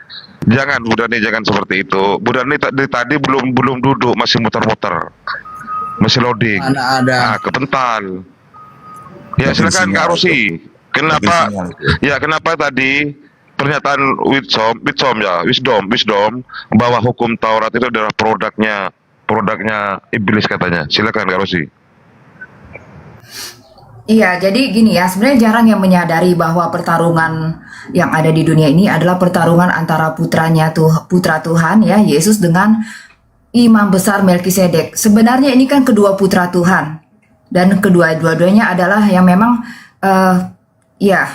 Jangan Bu Dhani, jangan seperti itu. Bu Dhani tadi belum duduk, masih muter-muter, masih loading. Mana ada. Nah, kepental. Ya silakan Kak Rosi. Kenapa? Ya kenapa tadi pernyataan Wisdom bahwa hukum Taurat itu adalah produknya iblis katanya. Silakan Kak Rosi. Iya, jadi gini ya, sebenarnya jarang yang menyadari bahwa pertarungan yang ada di dunia ini adalah pertarungan antara putra Tuhan ya, Yesus dengan imam besar Melkisedek. Sebenarnya ini kan kedua putra Tuhan, dan dua-duanya adalah yang memang ya.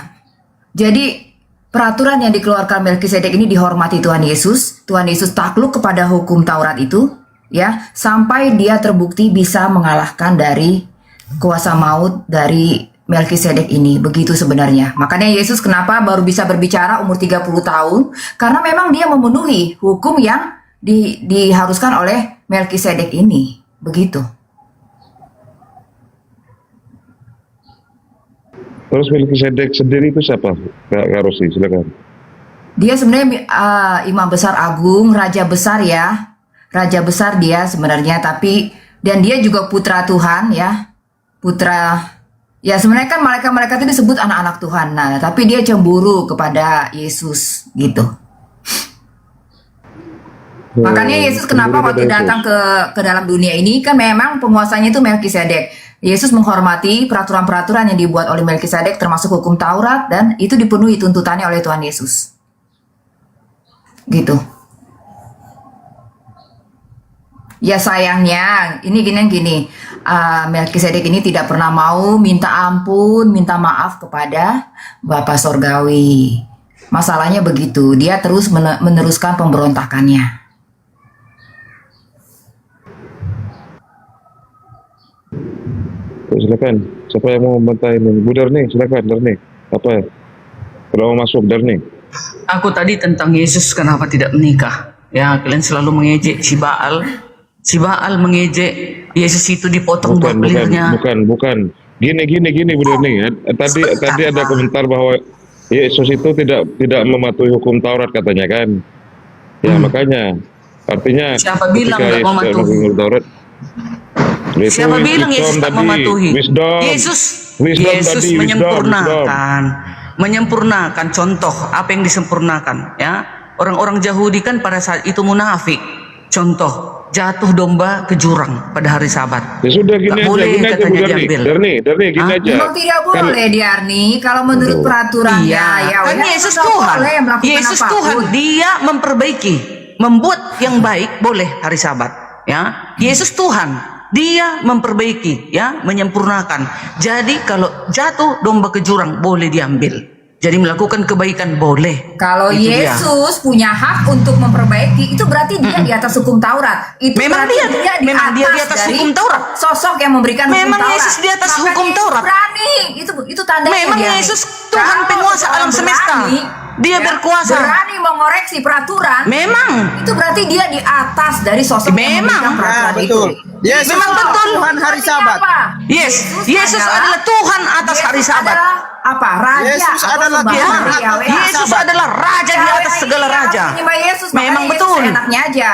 Jadi peraturan yang dikeluarkan Melkisedek ini dihormati Tuhan Yesus. Tuhan Yesus takluk kepada hukum Taurat itu ya, sampai dia terbukti bisa mengalahkan dari kuasa maut dari Melkisedek ini. Begitu sebenarnya. Makanya Yesus kenapa baru bisa berbicara umur 30 tahun? Karena memang dia memenuhi hukum yang diharuskan oleh Melkisedek ini. Begitu. Terus Melkisedek sendiri itu siapa? Kak Rosi, silakan. Dia sebenarnya imam besar agung, raja besar ya. Raja besar dia sebenarnya, dan dia juga putra Tuhan ya. Putra, ya sebenarnya kan mereka itu disebut anak-anak Tuhan. Nah, tapi dia cemburu kepada Yesus gitu. Makanya Yesus kenapa waktu datang ke dalam dunia ini kan memang penguasanya itu Melkisedek. Yesus menghormati peraturan-peraturan yang dibuat oleh Melkisedek termasuk hukum Taurat, dan itu dipenuhi tuntutannya oleh Tuhan Yesus. Gitu. Ya sayangnya ini gini. Melkisedek ini tidak pernah mau minta ampun, minta maaf kepada Bapa Sorgawi. Masalahnya begitu, dia terus meneruskan pemberontakannya. Silakan, siapa yang mau membantah ini? Bu Darni, silakan Darni. Apa? Kalau mau masuk Darni. Aku tadi tentang Yesus kenapa tidak menikah. Ya, kalian selalu mengejek si Baal. Si Baal mengejek Yesus itu dipotong buah belirnya. Bukan. Gini Bu Darni. Tadi ada komentar bahwa Yesus itu tidak mematuhi hukum Taurat katanya kan. Ya makanya artinya siapa bilang tidak mematuhi hukum Taurat? Siapa bilang Yesus tak mematuhi? Yesus menyempurnakan contoh apa yang disempurnakan ya. Orang-orang Yahudi kan pada saat itu munafik. Contoh, jatuh domba ke jurang pada hari Sabat. Ya sudah gini aja, boleh katanya diambil. Darni gini aja. Memang tidak boleh Diarni kalau menurut peraturannya. Iya, kan Yesus Tuhan. Yesus Tuhan, dia membuat yang baik boleh hari Sabat. Ya, Yesus Tuhan, dia memperbaiki, ya, menyempurnakan. Jadi kalau jatuh domba ke jurang boleh diambil. Jadi melakukan kebaikan boleh. Kalau Yesus punya hak untuk memperbaiki, itu berarti dia di atas hukum Taurat. Itu memang dia di atas hukum Taurat. Sosok yang memberikan hukum Taurat. Memang Yesus di atas hukum Taurat. Berani. Itu tandanya. Memang Yesus Tuhan penguasa alam semesta. Dia berkuasa. Berani mengoreksi peraturan. Memang. Itu berarti dia di atas dari sosok yang memberikan peraturan itu. Yesus memang betul. Tuhan hari Sabat. Yesus adalah Tuhan atas hari Sabat. Apa? Raja. Yesus adalah Tuhan. Yesus adalah raja di atas segala raja. Memang betul. Enaknya aja.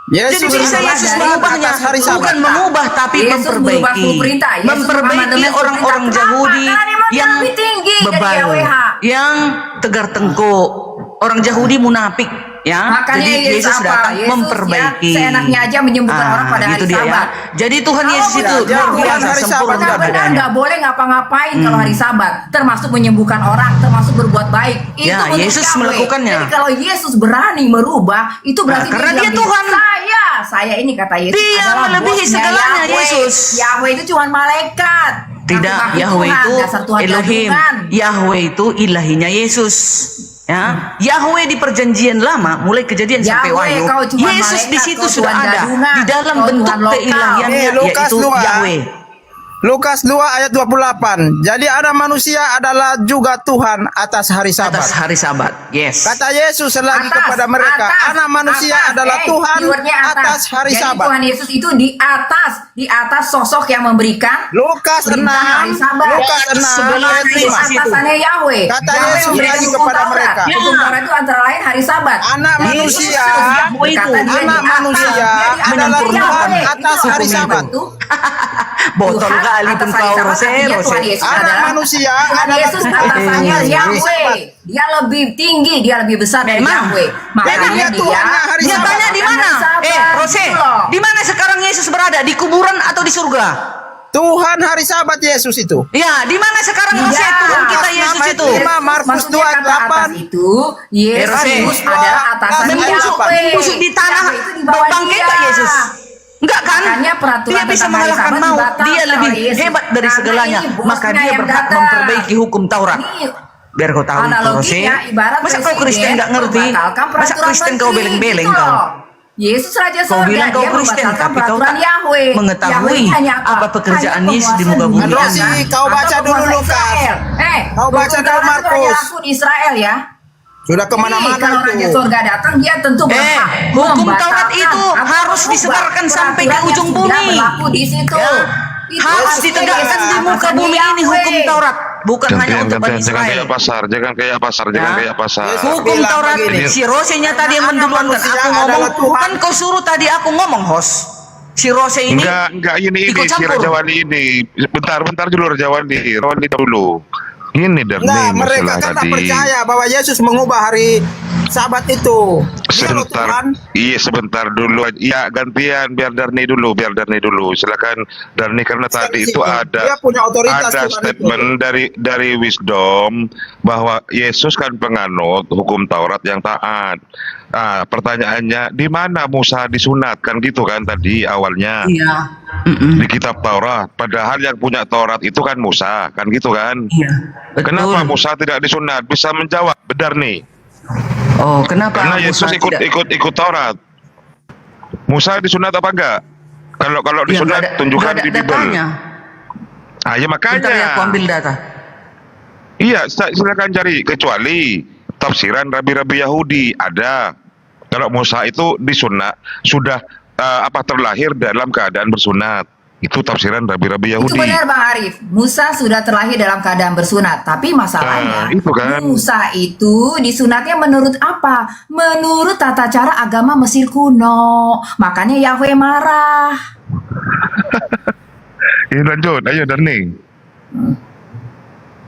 Yesus jadi bisa Yesus mengubahnya, bukan mengubah tapi memperbaiki orang-orang Yahudi yang bebal, yang tegar tengkuk, orang Yahudi munafik. Ya, makanya jadi Yesus datang memperbaiki. Ya, seenaknya aja menyembuhkan orang pada hari Sabat. Jadi Tuhan Yesus itu luar biasa sempurna badannya. Nggak boleh ngapa-ngapain kalau hari Sabat, termasuk menyembuhkan orang, termasuk berbuat baik. Itu Yesus melakukannya. Jadi kalau Yesus berani merubah, itu berarti karena dia Tuhan. Saya ini kata Yesus. Dia melebihi segalanya Yesus. Yahweh itu cuma malaikat. Tidak, Yahweh itu Elohim. Yahweh itu ilahinya Yesus. Ya, Yahweh di perjanjian lama mulai kejadian sampai Wahyu. Yesus di situ sudah ada di dalam bentuk keilahiannya, yaitu Yahweh. Lukas 2 ayat 28. Jadi anak manusia adalah juga Tuhan atas hari Sabat. Atas hari Sabat. Yes. Kata Yesus lagi kepada mereka, anak manusia adalah Tuhan atas hari Jadi Sabat. Tuhan Yesus itu di atas sosok yang memberikan Lukas 6 hari Sabat. Lukas 6 ayat 5. Atasannya Yahweh. Kata Yahweh Yesus memberikan lagi hukum kepada Taurat. mereka. Hukum Taurat itu antara lain hari Sabat. Anak manusia, Berkata dia anak di atas. manusia Dia adalah menyempurnakan. Tuhan Itu atas loh hari Sabat. Botol Tuhan kali atas pun hari kau Sabat, Rose. artinya Tuhan Yesus Anak adalah manusia Tuhan adalah Yesus Tuhan atasannya atas hari Yahweh. Sabat. Dia lebih tinggi, dia lebih besar dari Memang. Yahweh. Makanya dia Tuhannya hari Dia Sabat. tanya di mana? Rose, di mana sekarang Yesus berada? Di kuburan atau di surga? Tuhan hari Sabat Yesus itu. Ya, di mana sekarang Rose Tuhan kita Yesus itu? 5 Markus 2 Maksudnya ayat kata atas 8. itu Yesus adalah atasannya Yahweh. Busuk di tanah Yahweh itu di bawah bangkit dia. tak Yesus? Enggak kan? Makanya peraturan Dia bisa tentang hari mengalahkan Sabat maut. dibatalkan Dia lebih oleh Yesus. hebat dari Karena segalanya. ini bosnya Maka dia yang berhak datang. memperbaiki hukum Taurat. Ini Biar kau tahu itu, Rose. analoginya ibarat Masa kau Kristen nggak ngerti? membatalkan Masa peraturan Kristen kau menteri, beleng-beleng gitu kau? loh. Yesus Raja Kau Sorga, bilang kau dia Kristen, membatalkan tapi kau peraturan tak Yahweh. mengetahui Yahweh ini hanya apa pekerjaan Hanya Yesus di penguasa muka bumi. dunia, Rosi, kan? kau baca Atau dulu penguasa Lukas. Israel. Kau baca Turun dulu tangan itu Markus. Raja langsung Israel ya. Sudah Jadi kemana-mana kalau Raja itu. Sorga datang, dia tentu berhak hukum Taurat membatalkan itu atau harus mengubah disebarkan sampai ke peraturan ujung yang sudah bumi. berlaku di situ. Ya. Itu Harus artinya ditegakkan Yesus di muka atasannya bumi ini Yahweh. hukum Taurat, bukan hanya untuk Bani Jangan Israel. kayak pasar, jangan kayak pasar, jangan Ya. kayak pasar. Hukum bilang Taurat, begini. si Rose-nya tadi yang menduluan kan manusia aku ngomong, adalah Tuhan. kan kau suruh tadi aku ngomong host. Si Rose ini Enggak ini ikut si campur. Raja Wali ini. Bentar dulu Raja Wali dulu. Ini dari Enggak, mereka masalah kan tak tadi. percaya bahwa Yesus mengubah hari Sabat itu. Dia loh Sebentar, Tuhan. iya sebentar dulu. Iya gantian, biar Darni dulu. Silakan Darni karena tadi itu Dia punya otoritas ada Tuhan statement dari Wisdom bahwa Yesus kan penganut hukum Taurat yang taat. Nah, pertanyaannya di mana Musa disunat kan gitu kan tadi awalnya. Iya. Di kitab Taurat. Padahal yang punya Taurat itu kan Musa, kan gitu kan? Iya. Betul. Kenapa Musa tidak disunat? Bisa menjawab, benar nih. Oh, kenapa Karena Musa Yesus tidak? ikut Taurat. Musa disunat apa enggak? Kalau Ya, disunat nggak ada- tunjukkan nggak ada di Bible. datanya. Ah, ya makanya. Bentar ya, aku ambil data. Iya, silakan cari. Kecuali tafsiran rabi-rabi Yahudi ada. Kalau Musa itu disunat sudah terlahir dalam keadaan bersunat. Itu tafsiran rabi-rabi Yahudi. Itu benar Bang Arif. Musa sudah terlahir dalam keadaan bersunat. Tapi masalahnya itu kan. Musa itu disunatnya menurut apa? Menurut tata cara agama Mesir kuno. Makanya Yahweh marah. Ini lanjut, ayo Darni.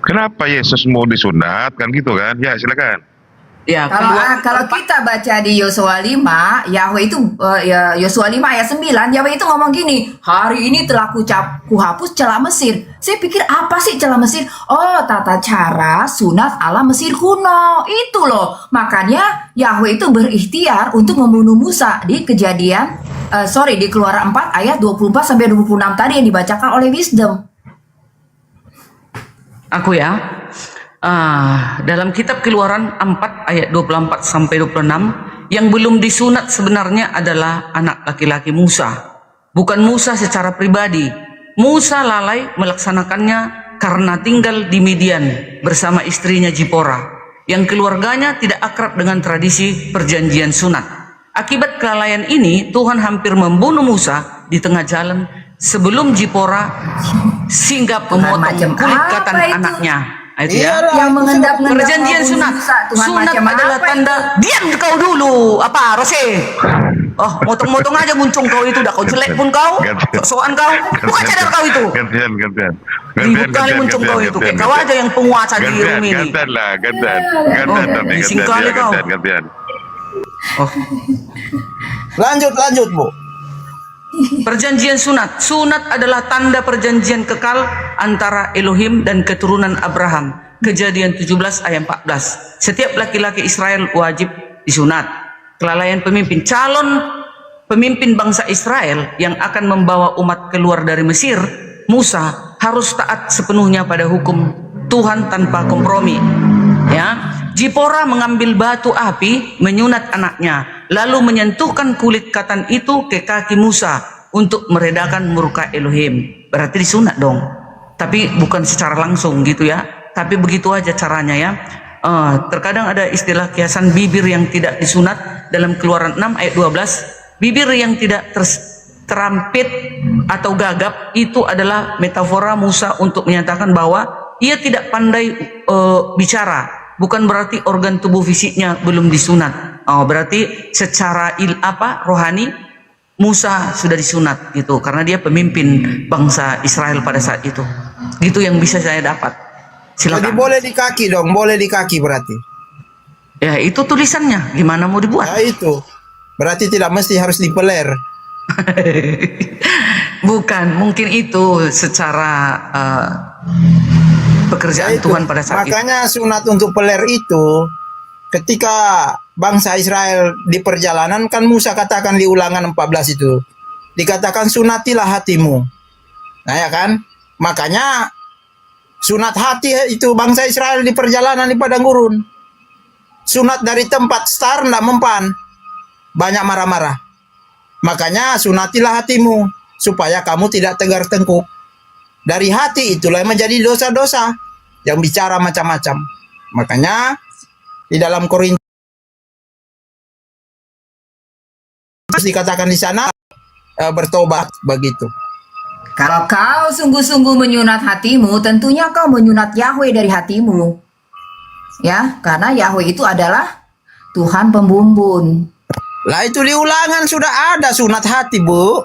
Kenapa Yesus mau disunat kan gitu kan? Ya silakan. Ya, Kalau kita baca di Yosua 5, Yahweh itu Yosua 5 ayat 9, Yahweh itu ngomong gini, hari ini telah kuhapus celah Mesir. Saya pikir apa sih celah Mesir? Oh, tata cara sunat ala Mesir kuno. Itu loh. Makanya Yahweh itu berikhtiar untuk membunuh Musa di di Keluaran 4 ayat 24 sampai 26 tadi yang dibacakan oleh Wisdom. Aku ya. Dalam kitab Keluaran 4 ayat 24 sampai 26 yang belum disunat sebenarnya adalah anak laki-laki Musa, bukan Musa secara pribadi. Musa lalai melaksanakannya karena tinggal di Midian bersama istrinya Zipora yang keluarganya tidak akrab dengan tradisi perjanjian sunat. Akibat kelalaian ini Tuhan hampir membunuh Musa di tengah jalan sebelum Zipora singgap memotong kulit katan anaknya. Itu ya. Yang mengendap Perjanjian sunat. Sunat adalah tanda. Diam kau dulu. Apa, Rose? Oh, motong-motong aja muncung kau itu. Dah kau jelek pun kau. Sok-sokan kau. Bukan cadar kau itu. Gantian. Ribut kali muncung kau itu. Kayak kau aja yang penguasa di room ini. Gantian. Bising kali kau. Gantian. Oh. Lanjut Bu. Perjanjian sunat. Sunat adalah tanda perjanjian kekal antara Elohim dan keturunan Abraham. Kejadian 17 ayat 14. Setiap laki-laki Israel wajib disunat. Kelalaian pemimpin, calon pemimpin bangsa Israel yang akan membawa umat keluar dari Mesir, Musa, harus taat sepenuhnya pada hukum Tuhan tanpa kompromi. Ya, Zipora mengambil batu api menyunat anaknya, lalu menyentuhkan kulit katan itu ke kaki Musa untuk meredakan murka Elohim. berarti disunat dong. Tapi bukan secara langsung gitu ya. Tapi begitu aja caranya ya. Terkadang ada istilah kiasan bibir yang tidak disunat dalam Keluaran 6 ayat 12. Bibir yang tidak terampit atau gagap itu adalah metafora Musa untuk menyatakan bahwa ia tidak pandai bicara. Bukan berarti organ tubuh fisiknya belum disunat. Berarti secara rohani Musa sudah disunat gitu, karena dia pemimpin bangsa Israel pada saat itu. Gitu yang bisa saya dapat. Silakan. Jadi boleh di kaki dong, boleh di kaki berarti. Ya itu tulisannya, gimana mau dibuat? Ya itu, berarti tidak mesti harus dipeler. Bukan, mungkin itu secara pekerjaan Ya itu. Tuhan pada saat Makanya sunat untuk peler itu, ketika bangsa Israel di perjalanan, kan Musa katakan di Ulangan 14 itu, dikatakan sunatilah hatimu. Nah ya kan, makanya sunat hati itu bangsa Israel di perjalanan di padang gurun. Sunat dari tempat star tidak mempan, banyak marah-marah. Makanya sunatilah hatimu supaya kamu tidak tegar tengkuk. Dari hati itulah yang menjadi dosa-dosa yang bicara macam-macam. Makanya di dalam Korintus dikatakan di sana bertobat begitu. Kalau kau sungguh-sungguh menyunat hatimu, tentunya kau menyunat Yahweh dari hatimu. Ya, karena Yahweh itu adalah Tuhan pembumbun. Lah itu di Ulangan sudah ada sunat hati, Bu.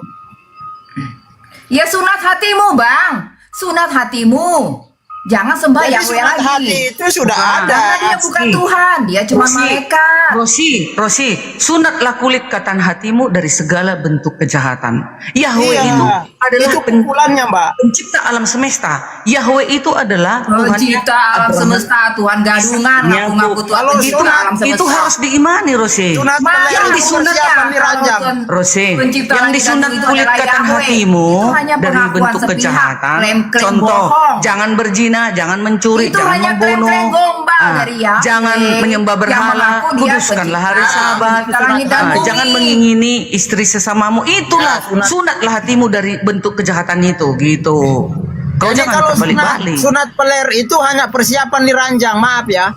Ya sunat hatimu, Bang. Sunat hatimu. Jangan sembah Jadi Yahweh sunat lagi. hati itu sudah ada. Karena dia bukan Tuhan, dia cuma malaikat. Rosi, sunatlah kulitkan hatimu dari segala bentuk kejahatan. Yahweh Iya, itu adalah itu pukulannya, Mbak. pencipta alam semesta. Yahweh itu adalah Pencipta alam semesta, Tuhan gadungan, ngaku-ngaku Tuhan Kalau pencipta alam semesta. itu harus diimani, Rosi. Sunat peler Yang itu disunat persiapan diranjang. Rosi, Pencipta yang langit dan disunat bumi itu kulitkan adalah Yahweh. hatimu Itu hanya dari pengakuan bentuk sepihak, kejahatan. klaim-klaim Contoh, bohong. jangan berzina, jangan mencuri, Itu jangan hanya membunuh, klaim-klaim gombal dari Yahweh. jangan menyembah Yang berhala, mengaku dia kuduskanlah hari pencipta, Sabat, pencipta langit dan bumi. jangan mengingini istri sesamamu. Itulah sunatlah hatimu dari bentuk kejahatan itu, gitu. Kau Jadi jangan kalau terbalik-balik. sunat peler itu hanya persiapan diranjang, maaf ya.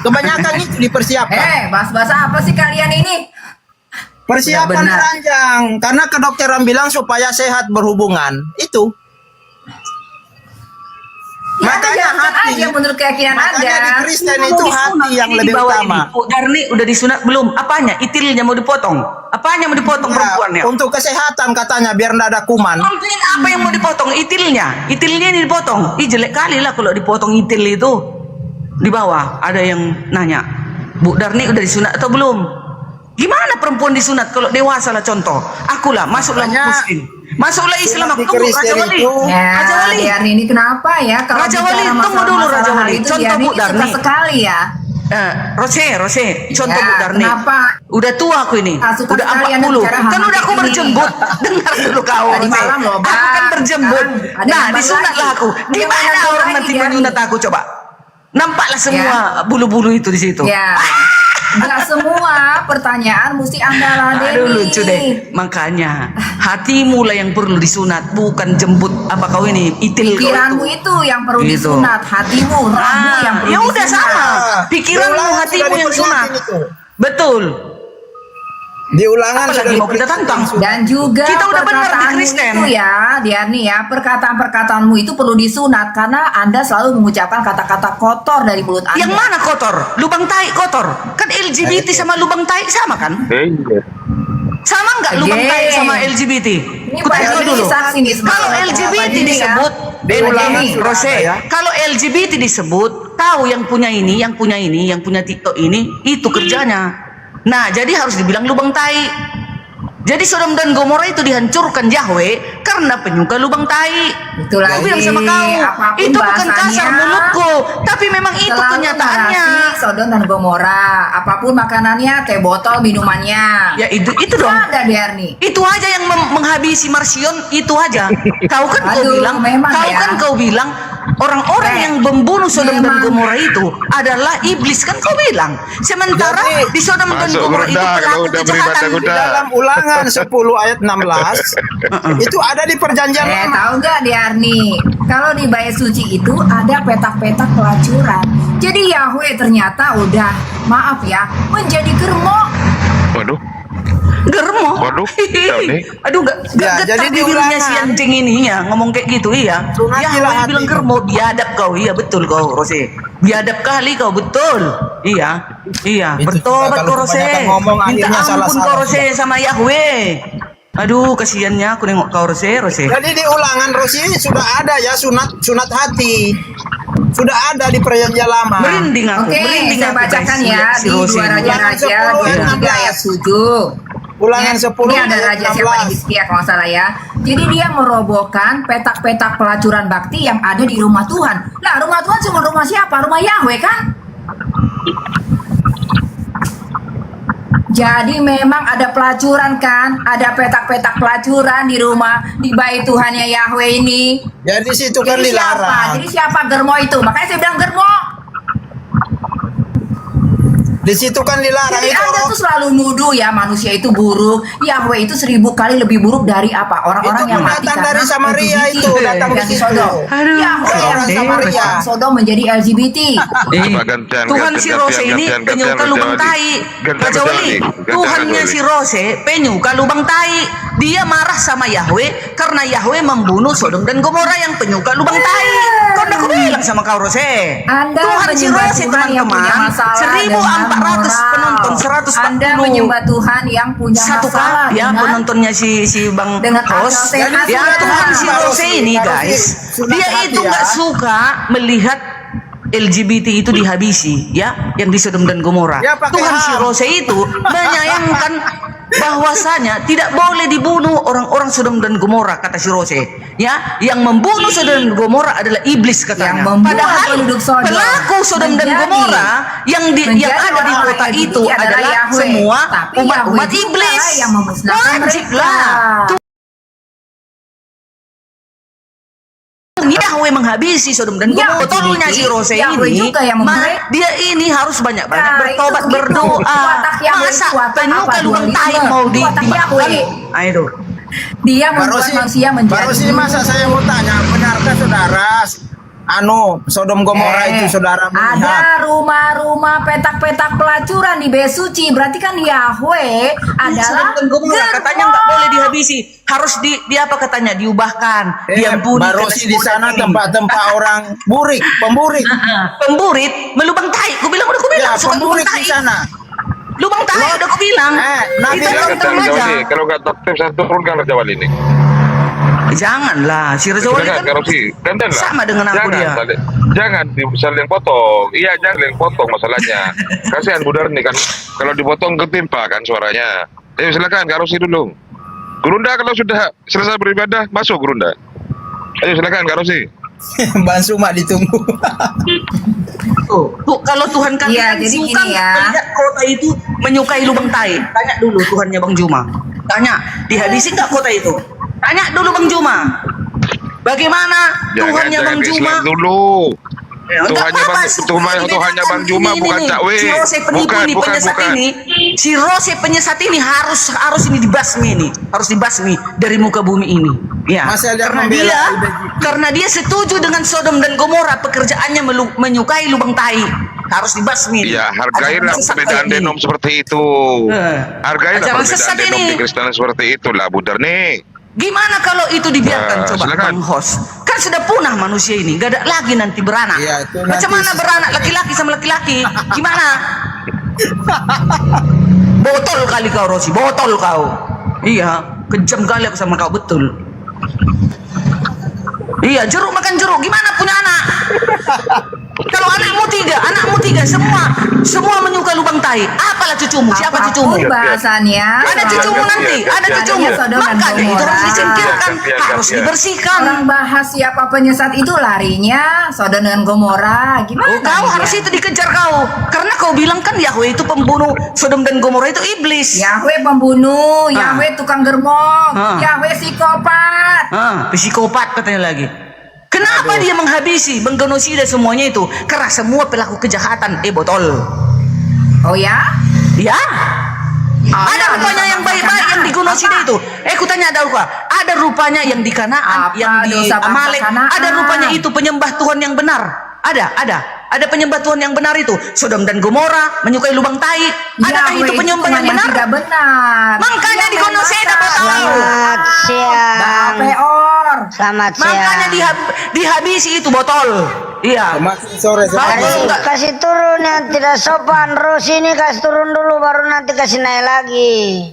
Kebanyakan itu dipersiapkan. Bahasa apa sih kalian ini? Persiapan Benar. diranjang karena kedokteran bilang supaya sehat berhubungan. Itu. Ya, Makanya jangan hati. aja menurut keyakinan Makanya Anda. di Kristen itu hati yang lebih utama. Darni udah disunat belum? Apanya? Itilnya mau dipotong? Apanya mau dipotong perempuannya? Untuk kesehatan katanya biar tidak ada kuman. Apa yang mau dipotong? Itilnya. Itilnya ini dipotong. Ih jelek kali lah kalau dipotong itil itu. Di bawah ada yang nanya, Bu Darni udah disunat atau belum? Gimana perempuan disunat kalau dewasa lah contoh? Akulah masuklah Muslim. Masuklah Islam aku Raja Wali. Raja Wali. Diarni ini kenapa ya? Kalau Raja Wali, bicara tunggu dulu masalah-masalah Raja Wali. itu, Contoh Diarni Bu ini suka Darni. sekali ya. Rose, contoh Ya, Bu Darni. kenapa? Udah tua aku ini. Suka Udah sekali Anda 40. bicara Kan hal udah aku ini. berjembut. Dengar dulu kau. Tadi Rose. malam loh, Aku kan Bang. berjembut. Ada Nah, yang disunatlah lagi. aku. Gimana Ada yang orang lagi, nanti Diarni. menyunat aku coba? Nampaklah semua Ya. bulu-bulu itu di situ. Ya. Enggak semua pertanyaan mesti Anda ladeni. Aduh lucu deh. Makanya hatimu lah yang perlu disunat, bukan jembut apa kau ini itil kau Pikiranmu itu yang perlu Gitu. disunat, hatimu, ramu yang perlu ya udah disunat. sama. Pikiranmu, Ulangan hatimu sudah yang sunat. diperingatin itu. Betul. Di Ulangan Apalagi mau kita tantang. Dan juga Kita udah benar di perkataanmu Kristen. itu ya, Diarni ya, perkataan-perkataanmu itu perlu disunat karena Anda selalu mengucapkan kata-kata kotor dari mulut Anda. Yang mana kotor? Lubang tai kotor. Kan LGBT sama lubang tai sama kan? Sama nggak lubang tai sama LGBT? Ini Kutanya Pak dulu. Joni saksi nih, Kalau sebenarnya. LGBT Pak Joni ya. disebut, Di Ulangan sudah Rose, ada ya. kalau LGBT disebut, tahu yang punya ini, yang punya ini, yang punya TikTok ini, itu kerjanya. Nah, jadi harus dibilang lubang tai. Jadi Sodom dan Gomora itu dihancurkan Yahweh karena penyuka lubang tai. Itu lagi, Aku bilang sama kau, apapun itu bukan kasar bahasannya, mulutku, tapi memang itu Selalu kenyataannya. menghadapi Sodom dan Gomora, apapun makanannya, teh botol, minumannya. Ya itu dong. Ada Diarni. Itu aja yang menghabisi Marsion, itu aja. Kau kan kau Aduh, bilang, memang kau ya. kan kau bilang orang-orang yang membunuh Sodom dan Gomora itu adalah iblis, kan kau bilang. Sementara Jadi, di Sodom dan masuk Gomora itu Gurunda, pelaku kalau udah kejahatan. beribadah di dalam Ulangan 10 ayat 16 itu ada di perjanjian lama. Tahu nggak di Arni? Kalau di bait suci itu ada petak-petak pelacuran. Jadi Yahweh ternyata udah, maaf ya, menjadi germo. Waduh. Germo. Waduh. Aduh, Ya, getar jadi di bibirnya Ulangan. si anjing ini ya, ngomong kayak gitu, iya. Sunatilah Yahweh bilang hatimu. germo, biadab kau, iya betul kau, Rose. Biadab kali kau, betul. Iya, iya. Itu Bertobat kalau kau, Rose. kebanyakan ngomong, Minta akhirnya ampun salah-salah. kau, Rose, sama Yahweh. Aduh, kasihannya aku nengok kau, Rose. Jadi di Ulangan Rosi sudah ada ya sunat hati. Sudah ada di perjanjian lama. Merinding aku, Oke, merinding saya aku, bacakan guys, ya si di Rose 2 ini. Raja-Raja Ulangan 10 23 ayat 7. Ulangan 10 Ini ada ayat raja siapa 16. di Hizkia kalau nggak salah ya. Jadi dia merobohkan petak-petak pelacuran bakti yang ada di rumah Tuhan. Nah, rumah Tuhan cuma rumah siapa? Rumah Yahweh kan? Jadi memang ada pelacuran kan? Ada petak-petak pelacuran di rumah, di bait Tuhannya Yahweh ini. Jadi situ kan Jadi siapa? dilarang. Jadi siapa germo itu? Makanya saya bilang germo. Di situ kan dilarang Jadi itu. Anda tuh selalu nuduh ya manusia itu buruk. Yahweh itu 1000 kali lebih buruk dari apa? Orang-orang Itu yang mati datang karena dari Samaria LGBT. itu, datang Dan dari di situ. Sodom. Aduh, Yahweh yang orang Samaria. membuat Sodom menjadi LGBT. Apa gantian, Tuhan si gantian, Rose gantian, ini gantian, penyuka gantian, lubang gantian, tai. gantian, Raja Wali, gantian, Tuhannya gantian, si Rose penyuka lubang tai. Dia marah sama Yahweh karena Yahweh membunuh Sodom dan Gomora yang penyuka lubang tai. Kau udah aku bilang sama kau, Rose. Anda Tuhan si menyembah Rose, Tuhan yang punya teman-teman, masalah 1400 dengan penonton, moral. 140. Anda menyembah Tuhan yang punya Satu masalah kali ya dengan penontonnya si Bang dengan akal Host. sehat. Ya Sudah Tuhan si Pak Rose Rosi, ini Pak Rosi, guys, sunat dia hati itu ya. nggak suka melihat LGBT itu dihabisi ya, yang di Sodom dan Gomora. Ya, pakai Tuhan si ham. Rose itu menyayangkan bahwasanya tidak boleh dibunuh orang-orang Sodom dan Gomora, kata si Rose. Ya, yang membunuh Sodom dan Gomora adalah iblis katanya. Yang membuat Padahal penduduk Sodom pelaku Sodom dan menjadi- Gomora yang menjadi ada di orang-orang kota LGBT itu adalah Yahweh. semua Tapi umat-umat Yahweh juga iblis. yang memusnahkan Wajib mereka. lah. Yahweh menghabisi Sodom dan Ya, Gomora. Tolongnya si Rose Yahweh ini, juga yang memberi. dia ini harus banyak-banyak Nah, bertobat, itu begitu. berdoa. Watak Yahweh Masa itu watak penyuka apa? lubang tai Dualisme. mau Watak dimaafkan? Yahweh. Ayo. Dia Pak membuat Rosi, manusia Pak menjadi Rosi, masa saya mau tanya, benarkah saudara Sodom Gomora itu saudara melihat? ada rumah-rumah petak-petak pelacuran di bait suci. Berarti kan Yahweh adalah Sodom dan Gomora katanya nggak boleh dihabisi, harus di apa katanya diubahkan, diampuni. Pak Rosi, di sana tempat-tempat orang pemburik. Pemburit melubang tai. Ku bilang udah ku bilang Ya, suka lubang pemburik tai. di sana. Lubang tai udah ku bilang. Nabi Itu bilang nonton Raja aja. Wali, kalau nggak aktif saya turunkan Raja Wali ini. Janganlah, si Raja Wali kan Gantian lah. sama dengan aku dia. Jangan saling potong. Iya, jangan saling potong masalahnya. Kasihan Bu Darni kan, kalau dipotong ketimpa kan suaranya. Ayo silakan Kak Rosi dulu. Gurunda kalau sudah selesai beribadah, masuk Gurunda. Ayo silakan Kak Rosi. Bang Suma ditunggu. Tuh, kalau Tuhan Iya, kalian jadi suka gini ya. melihat kota itu menyukai lubang tai, tanya dulu Tuhannya Bang Juma. Tanya, dihabisi nggak kota itu? Tanya dulu Bang Juma. Bagaimana Tuhannya Bang Juma? Islam dulu. Ya, nggak Tuhannya apa-apa, Bang Tuhannya Bang Juma ini, bukan nih. Cak W. Si Rose penipu ini, penyesat ini, si Rose penyesat ini harus ini dibasmi ini, harus dibasmi dari muka bumi ini. Ya, Masa dia karena membela dia LGBT. karena dia setuju dengan Sodom dan Gomora, pekerjaannya menyukai lubang tai, harus dibasmi. Iya, hargailah Ajaran sesat perbedaan ini. denom seperti itu. Hargailah Ajaran perbedaan sesat denom ini. di Kristen seperti itulah Bu Darni. Gimana kalau itu dibiarkan? Nah, Coba silakan. Bang Host. Kan sudah punah manusia ini, gak ada lagi nanti beranak. Iya, itu Macam nanti mana beranak laki-laki sama laki-laki? Gimana? Botol kali kau Rosi, botol kau. Iya, kejam kali aku sama kau, betul. Iya, jeruk makan jeruk. Gimana punya anak? Kalau anakmu tiga, semua menyuka lubang tai. Apalah cucumu? Siapa cucumu? Bahasannya Ada cucumu nanti, ada cucumu. Makanya itu harus disingkirkan, harus dibersihkan. Orang bahas siapa penyesat itu larinya Sodom dan Gomora. Gimana? Kau dia? harus itu dikejar kau, karena kau bilang kan Yahweh itu pembunuh, Sodom dan Gomora itu iblis. Yahweh pembunuh, Yahweh tukang germong, Ah. Yahweh psikopat. Psikopat katanya lagi. Kenapa dia menghabisi, menggenosida semuanya itu? Karena semua pelaku kejahatan, botol. Oh ya? Ya. Ada rupanya yang baik-baik yang digenosida itu. Ku tanya ada rupanya yang di Kanaan, yang di Amalek, ada rupanya itu penyembah Tuhan yang benar. Ada penyembah Tuhan yang benar itu. Sodom dan Gomora menyukai lubang tai. Adakah itu penyembah yang benar? Tidak benar. Makanya digenosida, botol. Selamat siang. Selamat siang. Makanya dihabisi itu, botol. Iya. Sore. Kasih turun yang tidak sopan. Rosi ini kasih turun dulu, baru nanti kasih naik lagi.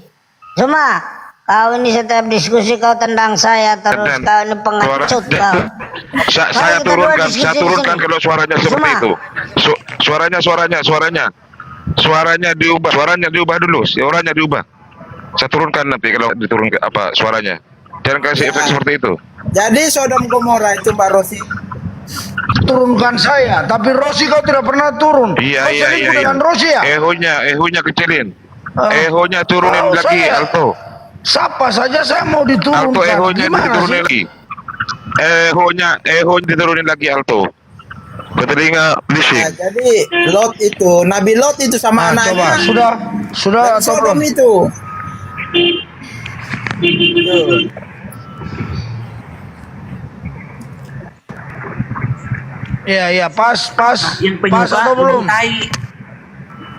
Cuma kau ini setiap diskusi kau tendang saya terus. Kau ini pengecut kau. Saya turunkan kalau suaranya seperti itu. Suaranya diubah dulu. Suaranya diubah. Saya turunkan nanti kalau diturunkan suaranya. Jangan kasih efek seperti itu. Jadi Sodom Gomora itu Mbak Rosi turunkan saya, tapi Rosi kau tidak pernah turun. Iya. Dengan Rosi ya? Ehonya kecilin. Ehonya turunin lagi, alto. Siapa saja saya mau diturunkan. Alto ehonya diturunin lagi. Ehonya diturunin lagi, alto. Ketelinga bising. Nah, jadi Lot itu, Nabi Lot itu sama anaknya. Sudah Sodom itu. Iya, pas atau belum?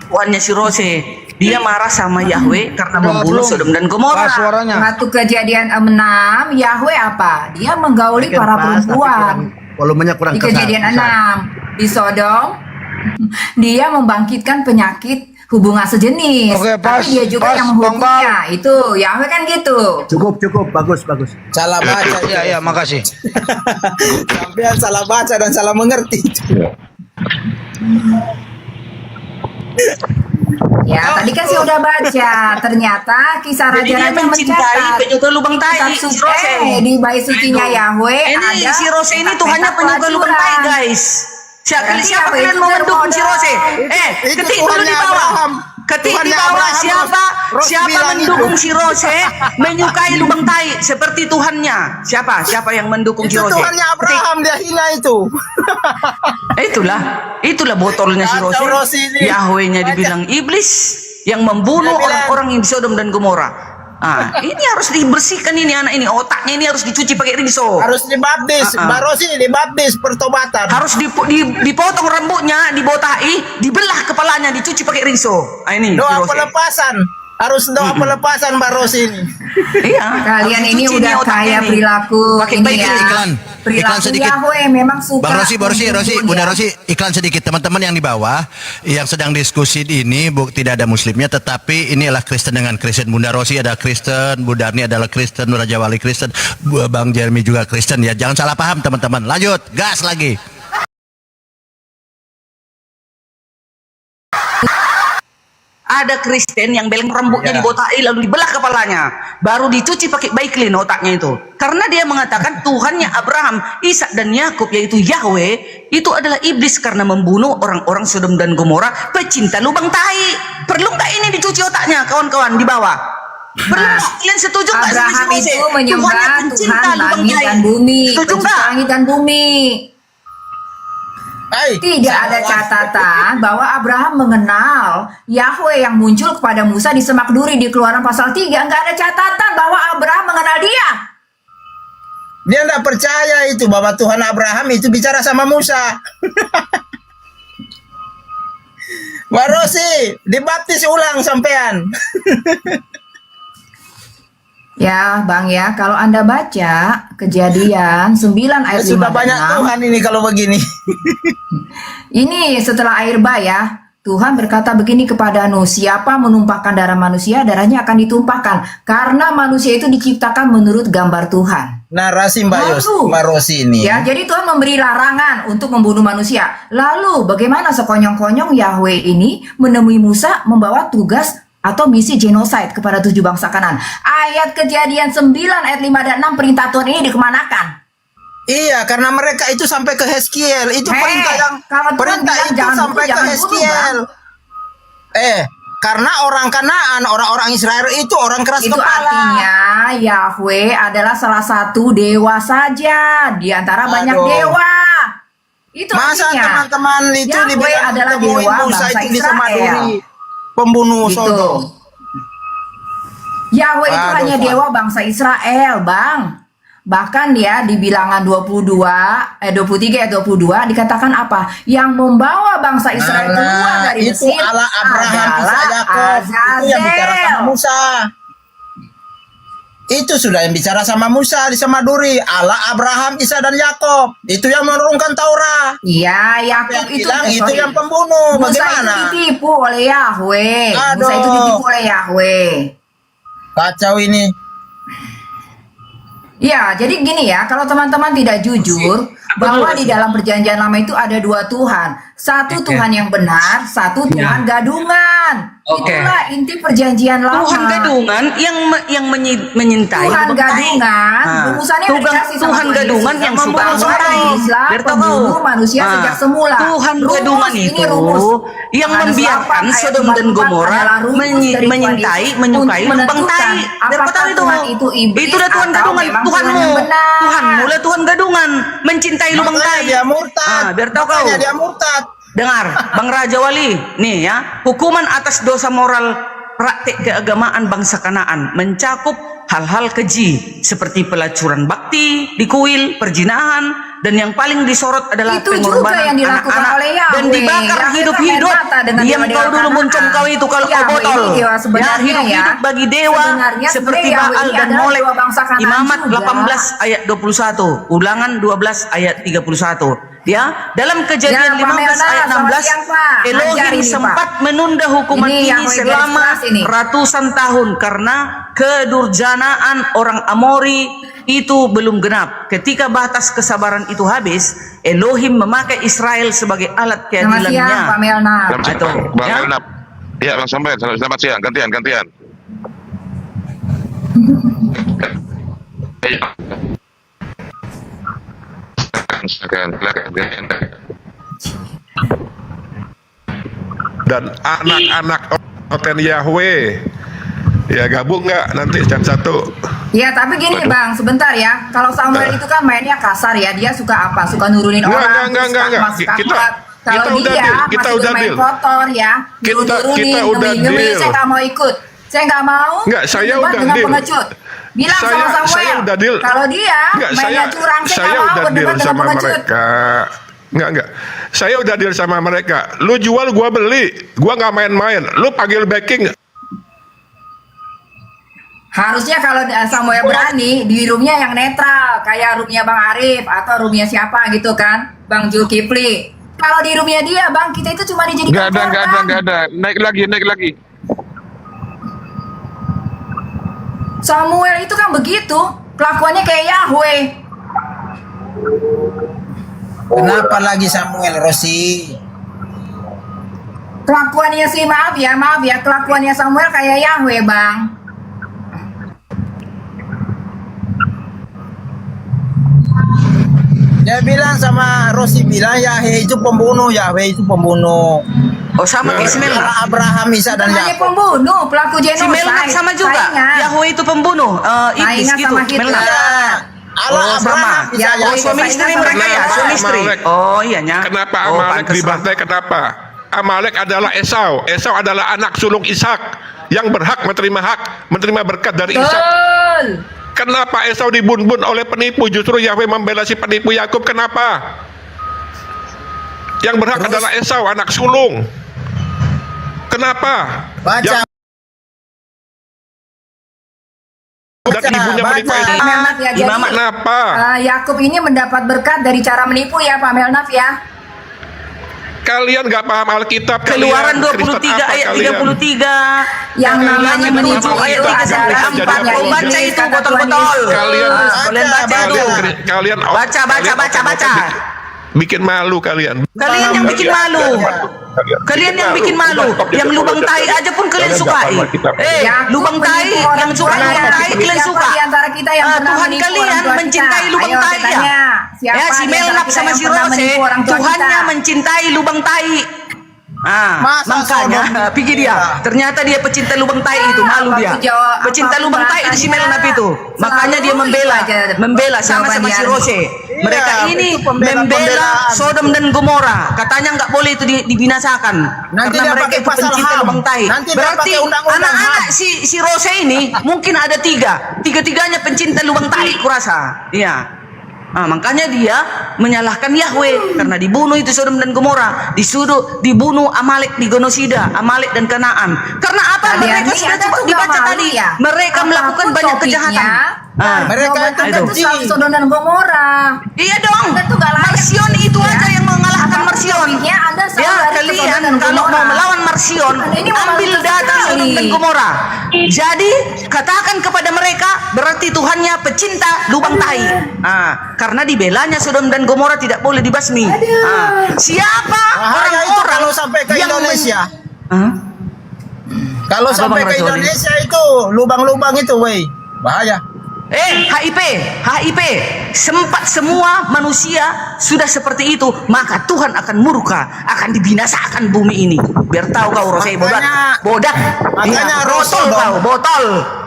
Tuannya si Rose, dia marah sama Yahweh karena membunuh Sodom dan Gomora. Waktu kejadian 6, Yahweh apa? Dia menggauli para perempuan. Volumenya kurang Di kejadian 6 di Sodom, dia membangkitkan penyakit hubungan sejenis. Oke, pas, tapi dia juga yang menghukumnya. Itu Yahweh kan gitu. Cukup, bagus. Salah baca. Iya, makasih. Sampean salah baca dan salah mengerti. Ya, tadi kan saya udah baca. Ternyata kisah raja-raja mencatat penyukai lubang tai. di bait sucinya Yahweh ini ada si Rose ini Tuhannya penyukai lubang tai, guys. Siapa kalian mau mendukung si Rose? Ketik dulu di bawah. Ketik di bawah siapa mendukung si Rose menyukai lubang tai seperti Tuhannya? Siapa yang mendukung si Rose? Itu Tuhannya Abraham, dia hina itu. Itulah botolnya si Rose. Yahwehnya dibilang iblis yang membunuh orang-orang yang di Sodom dan Gomora. Ini harus dibersihkan ini anak ini, otaknya ini harus dicuci pakai rinso. Harus dibaptis, Mbak Rosi dibaptis pertobatan. Harus dipotong rambutnya, dibotai, dibelah kepalanya, dicuci pakai rinso. Ini doa pelepasan. Harus doa pelepasan Mbak Rosi ini. Iya. Kalian ini udah kaya perilaku ini ya. Iklan sedikit. Yahweh memang suka. Bang Rosi, Bunda Rosi, iklan sedikit. Teman-teman yang di bawah yang sedang diskusi ini tidak ada muslimnya, tetapi ini adalah Kristen dengan Kristen. Bunda Rosi adalah Kristen, Bu Darni adalah Kristen, Raja Wali Kristen, Bang Jeremy juga Kristen ya. Jangan salah paham teman-teman. Lanjut, gas lagi. Ada Kristen yang beleng rambutnya dibotai lalu dibelah kepalanya, baru dicuci pakai baiklin otaknya itu. Karena dia mengatakan Tuhannya Abraham, Ishak dan Yakub yaitu Yahweh itu adalah iblis karena membunuh orang-orang Sodom dan Gomora, pecinta lubang tai. Perlu nggak ini dicuci otaknya kawan-kawan di bawah? Perlu kalian setuju nggak? Abraham itu menyembah Tuhan langit dan bumi, pencipta langit dan bumi. Tidak ada catatan bahwa Abraham mengenal Yahweh yang muncul kepada Musa di Semak Duri di Keluaran pasal 3. Enggak ada catatan bahwa Abraham mengenal dia. Dia tidak percaya itu bahwa Tuhan Abraham itu bicara sama Musa. Mbak Rosi, dibaptis ulang sampean. Ya Bang ya, kalau Anda baca Kejadian 9 ayat 5 sudah banyak Tuhan ini kalau begini. Ini setelah air bah ya, Tuhan berkata begini kepada Nuh, siapa menumpahkan darah manusia, darahnya akan ditumpahkan. Karena manusia itu diciptakan menurut gambar Tuhan. Narasi Mbak Rosi ini. Ya, jadi Tuhan memberi larangan untuk membunuh manusia. Lalu bagaimana sekonyong-konyong Yahweh ini menemui Musa membawa tugas atau misi genosid kepada 7 bangsa Kanaan. Ayat Kejadian 9 ayat 5 dan 6 perintah Tuhan ini dikemanakan? Iya, karena mereka itu sampai ke Heskiel. Itu perintah yang kalau perintah itu sampai ke Heskiel. Karena orang Kanaan, orang-orang Israel itu orang keras Itu kepala. artinya Yahweh adalah salah satu dewa saja di antara banyak Aduh. dewa. Itu Masa artinya teman-teman itu Yahweh dibilang adalah ketemuin dewa Musa bangsa itu bisa maduri Israel. pembunuh Gitu. Sodom. Yahweh itu Aduh, hanya Pak. dewa bangsa Israel, Bang. Bahkan ya di bilangan 23 ayat 22 dikatakan apa? Yang membawa bangsa Israel keluar dari itu Mesir Allah Abraham, Ishak, adalah Yakub. Itu yang bicara sama Azazel. Musa. Itu sudah yang bicara sama Musa di Samaduri. Allah Abraham, Isa dan Yakob. Itu yang menurunkan Taurat. Iya, Yakub Yang itu bilang itu sorry. yang pembunuh. Musa Bagaimana? itu ditipu oleh Yahweh. Musa Aduh. itu ditipu oleh Yahweh. Kacau ini. Ya, jadi gini ya, kalau teman-teman tidak jujur bahwa di dalam perjanjian lama itu ada dua Tuhan. Satu Tuhan yang benar, satu Tuhan gadungan. Oke. Itulah inti perjanjian lama. Tuhan gadungan yang menyintai. Tuhan membentai. gadungan, Ah. rumusannya udah dikasih sama Tuhan Tuhan gadungan Yesus. yang Membunuh suka orang membunuh. Islam, Biar tahu pembunuh kau. manusia Ah. sejak semula. Tuhan Rumus, gadungan ini itu rumus. yang Yohanes membiarkan 8 ayat Sodom dan 44 Gomora adalah rumus dari Tuhan menyintai, Yesus menyukai, untuk lubang tai. menentukan Biar kau apakah tahu itu. Tuhan itu iblis Itu udah Tuhan atau gadungan. memang Tuhanmu. Tuhan yang benar. Tuhanmu lah Tuhan gadungan. Mencintai lubang Makanya tai. dia murtad. Biar tahu kau. Makanya dia murtad. Dengar, Bang Raja Wali, nih ya, hukuman atas dosa moral praktik keagamaan bangsa Kanaan mencakup hal-hal keji seperti pelacuran bakti di kuil, perzinahan, dan yang paling disorot adalah Itu juga pengorbanan yang dilakukan anak-anak oleh Yahweh. dan dibakar Yahweh hidup-hidup. kan main mata dengan Diam dewa-dewa kau dulu Kanaan. muncung kau itu kalau kau Yahweh botol. ini dewa Ya, sebenarnya hidup-hidup ya. bagi dewa Sebenarnya seperti Yahweh Baal ini dan adalah Molek. dewa bangsa Kanaan Imamat juga. 18 ayat 21, Ulangan 12 ayat 31. Ya, dalam Kejadian Ya, Pak 15 Melna, ayat selamat 16, siang, Pak. Ajar Elohim ini, sempat menunda hukuman Ini ini yang garis selama keras ini. ratusan tahun karena kedurjanaan orang Amori itu belum genap. Ketika batas kesabaran itu habis, Elohim memakai Israel sebagai alat Selamat siang, keadilannya. Pak Melna. Selamat siang, Bang Elnap. Ya, Bang Sampai. Selamat siang. Gantian. Silakan. Dan anak-anak Oten Yahweh ya gabung nggak nanti jam 1. Ya, tapi gini Bang, sebentar ya. Kalau Samuel itu kan mainnya kasar ya. Dia suka apa? Suka nurunin orang. Enggak. Kalau Kita udah dia deal, kita masih udah bermain deal. kotor ya. Kita Nurunin, udah ngewi, deal. saya nggak mau ikut. Saya nggak mau. Enggak, saya berdebat udah dengan deal. pengecut. Bilang sama Samuel. Saya udah deal. Kalau dia Enggak, mainnya curang, saya nggak mau udah deal berdebat dengan sama pengecut. mereka. Enggak. Saya udah deal sama mereka. Lu jual, gua beli. Gua nggak main-main. Lu panggil backing. Harusnya kalau Samuel berani di roomnya yang netral, kayak roomnya Bang Arif atau roomnya siapa gitu kan, Bang Zulkifli. Kalau di roomnya dia, Bang, kita itu cuma dijadikan korban. Nggak ada. Naik lagi. Samuel itu kan begitu, kelakuannya kayak Yahweh. Kenapa lagi Samuel Rosi? Kelakuannya sih maaf ya, kelakuannya Samuel kayak Yahweh, Bang. Dia bilang sama Rosi bilang Yahweh itu pembunuh. Oh, sama kayak si Melnap. Allah Abraham, Isa dan Hanya Yakub. pembunuh, pelaku Si genocide. Melnap sama juga. Saya ingat. Yahweh itu pembunuh. Iblis Saya ingat gitu. sama Hitler. Melnap. Allah Oh, sama. Abraham, Isa, Ya, Oh, Yakub. suami istri Saya mereka ya, ingat suami istri. Amalek. Oh, iya nya. Kenapa Oh, Amalek pantesan. dibantai? Kenapa? Amalek adalah Esau. Esau adalah anak sulung Ishak yang berhak menerima berkat dari Ishak. Betul. Kenapa Esau dibun-bun oleh penipu? Justru Yahweh membela si penipu Yakub. Kenapa? Yang berhak adalah Esau, anak sulung. Kenapa? Baca. Dan ibunya menipu Esau. Melnap ya, jadi Kenapa? Yakub ini mendapat berkat dari cara menipu ya, Pak Melnap ya. Kalian gak paham Alkitab. Keluaran kalian. 23 Kristen apa ayat kalian? 33. Yang namanya menipu ayat itu 3 sampai adalah 4. sifatnya Kau baca iblis, itu kata botol-botol. Kalian Kalian baca itu. kalian Baca. bikin malu kalian. Kalian yang bikin malu. Kalian yang bikin malu. Yang lubang tai aja pun kalian sukai. Lubang tai yang suka lubang tai kalian suka. Di antara kita yang pernah Tuhan menipu kalian orang tua mencintai kita? lubang Ayo, tai kita ya. tanya, siapa Ya si di antara Melnap kita sama yang si pernah Rose, menipu orang tua Tuhannya kita? mencintai lubang tai. Makanya pikir dia, ternyata dia pecinta lubang tai itu, malu dia. Pecinta lubang tai itu si Melnap itu. Makanya dia membela sama-sama si Rose. Mereka ini membela Sodom dan Gomora. Katanya nggak boleh itu dibinasakan karena mereka itu pencinta lubang tai. Berarti anak-anak si Rose ini mungkin ada tiga-tiganya pencinta lubang tai kurasa. Iya. Makanya dia menyalahkan Yahweh karena dibunuh itu Sodom dan Gomora, disuruh dibunuh Amalek di genosida, Amalek dan Kanaan. Karena apa? Mereka sudah dibaca tadi, mereka melakukan banyak kejahatan. Mereka itu Sodom dan Gomora. Iya dong. Marsion itu aja yang mengalahkan Marsion. Ya, kalian kalau mau melawan Marsion, ambil data Sodom dan Gomora. Jadi katakan kepada mereka, berarti Tuhannya pecinta lubang tai. Karena dibelanya Sodom dan Gomora tidak boleh dibasmi. Siapa orang-orang kalau sampai ke Indonesia? Kalau sampai ke Indonesia itu lubang-lubang itu, wey, bahaya. HIP sempat semua manusia sudah seperti itu, maka Tuhan akan murka, akan dibinasakan bumi ini. Biar tahu kau Rose bodak. Makanya botol.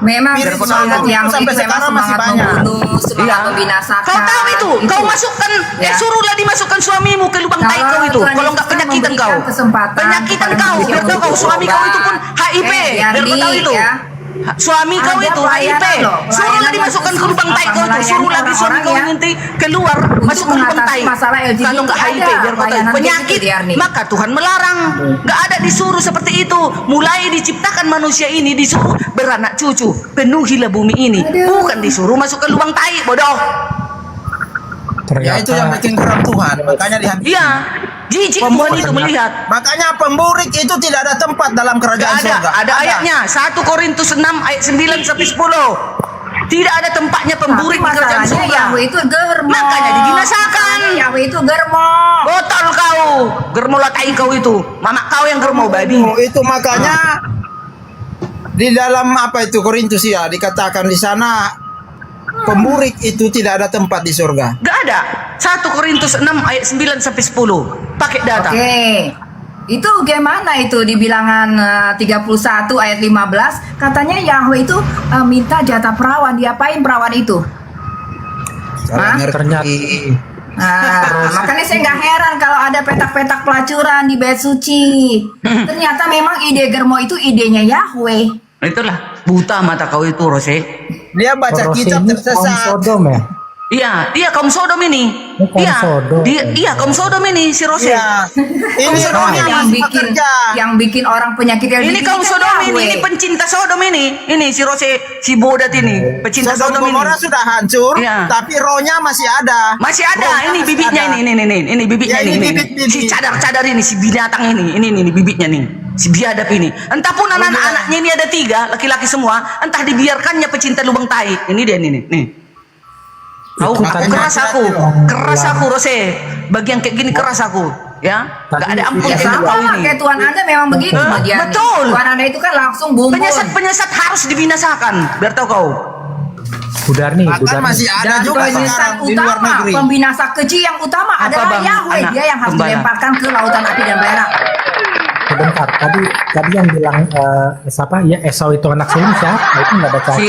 Memang semangat yang sampai sekarang masih banyak. Semangat membinasakan. Kau tahu itu, kau masukkan, suruhlah dimasukkan suamimu ke lubang tai kau itu. Kalau enggak penyakitan kau. Biar tahu kau suami kau itu pun HIP. Biar kau tahu itu. Suami kau itu HIP, suruhlah dimasukkan ke lubang tai kau itu, suruh lagi suami kau nanti keluar masuk ke lubang tai. Kalau nggak HIP biar kau tahu penyakit, maka Tuhan melarang. Nggak ada disuruh seperti itu. Mulai diciptakan manusia ini disuruh beranak cucu, penuhilah bumi ini, bukan disuruh masuk ke lubang tai, bodoh. Ya itu yang bikin kurang Tuhan, makanya dihabisi. Iya. Jijik Tuhan itu melihat. Makanya pemburik itu tidak ada tempat dalam kerajaan surga. Ada ayatnya 1 Korintus 6 ayat 9 sampai 10. Tidak ada tempatnya pemburik di kerajaan surga. Yahweh itu germo. Makanya dibinasakan. Yahweh itu germo. Botol kau. Germo latai kau itu. Mama kau yang germo babi. Itu makanya di dalam apa itu Korintus ya dikatakan di sana pemburik itu tidak ada tempat di surga. Gak ada. 1 Korintus 6 ayat 9 sampai 10. Pakai data. Oke. Itu gimana itu di bilangan 31 ayat 15 katanya Yahweh itu minta jatah perawan. Diapain perawan itu? Ternyata. Makanya saya nggak heran kalau ada petak-petak pelacuran di bait suci. Ternyata memang ide germo itu idenya Yahweh. Itulah buta mata kau itu Rose. Dia baca kitab tersesat. Sodom ya? Iya, kaum Sodom ini. Iya, kaum Sodom ini si Rose. Iya. Ini yang bikin orang penyakit LGBT. Ini kaum Sodom ini pencinta Sodom ini. Ini si Rose, si bodat ini, pecinta Sodom ini. Gomora sudah hancur, tapi rohnya masih ada. Masih ada. Ini bibitnya ini bibitnya ini. Si cadar-cadar ini, si binatang ini. Ini bibitnya nih. Si biadab ini. Entah pun anak-anaknya ini ada 3, laki-laki semua. Entah dibiarkannya pecinta lubang tai. Ini dia nih. Keras aku Rose. Bagi yang kayak gini keras aku, ya. Gak ada ampun kau ini. Kayak Tuhan Anda memang begitu, betul. Tuhan Anda itu kan langsung bumbun. Penyesat harus dibinasakan. Biar tahu kau. Budarni. Masih ada juga sekarang di luar negeri. Pembinasa keji yang utama adalah Yahweh. Dia yang harus dilemparkan ke lautan api dan belerang. Sebentar, tadi yang bilang siapa ya Esau itu anak sulung siapa? Itu nggak ada caci. Si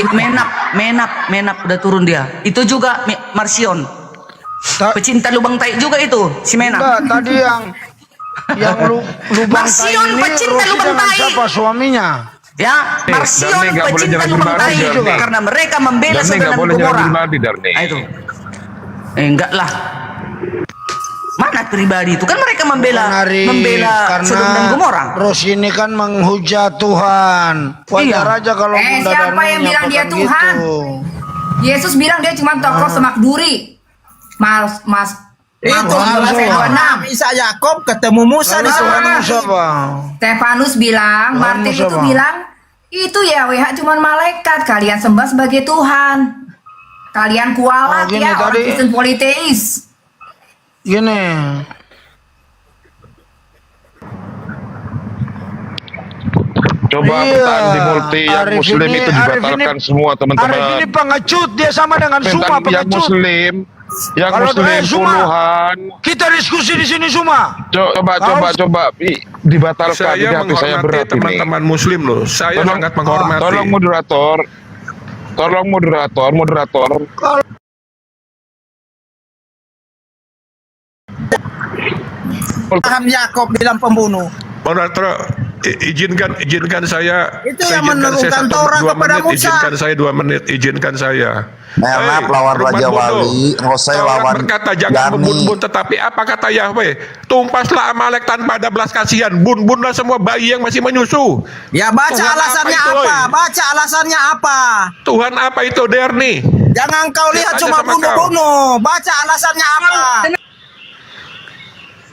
Menap udah turun dia. Itu juga Marsion. Pecinta lubang tai juga itu si Menap. Enggak, tadi yang lubang tai ini pecinta lubang tai. Siapa suaminya? Ya, Marsion pecinta lubang tai karena mereka membela Sodom dan Gomora. Itu. Enggak lah. Mana pribadi itu kan mereka membela Sodom dan Gomora. Terus ini kan menghujat Tuhan. Wajar aja kalau Bunda siapa yang bilang dia Tuhan? Yesus bilang dia cuma tokoh semak duri. Itu Isa Yakob ketemu Musa di sana. Stefanus bilang, Martin itu bilang, itu Yahweh cuma malaikat. Kalian sembah sebagai Tuhan. Kalian kualat ya orang Kristen politeis. Gini, coba di multi yang muslim itu dibatalkan semua teman-teman. Arif ini pengecut, dia sama dengan semua pengecut. Yang muslim Yang Kalau muslim semua, puluhan. kita diskusi di sini semua. Coba dibatalkan Saya di hati saya menghormati berat ini. teman-teman muslim loh. Saya sangat menghormati. Tolong moderator. Abraham Yakob bilang pembunuh. Moderator, izinkan saya. Itu saya yang izinkan saya menurunkan 1 Taurat 2 kepada menit, Musa. izinkan saya 2 menit, izinkan saya. Melnap lawan Raja Wali, Hosea Taurat lawan berkata jangan Yani. membun-bun, tetapi apa kata Yahweh? Tumpaslah Amalek tanpa ada belas kasihan, bun-bunlah semua bayi yang masih menyusu. Ya baca Tuhan alasannya itu, apa? oi? Baca alasannya apa? Tuhan apa itu, Derni? Jangan kau lihat Tanya cuma sama kau. bunuh-bunuh. Baca alasannya apa?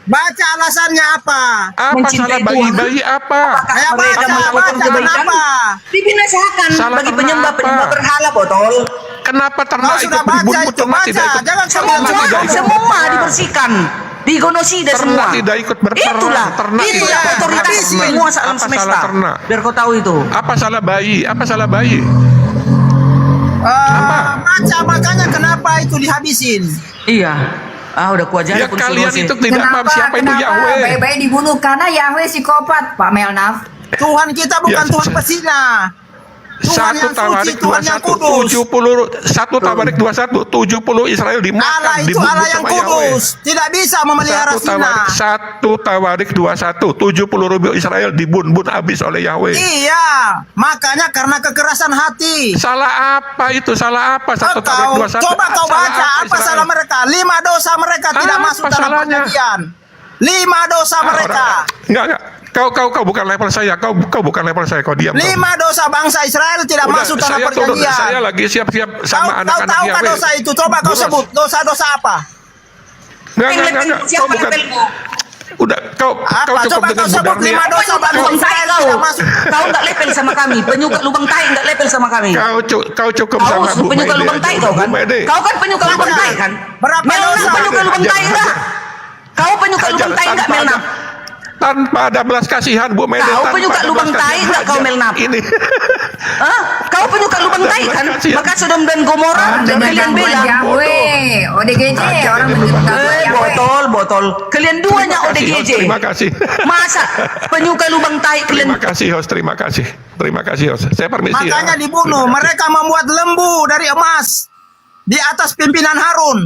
Baca alasannya apa? Apa salah bayi-bayi apa? Ya baca kenapa? Dibinasakan Salah bagi karena penyembah apa? berhala botol. Kenapa Kau ternak sudah ikut baca dibun-bun, itu, ternak tidak baca. ikut? Jangan kau Ternak lihat tidak ikut Semua berperang. dibersihkan. Digenosida Ternak semua. tidak ikut berperang. Itulah Ternak tidak ikut otoritas berperang. penguasa alam Apa semesta. salah ternak? Biar kau tahu itu. Apa salah bayi? Apa salah bayi? Baca makanya kenapa itu dihabisin. Iya. Udah kuajarin Ya kalian itu tidak paham siapa itu Yahweh. Bayi-bayi dibunuh karena Yahweh psikopat, Pak Melnaf. Tuhan kita bukan Ya, Tuhan pesina. Tuhan yang suci, Tuhan yang kudus. 1 Tawarik 21, 70 Israel dimakan, Allah itu dibunuh Allah yang sama Yahweh. kudus. Tidak bisa memelihara zina. 1 Tawarik 21, 70.000 Israel dibun-bun habis oleh Yahweh. Iya, makanya karena kekerasan hati. Salah apa itu? Salah apa? 1 Tawarik 21. Coba kau baca apa Israel? salah mereka. 5 dosa mereka tidak Apa masuk dalam salahnya? perjanjian. 5 dosa mereka. Enggak. Kau bukan level saya. Kau bukan level saya. Kau diam. 5 dosa bangsa Israel tidak Udah, masuk dalam saya turun. perjanjian. Saya lagi siap-siap Kau sama anak-anak tahu Yahweh. dosa itu? Coba kau Jelas. sebut dosa-dosa apa? Enggak. Kau bukan. Udah, kau Apa? cukup Coba dengan kau sebut Budarni. 5 dosa bangsa Lubang tai Israel kau. tidak masuk. Kau nggak level sama kami. Penyuka lubang tai nggak level sama kami. Kau cukup Kau sama Bu penyuka Mede lubang aja. tai kau kan? Bu Mede. Kau kan penyuka lubang tai kan? Berapa Melnaf dosa? penyuka lubang tai enggak? Kau penyuka Ajar, lubang tai enggak tanpa Melnaf? Tanpa ada belas kasihan Bu Mede. Kau tanpa penyuka ada lubang belas tai kasihan. enggak kau Ajar. Melnaf? Ini. Kau penyuka lubang tai kan? Kasihan. Maka Sodom dan Gomora Dengan kalian gangguan bela. Yahweh, ODGJ, orang menyebut gangguan Yahweh. Botol. Kalian duanya ODGJ. Terima kasih. Masa penyuka lubang tai kalian? Terima kasih host. Terima kasih host. Saya permisi Makanya ya. dibunuh. Mereka membuat lembu dari emas di atas pimpinan Harun.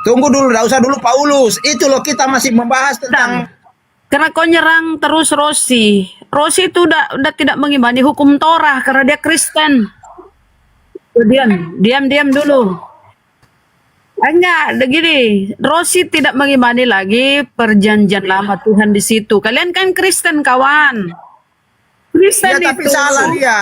Tunggu dulu, tidak usah dulu Paulus. Itu loh kita masih membahas tentang Karena kau nyerang terus Rosi. Rosi itu udah tidak mengimani hukum Torah karena dia Kristen. Diam dulu. Enggak, gini. Rosi tidak mengimani lagi perjanjian lama Tuhan di situ. Kalian kan Kristen, kawan. Kristen ya, tapi itu salah dia.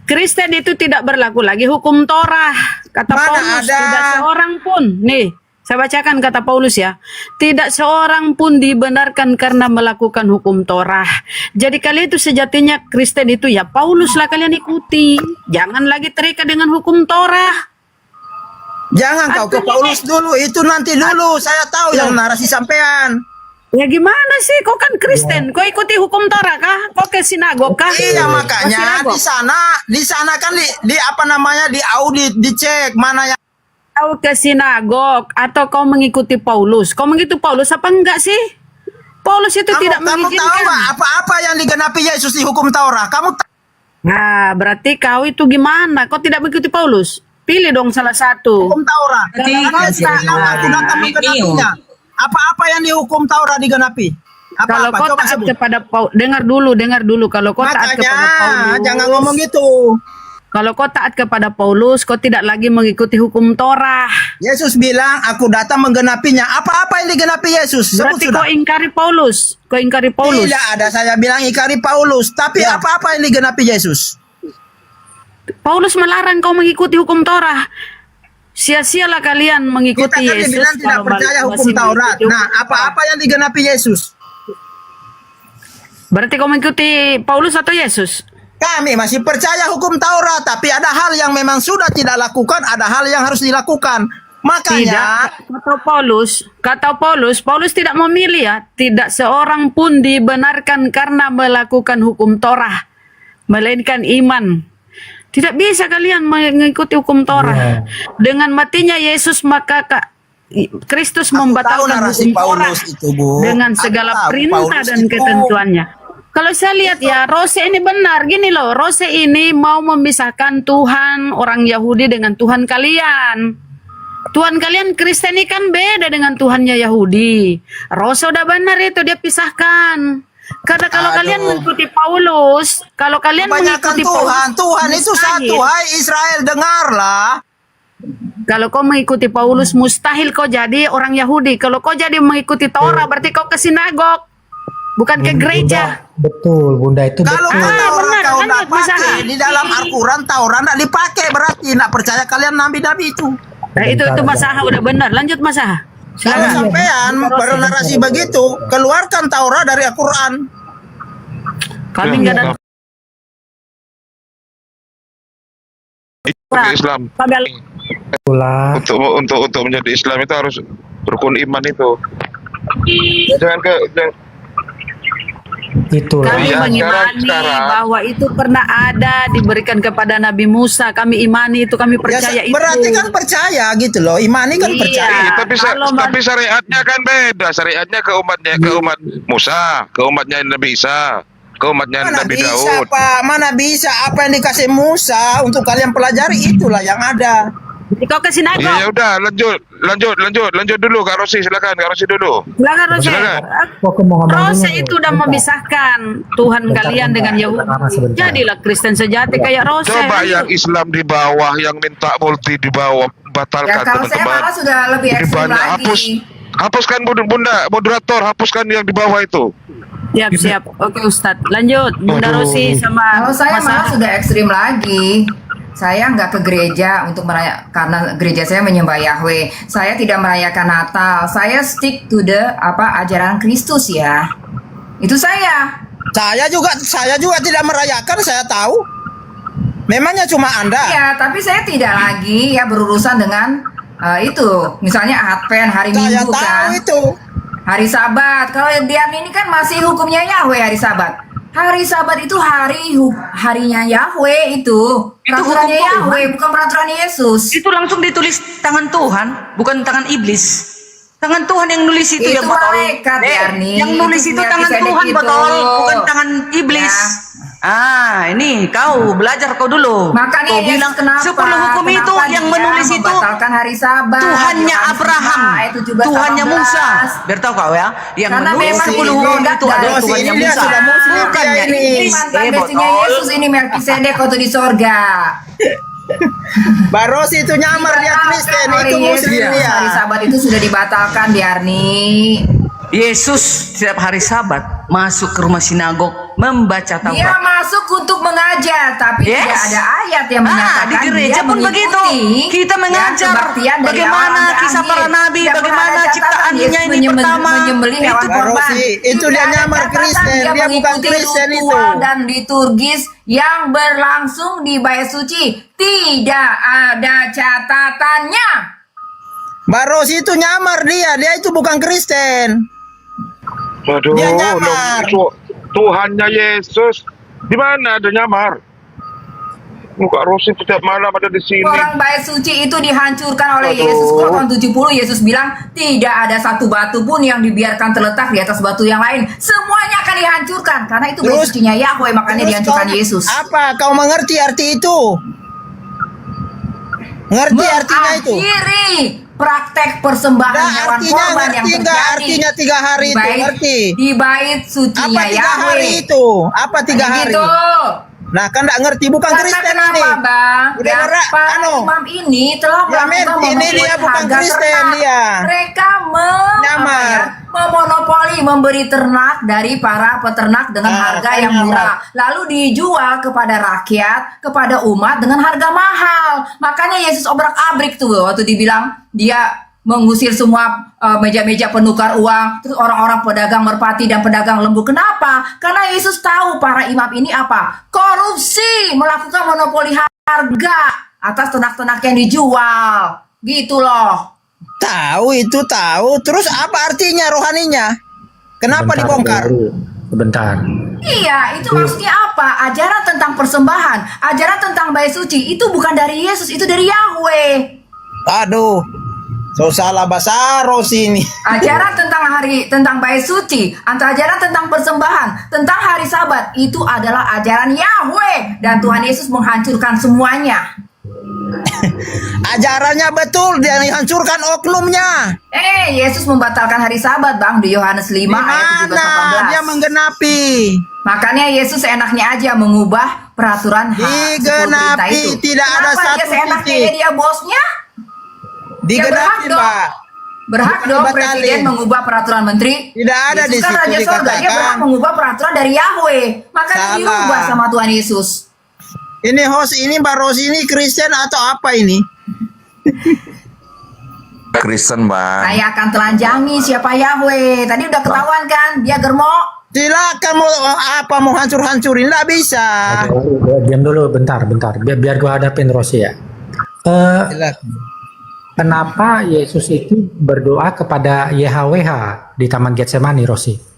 Kristen itu tidak berlaku lagi hukum Torah. Kata Mana Paulus, ada? tidak seorang pun. Nih, saya bacakan kata Paulus ya. Tidak seorang pun dibenarkan karena melakukan hukum Torah. Jadi kalian itu sejatinya Kristen itu ya Paulus lah kalian ikuti. Jangan lagi terikat dengan hukum Torah. Jangan kau ke Paulus dulu, itu nanti dulu. Saya tahu yang narasi sampean. Ya gimana sih? Kau kan Kristen, kau ikuti hukum Torah kah? Kau ke sinagog kah? Iya makanya Ke sinagog. di sana kan di apa namanya diaudit, dicek mana yang Kau ke sinagog atau kau mengikuti Paulus? Kau mengikuti Paulus apa enggak sih? Paulus itu tidak kamu tahu mengizinkan. nggak apa-apa yang digenapi Yesus di hukum Taurat? Nah, berarti kau itu gimana? Kau tidak mengikuti Paulus? Pilih dong salah satu. Hukum Taurat. Aku datang menggenapinya. Apa-apa yang dihukum Taurat digenapi? Kalau kau taat kepada Paulus, dengar dulu. Kalau kau taat kepada Paulus, jangan ngomong gitu. Kalau kau taat kepada Paulus, kau tidak lagi mengikuti hukum Torah. Yesus bilang, aku datang menggenapinya. Apa-apa yang digenapi Yesus? Berarti kau ingkari Paulus. Kau ingkari Paulus. Tidak ada saya bilang ingkari Paulus. Tapi apa-apa yang digenapi Yesus? Paulus melarang kau mengikuti hukum Torah. Sia-sialah kalian mengikuti Kita kan Yesus. dibilang tidak kalau percaya hukum masih Taurat. mengikuti Nah, hukum apa-apa yang digenapi Yesus? Berarti kau mengikuti Paulus atau Yesus? Kami masih percaya hukum Taurat, tapi ada hal yang memang sudah tidak lakukan, ada hal yang harus dilakukan. Makanya kata Paulus tidak memilih ya, tidak seorang pun dibenarkan karena melakukan hukum Torah, melainkan iman. Tidak bisa kalian mengikuti hukum Torah. Dengan matinya Yesus maka Kristus membatalkan hukum Torah dengan segala perintah dan ketentuannya. Kalau saya lihat ya, Rose ini benar. Gini loh, Rose ini mau memisahkan Tuhan orang Yahudi dengan Tuhan kalian. Tuhan kalian Kristen ini kan beda dengan Tuhannya Yahudi. Rose udah benar itu, dia pisahkan. Karena kalau kalian mengikuti Paulus, kalau kalian mengikuti Tuhan itu satu. Hai Israel, dengarlah. Kalau kau mengikuti Paulus, mustahil kau jadi orang Yahudi. Kalau kau jadi mengikuti Torah, berarti kau ke sinagog, bukan ke gereja. Betul, Bunda, itu kalau benar. kau nak pakai di dalam Al-Quran, Taurat tidak dipakai, berarti nak percaya kalian nabi-nabi itu. Nah, itu Mas Aha udah benar. Lanjut Mas Aha. Kalau sampean bernarasi begitu, keluarkan Taurat dari Al-Quran. Kami nggak ada Islam. Untuk menjadi Islam itu harus rukun iman itu. Jangan Kami mengimani bahwa itu pernah ada diberikan kepada Nabi Musa. Kami imani itu, kami percaya itu. Berarti kan percaya gitu loh. Imani kan percaya. Tapi syariatnya kan beda. Syariatnya ke umat Musa, ke umatnya Nabi Isa, ke umatnya Nabi Daud. Mana bisa apa yang dikasih Musa untuk kalian pelajari, itulah yang ada. Kau ke sinagog. Ya udah, lanjut dulu Kak Rosi, silakan Kak Rosi dulu. Silakan Rosi. Rose itu udah memisahkan Tuhan kalian dengan Yahudi. Jadilah Kristen sejati kayak Rose. Coba yang Islam di bawah, yang minta multi di bawah, batalkan kalau saya malah sudah lebih ekstrim lagi. Hapuskan Bunda, moderator, hapuskan yang di bawah itu. Siap. Oke Ustadz, lanjut Bunda Rosi sama. Kalau saya malah sudah ekstrim lagi. Saya nggak ke gereja untuk merayakan, karena gereja saya menyembah Yahweh. Saya tidak merayakan Natal. Saya stick to the ajaran Kristus ya. Itu saya. Saya juga tidak merayakan, saya tahu. Memangnya cuma Anda? Iya, tapi saya tidak lagi ya berurusan dengan itu. Misalnya Advent hari Minggu kan. Itu. Hari Sabat. Kalau dia ini kan masih hukumnya Yahweh hari Sabat. Hari Sabat itu harinya Yahweh itu. Peraturannya Yahweh, bukan peraturan Yesus. Itu langsung ditulis tangan Tuhan, bukan tangan iblis. Tangan Tuhan yang nulis itu ya betul. Malaikat, yang nulis itu tangan Tuhan betul, bukan tangan iblis. Ini kau belajar kau dulu. Makanya kau bilang sebelum hukum itu yang menulis itu hari Sabat, Tuhannya Abraham, Tuhannya Musa. Biar tahu kau ya, yang menulis sebelum hukum itu adalah Tuhannya Musa, bukannya iblis. Mantan Yesus ini Melkisedek waktu di sorga. Baros itu nyamar dia Kristen, itu Muslim dia. Hari Sabat itu sudah dibatalkan, Diarni. Yesus setiap hari Sabat masuk ke rumah sinagog membaca Taurat. Dia masuk untuk mengajar, tapi tidak ada ayat yang menyatakan di gereja dia pun begitu. Kita mengajar bagaimana kisah para nabi, bagaimana ciptaannya ini pertama. Itu korban. Itu dia nyamar Kristen, dia bukan Kristen itu. Dan liturgis yang berlangsung di bait suci tidak ada catatannya. Baros itu nyamar dia itu bukan Kristen. Waduh, dia nyamar. Tuhannya Yesus di mana ada nyamar? Muka Rosi setiap malam ada di sini. Orang bait suci itu dihancurkan oleh Yesus. Tahun 70 Yesus bilang tidak ada satu batu pun yang dibiarkan terletak di atas batu yang lain. Semuanya akan dihancurkan karena itu bait sucinya Yahweh, makanya dihancurkan Yesus. Apa kau mengerti arti itu? Ngerti artinya itu? Praktek persembahan hewan korban yang terjadi artinya 3 hari itu ngerti di bait sucinya apa 3 Yahweh. hari itu apa 3 hari gitu. Nah kan nggak ngerti bukan Kristen kenapa, ini Bang? udah Imam ini telah melakukan ini dia bukan Kristen dia mereka memonopoli memberi ternak dari para peternak dengan harga yang murah lalu dijual kepada rakyat kepada umat dengan harga mahal. Makanya Yesus obrak-abrik tuh waktu dibilang dia mengusir semua meja-meja penukar uang, terus orang-orang pedagang merpati dan pedagang lembu. Kenapa? Karena Yesus tahu para imam ini apa? Korupsi, melakukan monopoli harga atas ternak-ternak yang dijual. Gitu loh. Tahu itu tahu. Terus apa artinya rohaninya? Kenapa dibongkar? Sebentar. Iya, itu maksudnya apa? Ajaran tentang persembahan, ajaran tentang bait suci itu bukan dari Yesus, itu dari Yahweh. Aduh, so salah bahasa Rosi ini. Ajaran tentang bait suci, ajaran tentang persembahan, tentang hari Sabat itu adalah ajaran Yahweh dan Tuhan Yesus menghancurkan semuanya. Ajarannya betul, dia hancurkan oknumnya. Yesus membatalkan hari Sabat, Bang, di Yohanes 5 ayat 17-18. Dia menggenapi. Makanya Yesus seenaknya aja mengubah peraturan digenapi, tidak ada Kenapa satu dia seenaknya titik. dia bosnya? Digenapi, Pak. Berhak dong presiden mengubah peraturan menteri. Tidak ada Yesus di kan situ Raja Sorga, dia berhak mengubah peraturan dari Yahweh. Makanya Salah. dirubah sama Tuhan Yesus. Ini host ini Mbak Rosi ini Kristen atau apa ini? Kristen, Bang. Saya akan telanjangi siapa Yahweh. Tadi udah ketahuan kan, dia germo. Silakan mau hancur-hancurin, nggak bisa. Diam dulu bentar. Biar gua hadapin Rosi ya. Kenapa Yesus itu berdoa kepada YHWH di Taman Getsemani, Rosi?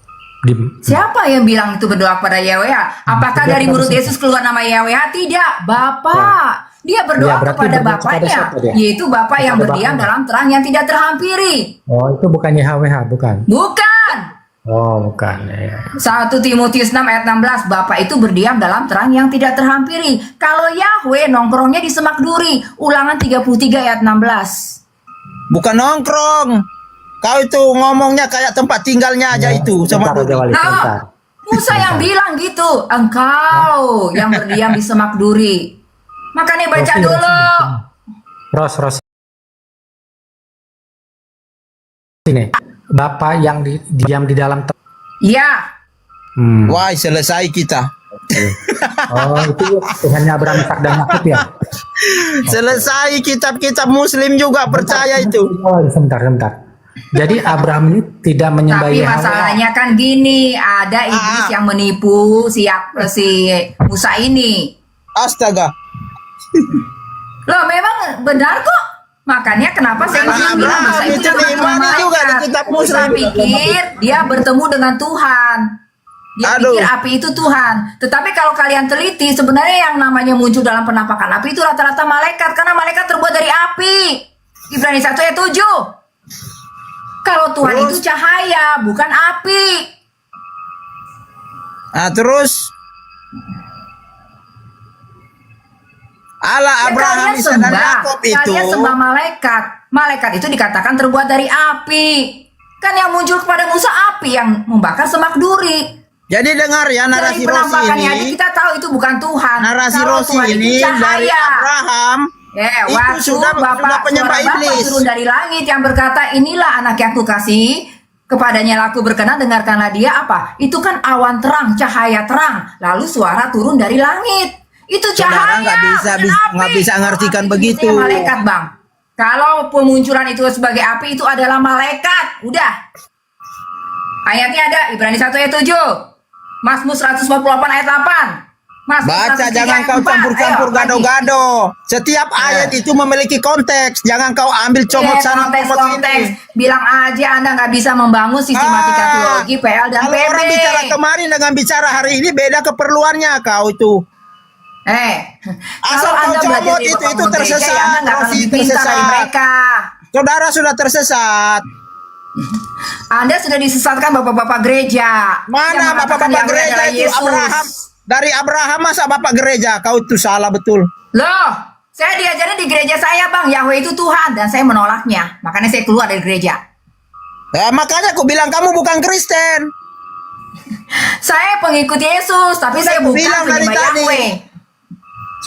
Siapa yang bilang itu berdoa kepada YHWH? Apakah dari mulut Yesus keluar nama YHWH? Tidak, Bapak. Dia berdoa kepada Bapaknya, yaitu Bapa yang berdiam dalam terang yang tidak terhampiri. Oh, itu bukan YHWH, bukan? Bukan. Oh, bukan. Ya. 1 Timotius 6 ayat 16, Bapak itu berdiam dalam terang yang tidak terhampiri. Kalau Yahweh nongkrongnya di semak duri. Ulangan 33 ayat 16. Bukan nongkrong. Kau itu ngomongnya kayak tempat tinggalnya aja itu sama Musa yang bilang gitu, engkau yang berdiam di semak duri. Makanya baca dulu. Ros. Ini Bapak yang diam di dalam. Iya. Wah, selesai kita. Oh, itu Tuhannya Abraham, Ishak dan Yakub ya. Selesai kitab-kitab Muslim juga percaya itu. Sebentar. Jadi Abraham ini tidak menyembah Tapi Yahweh. masalahnya kan gini, ada iblis yang menipu si Musa ini. Astaga. Loh, memang benar kok. Makanya kenapa saya bilang Musa itu juga malaikat. Musa pikir dia bertemu dengan Tuhan. Dia pikir api itu Tuhan. Tetapi kalau kalian teliti, sebenarnya yang namanya muncul dalam penampakan api itu rata-rata malaikat. Karena malaikat terbuat dari api. Ibrani 1 ayat 7. Kalau Tuhan itu cahaya, bukan api. Nah, terus Allah Abraham dan Yakub itu. Kalian sembah malaikat. Malaikat itu dikatakan terbuat dari api. Kan yang muncul kepada Musa api yang membakar semak duri. Jadi dengar ya narasi Rosi ini. Kita tahu itu bukan Tuhan. Narasi Rosi ini dari Abraham. Waktu Bapak penyembah iblis turun dari langit yang berkata, inilah anak yang kukasihi, kepadanya laku berkenan, dengarkanlah dia. Apa? Itu kan awan terang, cahaya terang. Lalu suara turun dari langit. Itu cahaya. Nggak bisa ngartikan begitu. Malaikat, Bang. Kalau pemunculan itu sebagai api, itu adalah malaikat. Udah. Ayatnya ada, Ibrani 1 ayat 7. Mazmur 148 ayat 8. Baca, jangan kau campur-campur gado-gado. Setiap ayat itu memiliki konteks. Jangan kau ambil comot sana comot sini. Bilang aja Anda nggak bisa membangun sistematika teologi PL dan PB. Kalau orang bicara kemarin dengan bicara hari ini beda keperluannya kau itu. Asal kau comot itu tersesat. Rosi tersesat. Saudara sudah tersesat. Anda sudah disesatkan bapak-bapak gereja. Mana bapak-bapak gereja itu? Abraham. Dari Abraham masa bapak gereja, kau itu salah betul. Loh, saya diajarin di gereja saya, Bang, Yahweh itu Tuhan, dan saya menolaknya. Makanya saya keluar dari gereja. Makanya aku bilang kamu bukan Kristen. Saya pengikut Yesus, tapi saya bukan penyembah Yahweh.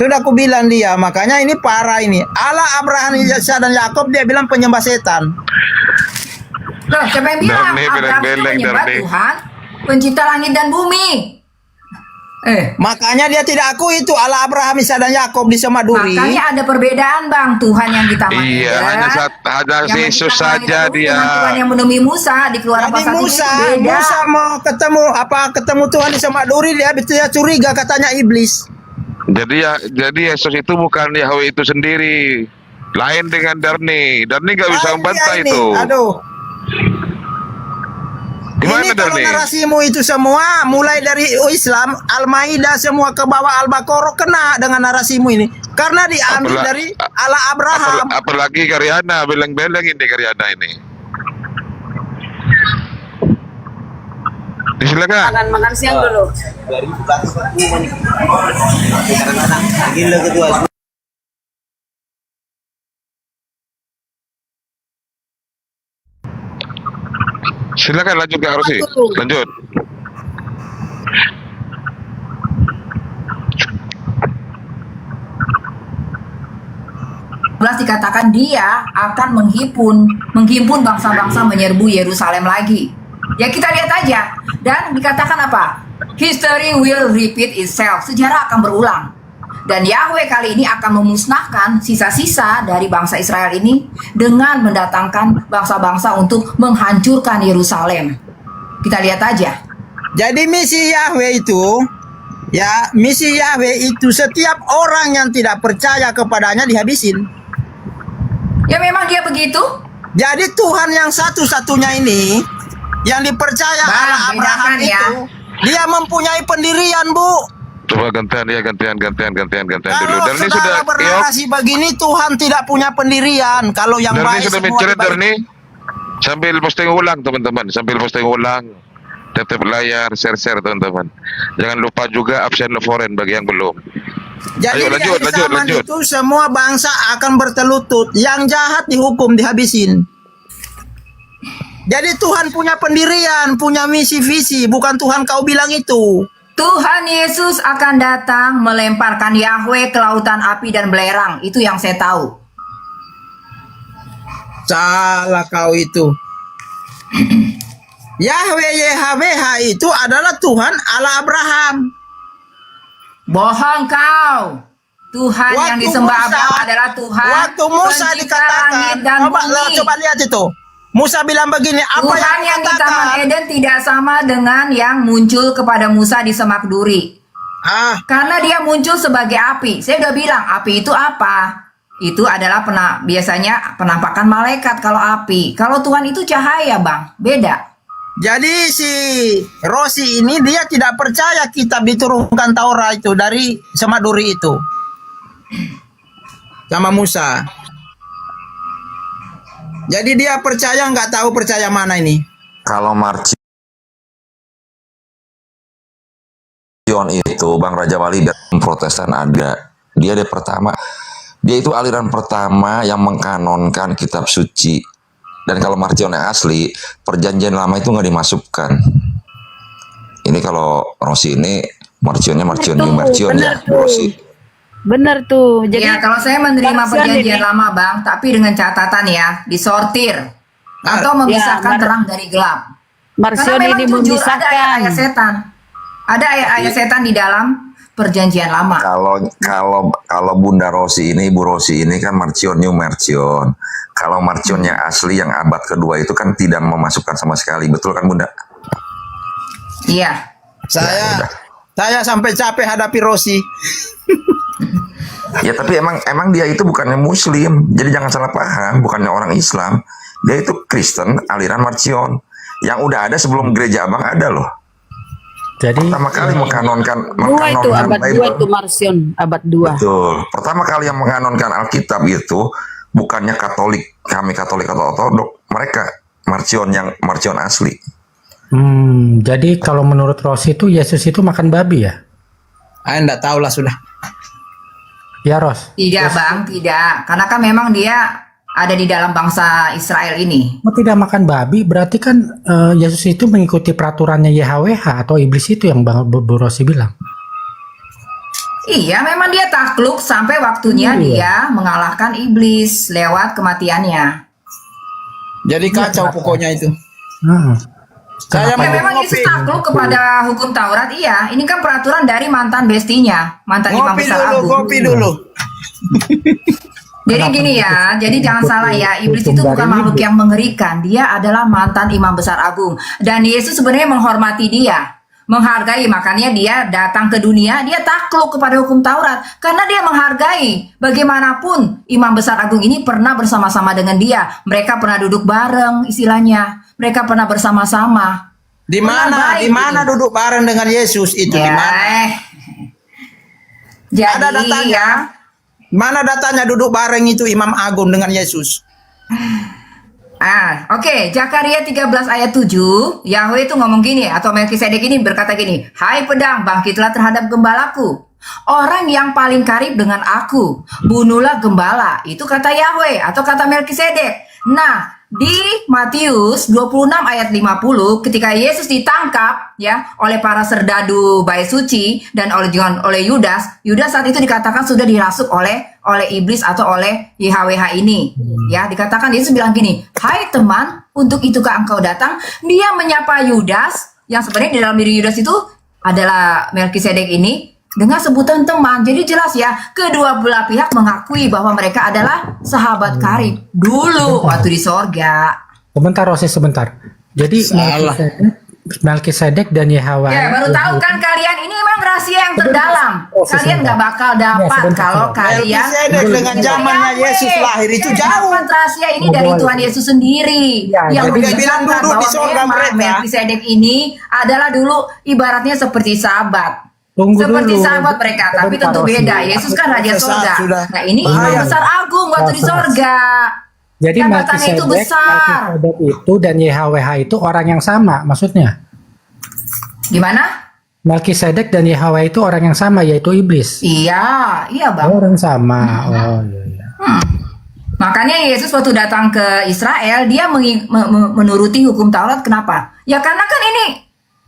Sudah aku bilang dia, makanya ini parah ini. Allah Abraham, Ishak dan Yakub dia bilang penyembah setan. Loh, siapa yang bilang Abraham itu penyembah Tuhan, pencipta langit dan bumi? Makanya dia tidak akui itu Allah Abraham, Ishak dan Yakub di semak duri. Makanya ada perbedaan, Bang. Tuhan yang kita Iya, hanya Yesus saja dia. Tuhan yang menemui Musa di Keluaran pasal 3 itu beda. Musa mau ketemu Tuhan di semak duri, dia curiga katanya iblis. Jadi Yesus itu bukan Yahweh itu sendiri. Lain dengan Darni. Darni nggak bisa Lain membantah dia ini. itu. Aduh. Gimana Ini kalau Darni? narasimu itu semua mulai dari Islam, Al-Maidah semua ke bawah Al-Baqarah kena dengan narasimu ini. Karena diambil dari ala Abraham. Apalagi Karyana, beleng-beleng ini Karyana ini. Silakan. Makan siang dulu. Gila kedua. Silakan lanjut ke Arosi. Lanjut. Dikatakan dia akan menghimpun bangsa-bangsa menyerbu Yerusalem lagi. Ya kita lihat aja. Dan dikatakan apa? History will repeat itself. Sejarah akan berulang. Dan Yahweh kali ini akan memusnahkan sisa-sisa dari bangsa Israel ini dengan mendatangkan bangsa-bangsa untuk menghancurkan Yerusalem. Kita lihat aja. Jadi misi Yahweh itu, ya misi Yahweh itu setiap orang yang tidak percaya kepadanya dihabisin. Ya memang dia begitu. Jadi Tuhan yang satu-satunya ini yang dipercaya Allah Abraham itu, ya. Dia mempunyai pendirian, Bu. Coba gantian dulu. Kalau Darni sudah saudara bernarasi begini, Tuhan tidak punya pendirian. Kalau yang Darni baik sudah semua mencret dibaik. Darni. Sambil posting ulang teman-teman, Tetap layar, share teman-teman. Jangan lupa juga absen foreign bagi yang belum. Jadi Ayo, lanjut. itu semua bangsa akan bertelutut. Yang jahat dihukum, dihabisin. Jadi Tuhan punya pendirian, punya misi visi, bukan Tuhan kau bilang itu. Tuhan Yesus akan datang melemparkan Yahweh ke lautan api dan belerang. Itu yang saya tahu. Salah kau itu. Yahweh YHWH itu adalah Tuhan Allah Abraham. Bohong kau. Tuhan yang disembah Abraham adalah Tuhan. Waktu Musa pencipta dikatakan, langit dan bumi. coba lihat itu. Musa bilang begini, apa Tuhan yang di Taman Eden tidak sama dengan yang muncul kepada Musa di semak duri. Karena dia muncul sebagai api. Saya udah bilang, api itu apa? Itu adalah biasanya penampakan malaikat kalau api. Kalau Tuhan itu cahaya, Bang. Beda. Jadi si Rosi ini dia tidak percaya kitab diturunkan Taurat itu dari semak duri itu. Sama Musa. Jadi dia percaya nggak tahu percaya mana ini. Kalau Marcion itu Bang Raja Wali dan Protestan ada. Dia pertama. Dia itu aliran pertama yang mengkanonkan kitab suci. Dan kalau Marcion yang asli, perjanjian lama itu nggak dimasukkan. Ini kalau Rosi ini Marcionnya Marcion ya, Rosi. Bener tuh. Jadi ya, kalau saya menerima perjanjian lama, Bang, tapi dengan catatan ya, disortir atau memisahkan terang dari gelap. Marcion Karena memang ini jujur memisahkan. ada ayat-ayat setan. Ada ayat-ayat setan di dalam perjanjian lama. Kalau Bunda Rosi ini, Bu Rosi ini kan Marcion New Marcion. Kalau Marcionnya asli yang abad kedua itu kan tidak memasukkan sama sekali, betul kan Bunda? Iya. Saya sampai capek hadapi Rosi. Ya tapi emang dia itu bukannya Muslim, jadi jangan salah paham, bukannya orang Islam. Dia itu Kristen aliran Marcion yang udah ada sebelum gereja Abang ada loh. Jadi pertama kali mengkanonkan itu abad 2 itu Marcion, abad 2. Betul. Pertama kali yang menganonkan Alkitab itu bukannya Katolik, kami Katolik atau Ortodok, mereka Marcion yang Marcion asli. Jadi kalau menurut Rosi itu Yesus itu makan babi ya? Enggak tahu lah sudah. Ya Ros. Tidak, Bang, tidak. Karena kan memang dia ada di dalam bangsa Israel ini. Tidak makan babi, berarti kan Yesus itu mengikuti peraturannya YHWH atau iblis itu yang Bang Bu Rosi bilang. Iya, memang dia takluk sampai waktunya dia mengalahkan iblis lewat kematiannya. Jadi kacau pokoknya itu. Saya memang Yesus takluk kepada hukum Taurat, iya. Ini kan peraturan dari mantan bestinya, mantan imam besar agung. Kopi dulu. Jadi gini ya, jadi jangan salah ya, iblis itu bukan makhluk yang mengerikan, dia adalah mantan imam besar agung. Dan Yesus sebenarnya menghormati dia, menghargai, makanya dia datang ke dunia, dia takluk kepada hukum Taurat karena dia menghargai. Bagaimanapun Imam Besar Agung ini pernah bersama-sama dengan dia, mereka pernah duduk bareng, istilahnya mereka pernah bersama-sama. Di mana duduk bareng dengan Yesus itu? Di mana? Jadi, ada datanya. ya. Mana datanya duduk bareng itu Imam Agung dengan Yesus? Oke, Zakaria 13 ayat 7, Yahweh itu ngomong gini, atau Melkisedek ini berkata gini, "Hai pedang, bangkitlah terhadap gembalaku, orang yang paling karib dengan aku, bunuhlah gembala." Itu kata Yahweh atau kata Melkisedek. Nah, di Matius 26 ayat 50, ketika Yesus ditangkap ya oleh para serdadu bait suci dan oleh Yudas saat itu dikatakan sudah dirasuk oleh iblis atau oleh YHWH ini. Ya, dikatakan Yesus bilang gini, "Hai teman, untuk itukah engkau datang?" Dia menyapa Yudas, yang sebenarnya di dalam diri Yudas itu adalah Melkisedek ini, dengan sebutan teman. Jadi jelas ya, kedua belah pihak mengakui bahwa mereka adalah sahabat karib dulu waktu di sorga. Sebentar Rosi, sebentar. Jadi Melkisedek dan Yahweh. Ya, baru tahu kan kalian, ini memang rahasia yang terdalam. Kalian nggak bakal dapat kalau kalian dengan zamannya Yesus lahir itu jauh. Rahasia ini dari Tuhan Yesus sendiri yang bilang duduk di sorga mereka. Melkisedek ini adalah dulu ibaratnya seperti sahabat. Seperti sahabat mereka, tapi tentu beda. Yesus kan Raja Sorga. Nah, ini Imam Besar Agung waktu di sorga. Jadi jabatannya itu besar. Melkisedek itu dan YHWH itu orang yang sama, maksudnya? Gimana? Melkisedek dan YHWH itu orang yang sama, yaitu iblis. Iya Bang. Orang sama. Oh iya. Makanya Yesus waktu datang ke Israel, dia menuruti hukum Taurat. Kenapa? Ya karena kan ini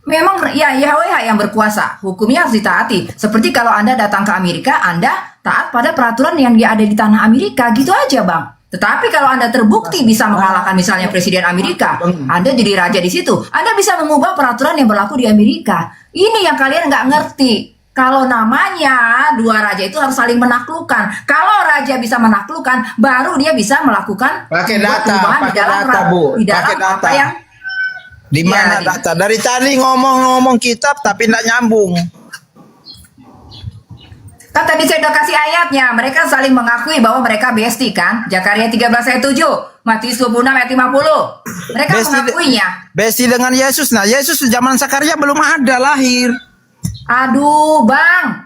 memang ya Yahweh yang berkuasa, hukumnya harus ditaati. Seperti kalau Anda datang ke Amerika, Anda taat pada peraturan yang ada di tanah Amerika, gitu aja Bang. Tetapi kalau Anda terbukti bisa mengalahkan misalnya Presiden Amerika, Anda jadi raja di situ, Anda bisa mengubah peraturan yang berlaku di Amerika. Ini yang kalian nggak ngerti. Kalau namanya dua raja itu harus saling menaklukkan. Kalau raja bisa menaklukkan, baru dia bisa melakukan pakai data, Bu. Pakai data. Di mana data? Dari tadi ngomong kitab tapi tidak nyambung. Kan tadi saya udah kasih ayatnya. Mereka saling mengakui bahwa mereka bestie kan. Zakaria 13 ayat 7, Matius 26 ayat 50. Mereka mengakuinya. Bestie dengan Yesus. Nah, Yesus zaman Zakaria belum ada lahir. Aduh, Bang.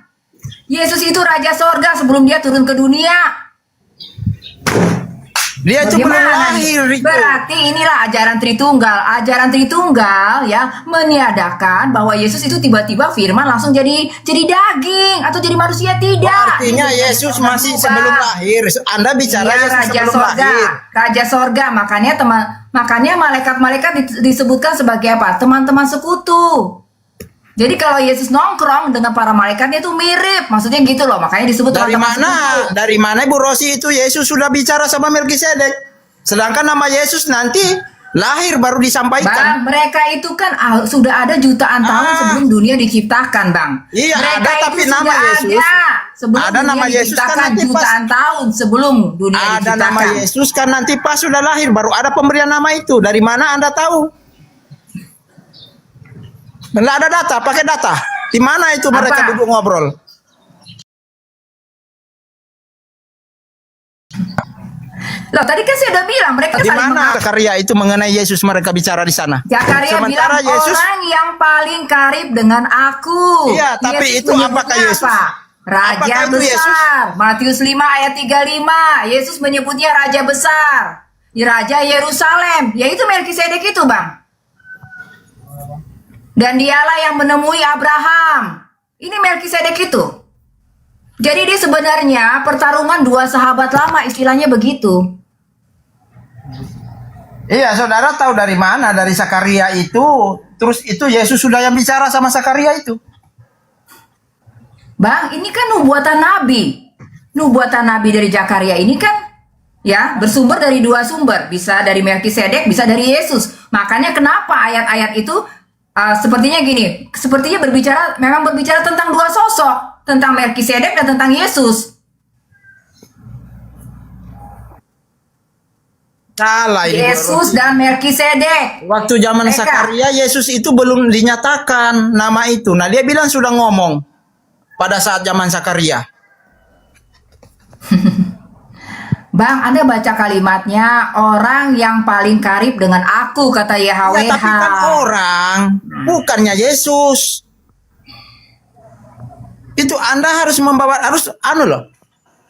Yesus itu Raja Sorga sebelum dia turun ke dunia. Dia itu belum lahir. Berarti inilah ajaran Tritunggal. Ajaran Tritunggal ya meniadakan bahwa Yesus itu tiba-tiba firman langsung jadi daging atau jadi manusia, tidak. Artinya Yesus masih sebelum lahir. Anda bicara Yesus Raja sebelum Sorga. lahir. Raja Sorga, makanya malaikat-malaikat disebutkan sebagai apa? Teman-teman sekutu. Jadi kalau Yesus nongkrong dengan para malaikatnya itu mirip, maksudnya gitu loh, makanya disebut teman-teman sekutu. Dari mana Ibu Rosi itu Yesus sudah bicara sama Melkisedek? Sedangkan nama Yesus nanti lahir baru disampaikan. Bang, mereka itu kan sudah ada jutaan tahun sebelum dunia diciptakan, Bang. Iya, mereka ada tapi nama Yesus. Sebelum ada dunia nama Yesus kan nanti jutaan tahun sebelum dunia ada diciptakan. Ada nama Yesus kan nanti pas sudah lahir baru ada pemberian nama itu. Dari mana Anda tahu? Nggak ada data, pakai data. Di mana itu mereka duduk ngobrol? Loh, tadi kan saya udah bilang mereka di mana Zakaria itu mengenai Yesus mereka bicara di sana? Zakaria bilang Yesus, orang yang paling karib dengan aku. Iya, tapi Yesus itu apakah Yesus? Raja apakah itu besar. Yesus? Matius 5 ayat 35. Yesus menyebutnya Raja besar. Raja Yerusalem. Yaitu Melkisedek itu, Bang. Dan dialah yang menemui Abraham. Ini Melkisedek itu. Jadi dia sebenarnya pertarungan dua sahabat lama, istilahnya begitu. Iya, saudara tahu dari mana? Dari Zakaria itu. Terus itu Yesus sudah yang bicara sama Zakaria itu. Bang, ini kan nubuatan Nabi. Nubuatan Nabi dari Zakaria ini kan ya bersumber dari dua sumber. Bisa dari Melkisedek, bisa dari Yesus. Makanya kenapa ayat-ayat itu sepertinya gini, sepertinya memang berbicara tentang dua sosok, tentang Melkisedek dan tentang Yesus. Salah ini. Yesus dan Melkisedek. Waktu zaman Mereka. Zakaria, Yesus itu belum dinyatakan nama itu. Nah, dia bilang sudah ngomong pada saat zaman Zakaria. Bang, Anda baca kalimatnya, orang yang paling karib dengan aku, kata YHWH. Ya, tapi kan orang, bukannya Yesus. Itu Anda harus membawa,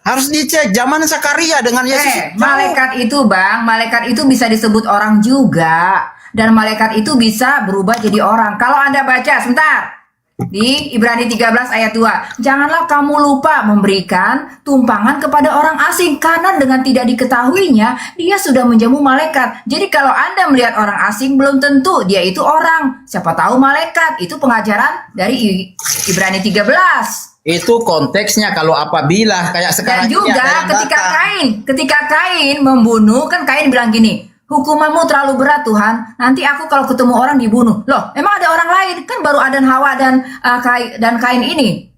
harus dicek zaman Zakaria dengan Yesus. Malaikat itu Bang, malaikat itu bisa disebut orang juga. Dan malaikat itu bisa berubah jadi orang. Kalau Anda baca, sebentar. Di Ibrani 13 ayat 2. Janganlah kamu lupa memberikan tumpangan kepada orang asing. Karena dengan tidak diketahuinya, dia sudah menjamu malaikat. Jadi kalau Anda melihat orang asing, belum tentu dia itu orang. Siapa tahu malaikat. Itu pengajaran dari Ibrani 13. Itu konteksnya kalau apabila kayak sekarang. Dan juga ketika Kain membunuh, kan Kain bilang gini, hukumanmu terlalu berat Tuhan, nanti aku kalau ketemu orang dibunuh. Loh, emang ada orang lain? Kan baru Adan, Hawa dan Kain ini.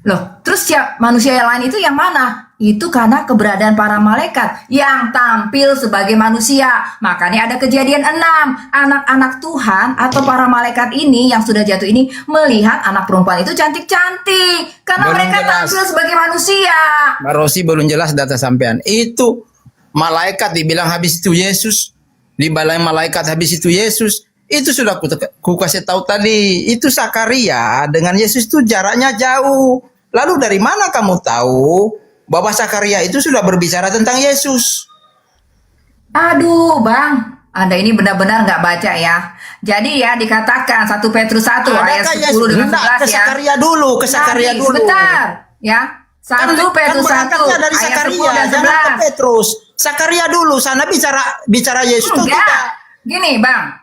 Loh, terus manusia yang lain itu yang mana? Itu karena keberadaan para malaikat yang tampil sebagai manusia. Makanya ada Kejadian 6. Anak-anak Tuhan atau para malaikat ini yang sudah jatuh ini melihat anak perempuan itu cantik-cantik. Karena Belum mereka jelas. tampil sebagai manusia. Mbak Rosi belum jelas data sampean. Itu malaikat dibilang habis itu Yesus. Dibilang malaikat habis itu Yesus. Itu sudah ku kasih tahu tadi. Itu Zakaria dengan Yesus itu jaraknya jauh. Lalu dari mana kamu tahu bahwa Zakaria itu sudah berbicara tentang Yesus? Aduh Bang, Anda ini benar-benar nggak baca ya. Jadi ya dikatakan 1 Petrus 1 ayat 10 dengan 11 ke ya. Zakaria dulu, ke Zakaria dulu. Sebentar ya. 1 Petrus 1 dari ayat 10 Zakaria, dan jangan ke 11. Petrus. Zakaria dulu, sana bicara Yesus itu Enggak. tidak. Gini Bang,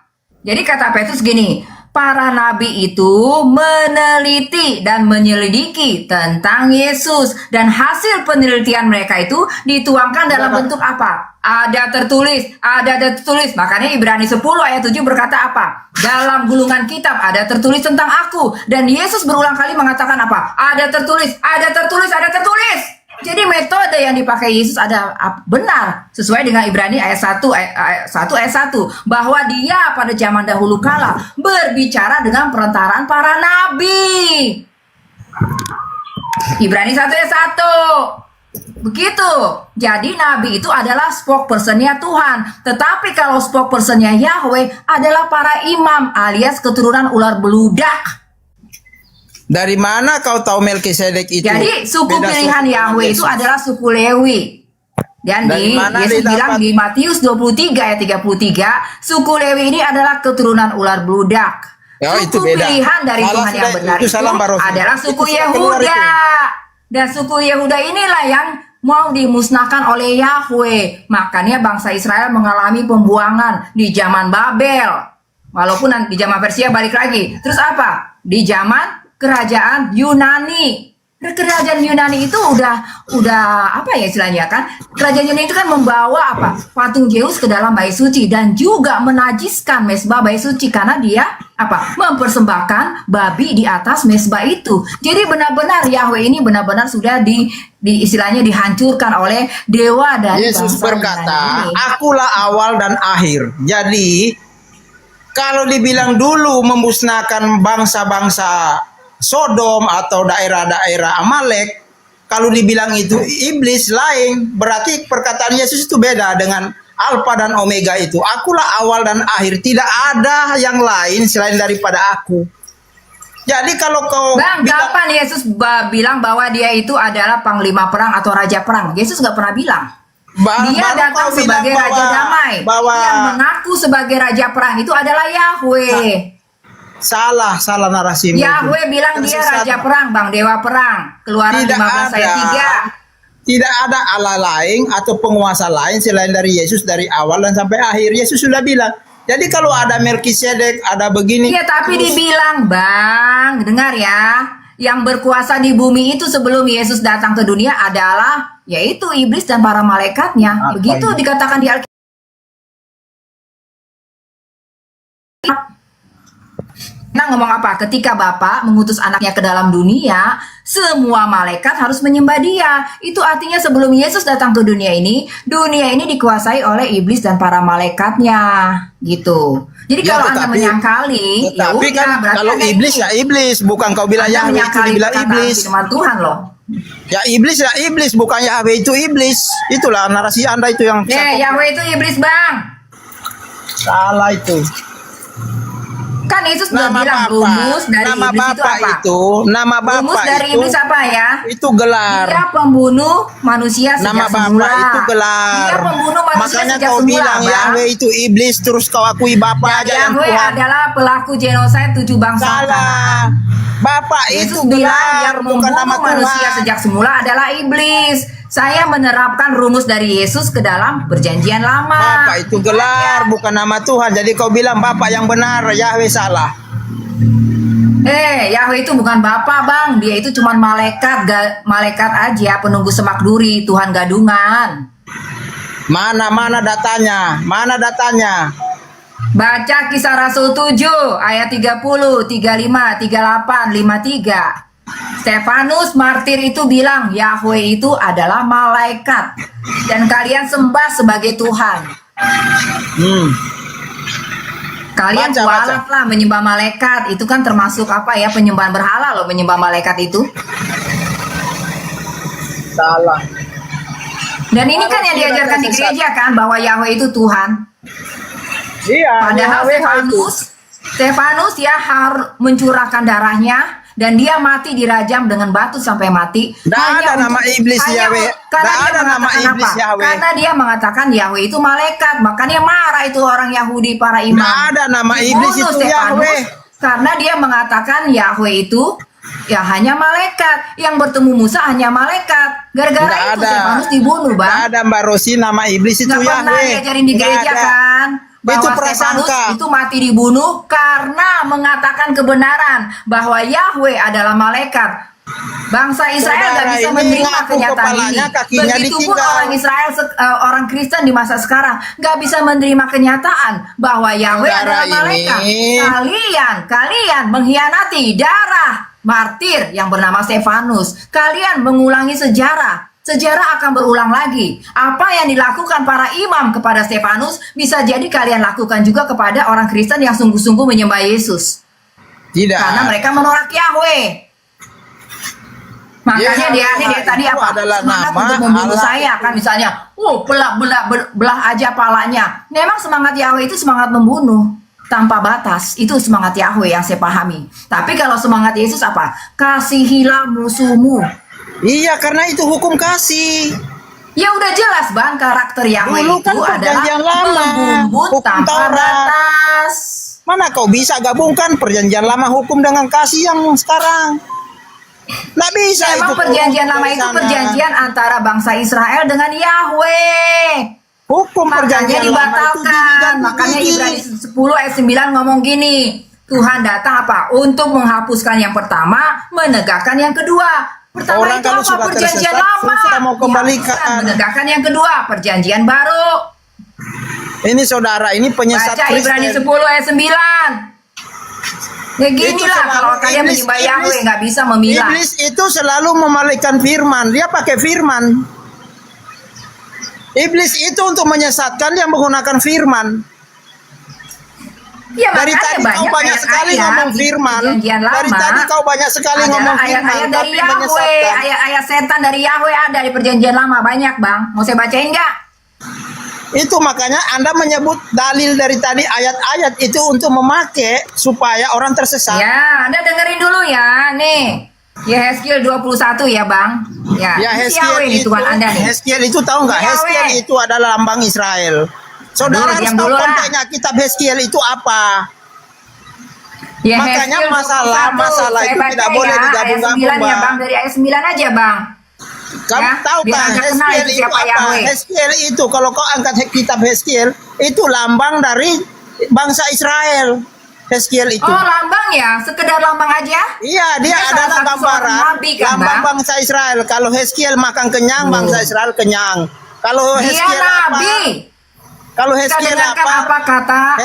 jadi kata Petrus gini, para nabi itu meneliti dan menyelidiki tentang Yesus. Dan hasil penelitian mereka itu dituangkan dalam bentuk apa? Ada tertulis. Makanya Ibrani 10 ayat 7 berkata apa? Dalam gulungan kitab ada tertulis tentang aku. Dan Yesus berulang kali mengatakan apa? Ada tertulis. Jadi metode yang dipakai Yesus ada benar sesuai dengan Ibrani ayat 1 ayat 1 bahwa dia pada zaman dahulu kala berbicara dengan perantaraan para nabi. Ibrani 1 ayat 1. Begitu. Jadi nabi itu adalah spokesperson-nya Tuhan. Tetapi kalau spokesperson-nya Yahweh adalah para imam alias keturunan ular beludak. Dari mana kau tahu Melkisedek itu? Jadi suku beda pilihan suku Yahweh itu Yesus? adalah suku Lewi. Dan Dari mana Yesus didapat? bilang di Matius 23 ayat 33, suku Lewi ini adalah keturunan ular beludak. Ya, itu Suku beda. pilihan dari Salah Tuhan yang sudah, benar itu salah, Mbak Rosi. adalah suku Itu sudah keluar Yehuda. itu. Dan suku Yehuda inilah yang mau dimusnahkan oleh Yahweh. Makanya bangsa Israel mengalami pembuangan di zaman Babel. Walaupun di zaman Persia balik lagi. Terus apa? Di zaman kerajaan Yunani. Kerajaan Yunani itu udah apa ya istilahnya kan? Kerajaan Yunani itu kan membawa apa? Patung Zeus ke dalam bait suci dan juga menajiskan mesbah bait suci karena dia apa? Mempersembahkan babi di atas mesbah itu. Jadi benar-benar Yahweh ini benar-benar sudah istilahnya dihancurkan oleh dewa dari Yesus bangsa berkata, Yunani ini. akulah awal dan akhir. Jadi kalau dibilang dulu memusnahkan bangsa-bangsa Sodom atau daerah-daerah Amalek, kalau dibilang itu iblis lain, berarti perkataan Yesus itu beda dengan Alfa dan Omega itu. Akulah awal dan akhir, tidak ada yang lain selain daripada aku. Jadi kalau kau Bang, kapan Yesus bilang bahwa dia itu adalah panglima perang atau raja perang? Yesus nggak pernah bilang. Dia datang sebagai raja damai. Yang mengaku sebagai raja perang itu adalah Yahweh. Salah narasi. Yahweh bilang dia raja perang, Bang, dewa perang. Keluaran 15 ayat 3. Tidak ada Allah lain atau penguasa lain selain dari Yesus dari awal dan sampai akhir. Yesus sudah bilang. Jadi kalau ada Melkisedek, ada begini. Iya, tapi dibilang, Bang, dengar ya. Yang berkuasa di bumi itu sebelum Yesus datang ke dunia adalah yaitu iblis dan para malaikatnya. Begitu dikatakan di Alkitab. Bang ngomong apa? Ketika Bapa mengutus anaknya ke dalam dunia, semua malaikat harus menyembah dia. Itu artinya sebelum Yesus datang ke dunia ini dikuasai oleh iblis dan para malaikatnya. Gitu. Jadi Ya, kalau Anda menyangkali, ya Tetapi udah, kan berarti kalau Anda iblis ini- ya iblis, bukan kau bilang Anda Yahweh itu menyangkali dibilang perkataan iblis. firman Tuhan loh. Ya iblis, bukan Yahweh itu iblis. Itulah narasi Anda itu yang Yahweh itu iblis, Bang. salah itu. Kan Yesus sudah Nama bilang Bapa, rumus dari nama iblis itu Bapa apa? itu, nama Bapa Rumus dari itu, iblis apa ya? itu gelar. Dia pembunuh manusia sejak Nama Bapa semula. itu gelar. Dia pembunuh manusia Makanya sejak kau semula, bilang Bang. Yahweh itu iblis, terus kau akui Bapa Dan aja yang Yahweh Tuhan. adalah pelaku genosid 7 bangsa. Salah. Bapa Yesus itu bilang gelar, yang bukan membunuh nama manusia Tuhan. sejak semula adalah iblis. Saya menerapkan rumus dari Yesus ke dalam perjanjian lama. Bapa itu gelar, bukan nama Tuhan. Jadi kau bilang Bapa yang benar, Yahweh salah. Yahweh itu bukan Bapa, Bang. Dia itu cuma malaikat aja, penunggu semak duri, Tuhan gadungan. Mana datanya? Mana datanya? Baca Kisah Rasul 7 ayat 30, 35, 38, 53. Stefanus martir itu bilang Yahweh itu adalah malaikat dan kalian sembah sebagai Tuhan. Kalian kualatlah menyembah malaikat. Itu kan termasuk apa ya, penyembahan berhala loh, menyembah malaikat itu. Salah. Dan ini kan yang diajarkan di gereja kan, bahwa Yahweh itu Tuhan. Iya. Padahal Yahweh itu. Stefanus ya harus mencurahkan darahnya dan dia mati dirajam dengan batu sampai mati. Nggak ada nama iblis Yahweh. Karena Nggak dia ada nama mengatakan iblis apa? Yahweh. Karena dia mengatakan Yahweh itu malaikat. Makanya marah itu orang Yahudi, para imam. Nggak ada nama Dibunuh iblis itu Stefanus Yahweh. Karena dia mengatakan Yahweh itu ya hanya malaikat. Yang bertemu Musa hanya malaikat. Gara-gara Nggak itu ada. Stefanus dibunuh, Bang. Nggak ada Mbak Rosi, nama iblis itu Nggak pernah Yahweh. diajarin di Nggak gereja ada. kan, bahwa Itu Stefanus prasangka. itu mati dibunuh karena mengatakan kebenaran bahwa Yahweh adalah malaikat. Bangsa Israel Saudara nggak bisa ini menerima ngaku kenyataan ini. kepalanya, kakinya Begitupun ditinggal. orang Israel, orang Kristen di masa sekarang nggak bisa menerima kenyataan bahwa Yahweh Saudara adalah malaikat. ini- Kalian mengkhianati darah martir yang bernama Stefanus. Kalian mengulangi sejarah. Sejarah akan berulang lagi. Apa yang dilakukan para imam kepada Stefanus bisa jadi kalian lakukan juga kepada orang Kristen yang sungguh-sungguh menyembah Yesus. Tidak. Karena mereka menolak Yahweh. Makanya dia tadi itu apa? adalah Semangat nama untuk membunuh Allah. saya kan misalnya. Belah aja palanya. Memang semangat Yahweh itu semangat membunuh tanpa batas. Itu semangat Yahweh yang saya pahami. Tapi kalau semangat Yesus apa? Kasihilah musuhmu. Iya, karena itu hukum kasih. Ya udah jelas, Bang, karakter Yahweh Dulu kan itu adalah perjanjian lama, membumbut hukum tanpa Taurat. batas. Mana kau bisa gabungkan perjanjian lama hukum dengan kasih yang sekarang? Nggak bisa Memang itu. perjanjian lama dari itu sana. perjanjian antara bangsa Israel dengan Yahweh. Hukum Makanya perjanjian lama itu dibatalkan. Makanya Ibrani 10 ayat 9 ngomong gini. Tuhan datang apa? Untuk menghapuskan yang pertama, menegakkan yang kedua. Pertama Orang itu kalau apa? sudah Perjanjian tersesat, lama. susah mau kembalikan. Dihapuskan, menegakkan yang kedua, perjanjian baru. Ini saudara, ini penyesat Baca Ibrani Kristen. 10 ayat 9. Ya Itu ginilah selalu kalau kalian menyembah Yahweh nggak bisa memilah. Iblis itu selalu memalaikan firman. Dia pakai firman. Iblis itu untuk menyesatkan dia menggunakan firman. Ya, Dari makanya tadi kau banyak sekali ayat-ayat ngomong di firman. perjanjian lama Dari tadi kau banyak sekali adalah ngomong firman, ayat-ayat dari tapi Yahweh, menyesatkan. ayat-ayat setan dari Yahweh ada di perjanjian lama banyak, Bang. Mau saya bacain nggak? Itu makanya Anda menyebut dalil dari tadi ayat-ayat itu untuk memakai supaya orang tersesat. Ya, Anda dengerin dulu ya. Nih. Yehezkiel 21 ya, Bang. Ya, Ya, ini Hezkiel Yahweh nih itu, Tuhan Anda nih. Hezkiel itu tahu nggak? Ini Hezkiel Yahweh. itu adalah lambang Israel. Saudara Aduh, harus diam tahu dulu lah. konteksnya kitab Hezkiel itu apa. Makanya Yehezkiel 21. masalah Saya itu baca tidak boleh ya, digabung-gabung, ayat 9 ya, Bang. Bang. Dari ayat 9 aja, Bang. Kamu Ya, tahu biar kan Anda kenal Hezkiel itu itu siapa apa? Yahweh. Hezkiel itu kalau kau angkat kitab Hezkiel itu lambang dari bangsa Israel. Hezkiel itu. Oh, lambang ya? Sekedar lambang aja? Iya, dia salah adalah satu seorang gambaran nabi kan, lambang Bang? bangsa Israel. Kalau Hezkiel makan kenyang, bangsa Israel kenyang. Kalau Dia Hezkiel nabi. apa? Kalau Kita Hezkiel dengarkan apa?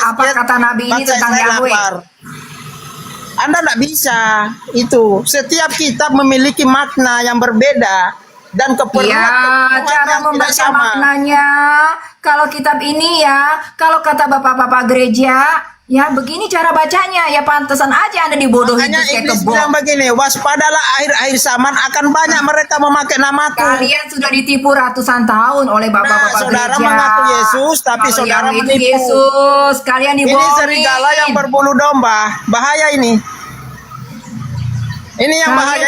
apa kata nabi ini bangsa tentang Israel Yahweh. lapar. Anda tidak bisa itu. Setiap kitab memiliki makna yang berbeda dan keperluan Ya, cara yang tidak membaca sama. maknanya. Kalau kitab ini ya, kalau kata bapak-bapak gereja, ya begini cara bacanya. Ya pantesan aja Anda dibodohi Makanya terus kayak Iblis kebo. bilang begini, waspadalah akhir-akhir zaman akan banyak mereka memakai namaku. Kalian sudah ditipu ratusan tahun oleh bapak-bapak saudara gereja. mengaku Yesus, tapi Kalau saudara yang itu menipu. Yesus, kalian Ini dibohongin. serigala yang berbulu domba, bahaya ini. Ini yang bahaya,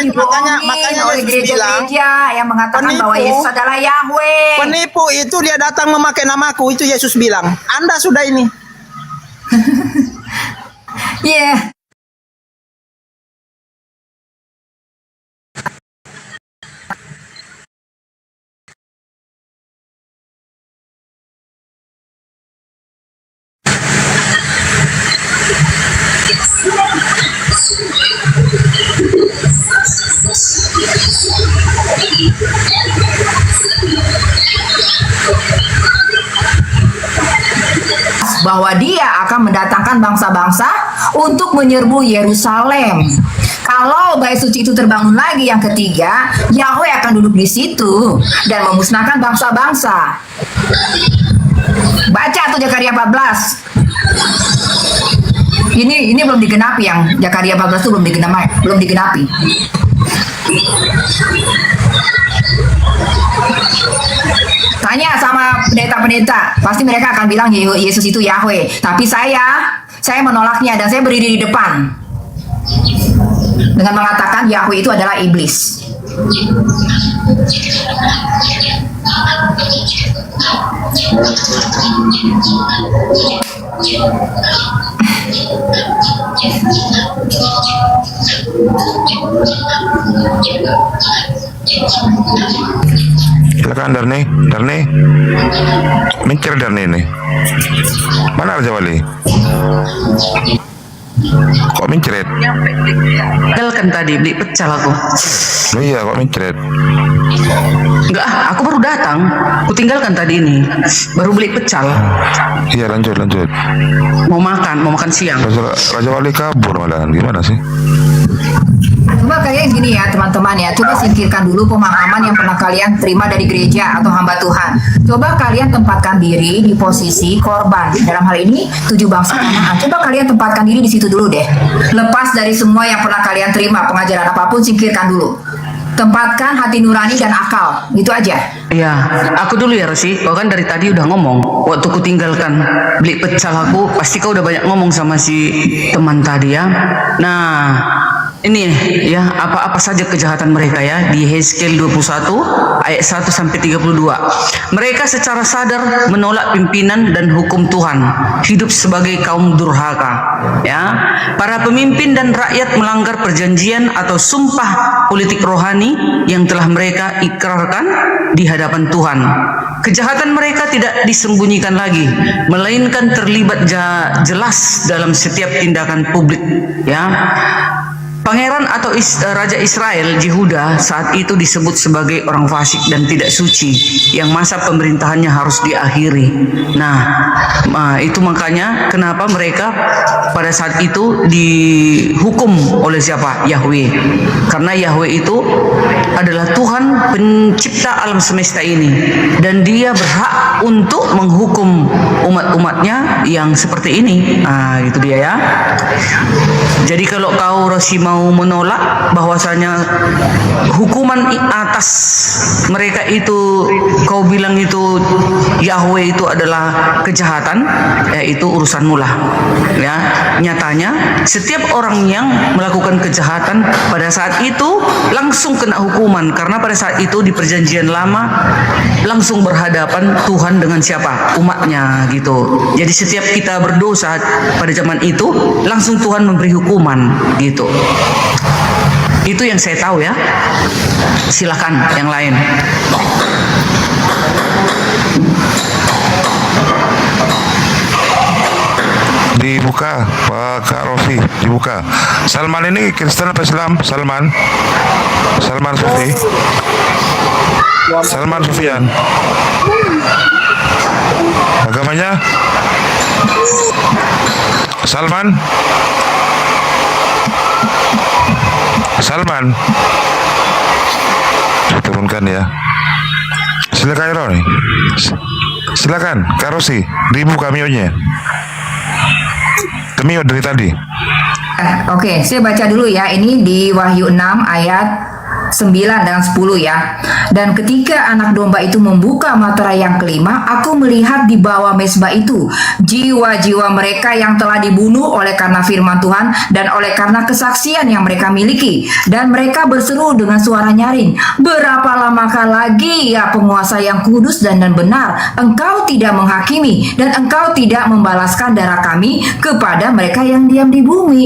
makanya oleh Yesus bilang, gereja-gereja yang mengatakan bahwa Yesus adalah Yahweh. Penipu itu dia datang memakai namaku, itu Yesus bilang. Anda sudah ini. Yeah. Bahwa dia akan mendatangkan bangsa-bangsa untuk menyerbu Yerusalem. Kalau bait suci itu terbangun lagi yang ketiga, Yahweh akan duduk di situ dan memusnahkan bangsa-bangsa. Baca tuh Zakaria 14. Ini belum digenapi, yang Zakaria 14 itu belum digenapi. Tanya sama pendeta-pendeta, pasti mereka akan bilang Yesus itu Yahweh. Tapi saya menolaknya dan saya berdiri di depan dengan mengatakan Yahweh itu adalah iblis. Silakan Darni, mencari Darni ini. Mana Raja Wali? Kok mencret? Tinggalkan tadi, beli pecel aku. Oh iya, kok mencret? Enggak, aku baru datang. Aku tinggalkan tadi ini. Baru beli pecel. Iya, lanjut. Mau makan siang. Raja Wali kabur malahan, gimana sih? Coba kalian gini ya teman-teman ya, coba singkirkan dulu pemahaman yang pernah kalian terima dari gereja atau hamba Tuhan. Coba kalian tempatkan diri di posisi korban. Dalam hal ini 7 bangsa Kanaan. Coba kalian tempatkan diri di situ dulu deh. Lepas dari semua yang pernah kalian terima, pengajaran apapun singkirkan dulu. Tempatkan hati nurani dan akal, gitu aja. Iya, aku dulu ya Rosi. Kau kan dari tadi udah ngomong. Waktu ku tinggalkan beli pecel aku, pasti kau udah banyak ngomong sama si teman tadi ya. Nah, ini ya apa-apa saja kejahatan mereka ya di Hezkel 21 ayat 1 sampai 32. Mereka secara sadar menolak pimpinan dan hukum Tuhan, hidup sebagai kaum durhaka. Ya, para pemimpin dan rakyat melanggar perjanjian atau sumpah politik rohani yang telah mereka ikrarkan di hadapan Tuhan. Kejahatan mereka tidak disembunyikan lagi, melainkan terlibat jelas dalam setiap tindakan publik. Ya. Pangeran atau Raja Israel Yehuda saat itu disebut sebagai orang fasik dan tidak suci yang masa pemerintahannya harus diakhiri. Nah, itu makanya kenapa mereka pada saat itu dihukum oleh siapa? Yahweh. Karena Yahweh itu adalah Tuhan pencipta alam semesta ini dan dia berhak untuk menghukum umat-umatnya yang seperti ini. Nah, itu dia ya. Jadi kalau kau Rosi mau menolak bahwasanya hukuman atas mereka itu kau bilang itu Yahweh itu adalah kejahatan, ya itu urusanmu lah. Ya, nyatanya setiap orang yang melakukan kejahatan pada saat itu langsung kena hukuman karena pada saat itu di perjanjian lama langsung berhadapan Tuhan dengan siapa? Umatnya gitu. Jadi setiap kita berdosa pada zaman itu langsung Tuhan memberi hukuman gitu. Itu yang saya tahu ya. Silakan yang lain. Dibuka Pak Kak Rofi, dibuka. Salman ini Kristen apa Islam? Salman Sufi. Salman Sufian. Agamanya Salman. Saya turunkan ya. Silakan Roy. Silakan Karosi, ribu kamionnya. Cameo dari tadi. Oke, saya baca dulu ya. Ini di Wahyu 6 ayat 9 dan 10 ya. Dan ketika anak domba itu membuka materai yang kelima, aku melihat di bawah mezbah itu jiwa-jiwa mereka yang telah dibunuh oleh karena firman Tuhan dan oleh karena kesaksian yang mereka miliki. Dan mereka berseru dengan suara nyaring, berapa lamakah lagi ya penguasa yang kudus dan benar, engkau tidak menghakimi dan engkau tidak membalaskan darah kami kepada mereka yang diam di bumi.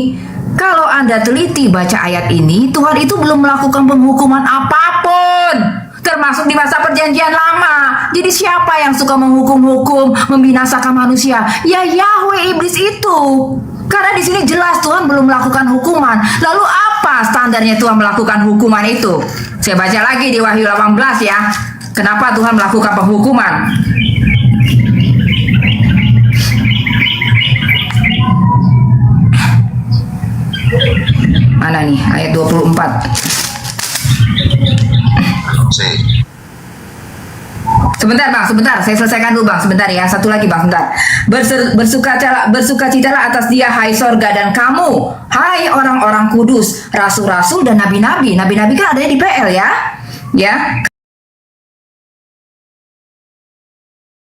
Kalau Anda teliti baca ayat ini, Tuhan itu belum melakukan penghukuman apapun, termasuk di masa perjanjian lama. Jadi siapa yang suka menghukum-hukum, membinasakan manusia? Ya Yahweh iblis itu. Karena di sini jelas Tuhan belum melakukan hukuman. Lalu apa standarnya Tuhan melakukan hukuman itu? Saya baca lagi di Wahyu 18 ya. Kenapa Tuhan melakukan penghukuman? Mana nih ayat 24. Sebentar bang, sebentar, saya selesaikan dulu bang, sebentar ya, satu lagi bang, sebentar. Bersukacitalah atas dia, hai sorga, dan kamu, hai orang-orang kudus, rasul-rasul dan nabi-nabi. Nabi-nabi kan adanya di PL ya, ya.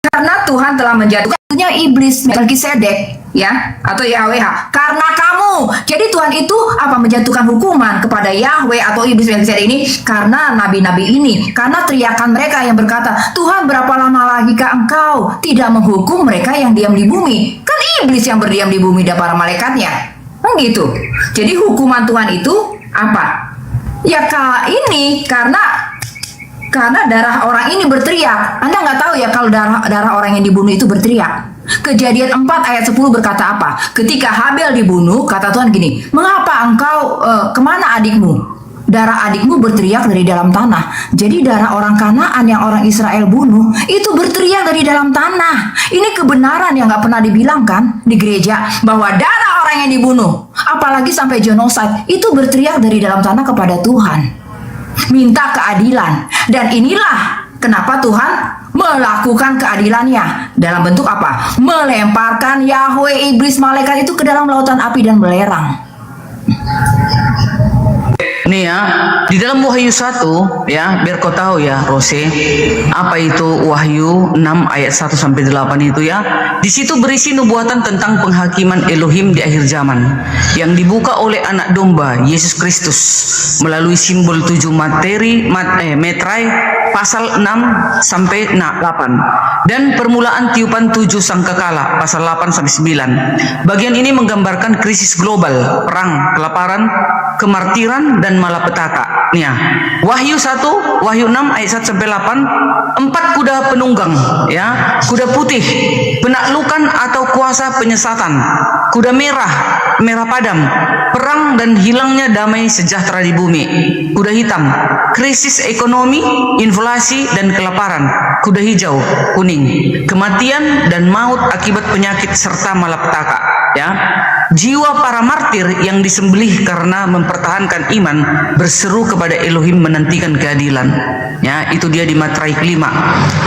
Karena Tuhan telah menjatuhkan iblis Melkisedek ya, atau YHWH karena kamu. Jadi Tuhan itu apa, menjatuhkan hukuman kepada Yahweh atau iblis Melkisedek ini karena nabi-nabi ini, karena teriakan mereka yang berkata, Tuhan berapa lama lagi engkau tidak menghukum mereka yang diam di bumi? Kan iblis yang berdiam di bumi dan para malaikatnya kan gitu. Jadi hukuman Tuhan itu apa? Ya ini karena darah orang ini berteriak. Anda nggak tahu ya kalau darah orang yang dibunuh itu berteriak. Kejadian 4 ayat 10 berkata apa? Ketika Habel dibunuh, kata Tuhan gini, mengapa engkau kemana adikmu? Darah adikmu berteriak dari dalam tanah. Jadi darah orang Kanaan yang orang Israel bunuh itu berteriak dari dalam tanah. Ini kebenaran yang nggak pernah dibilangkan di gereja, bahwa darah orang yang dibunuh, apalagi sampai genosid, itu berteriak dari dalam tanah kepada Tuhan, minta keadilan. Dan inilah kenapa Tuhan melakukan keadilannya dalam bentuk apa? Melemparkan Yahweh iblis malaikat itu ke dalam lautan api dan belerang. Nih ya, di dalam Wahyu 1 ya, biar kau tahu ya Rose, apa itu Wahyu 6 ayat 1 sampai 8 itu ya. Di situ berisi nubuatan tentang penghakiman Elohim di akhir zaman yang dibuka oleh anak domba Yesus Kristus melalui simbol 7 metrai pasal 6 sampai 8 dan permulaan tiupan 7 sangkakala pasal 8 sampai 9. Bagian ini menggambarkan krisis global, perang, kelaparan, kemartiran dan malapetaka. Nih ya, Wahyu 1, Wahyu 6 ayat 1 sampai 8, 4 kuda penunggang ya, kuda putih, penaklukan atau kuasa penyesatan, kuda merah padam, perang dan hilangnya damai sejahtera di bumi, kuda hitam, krisis ekonomi, inflasi dan kelaparan, kuda hijau, kuning, kematian dan maut akibat penyakit serta malapetaka ya. Jiwa para martir yang disembelih karena mempertahankan iman berseru kepada Elohim menantikan keadilan ya. Itu dia di materai kelima,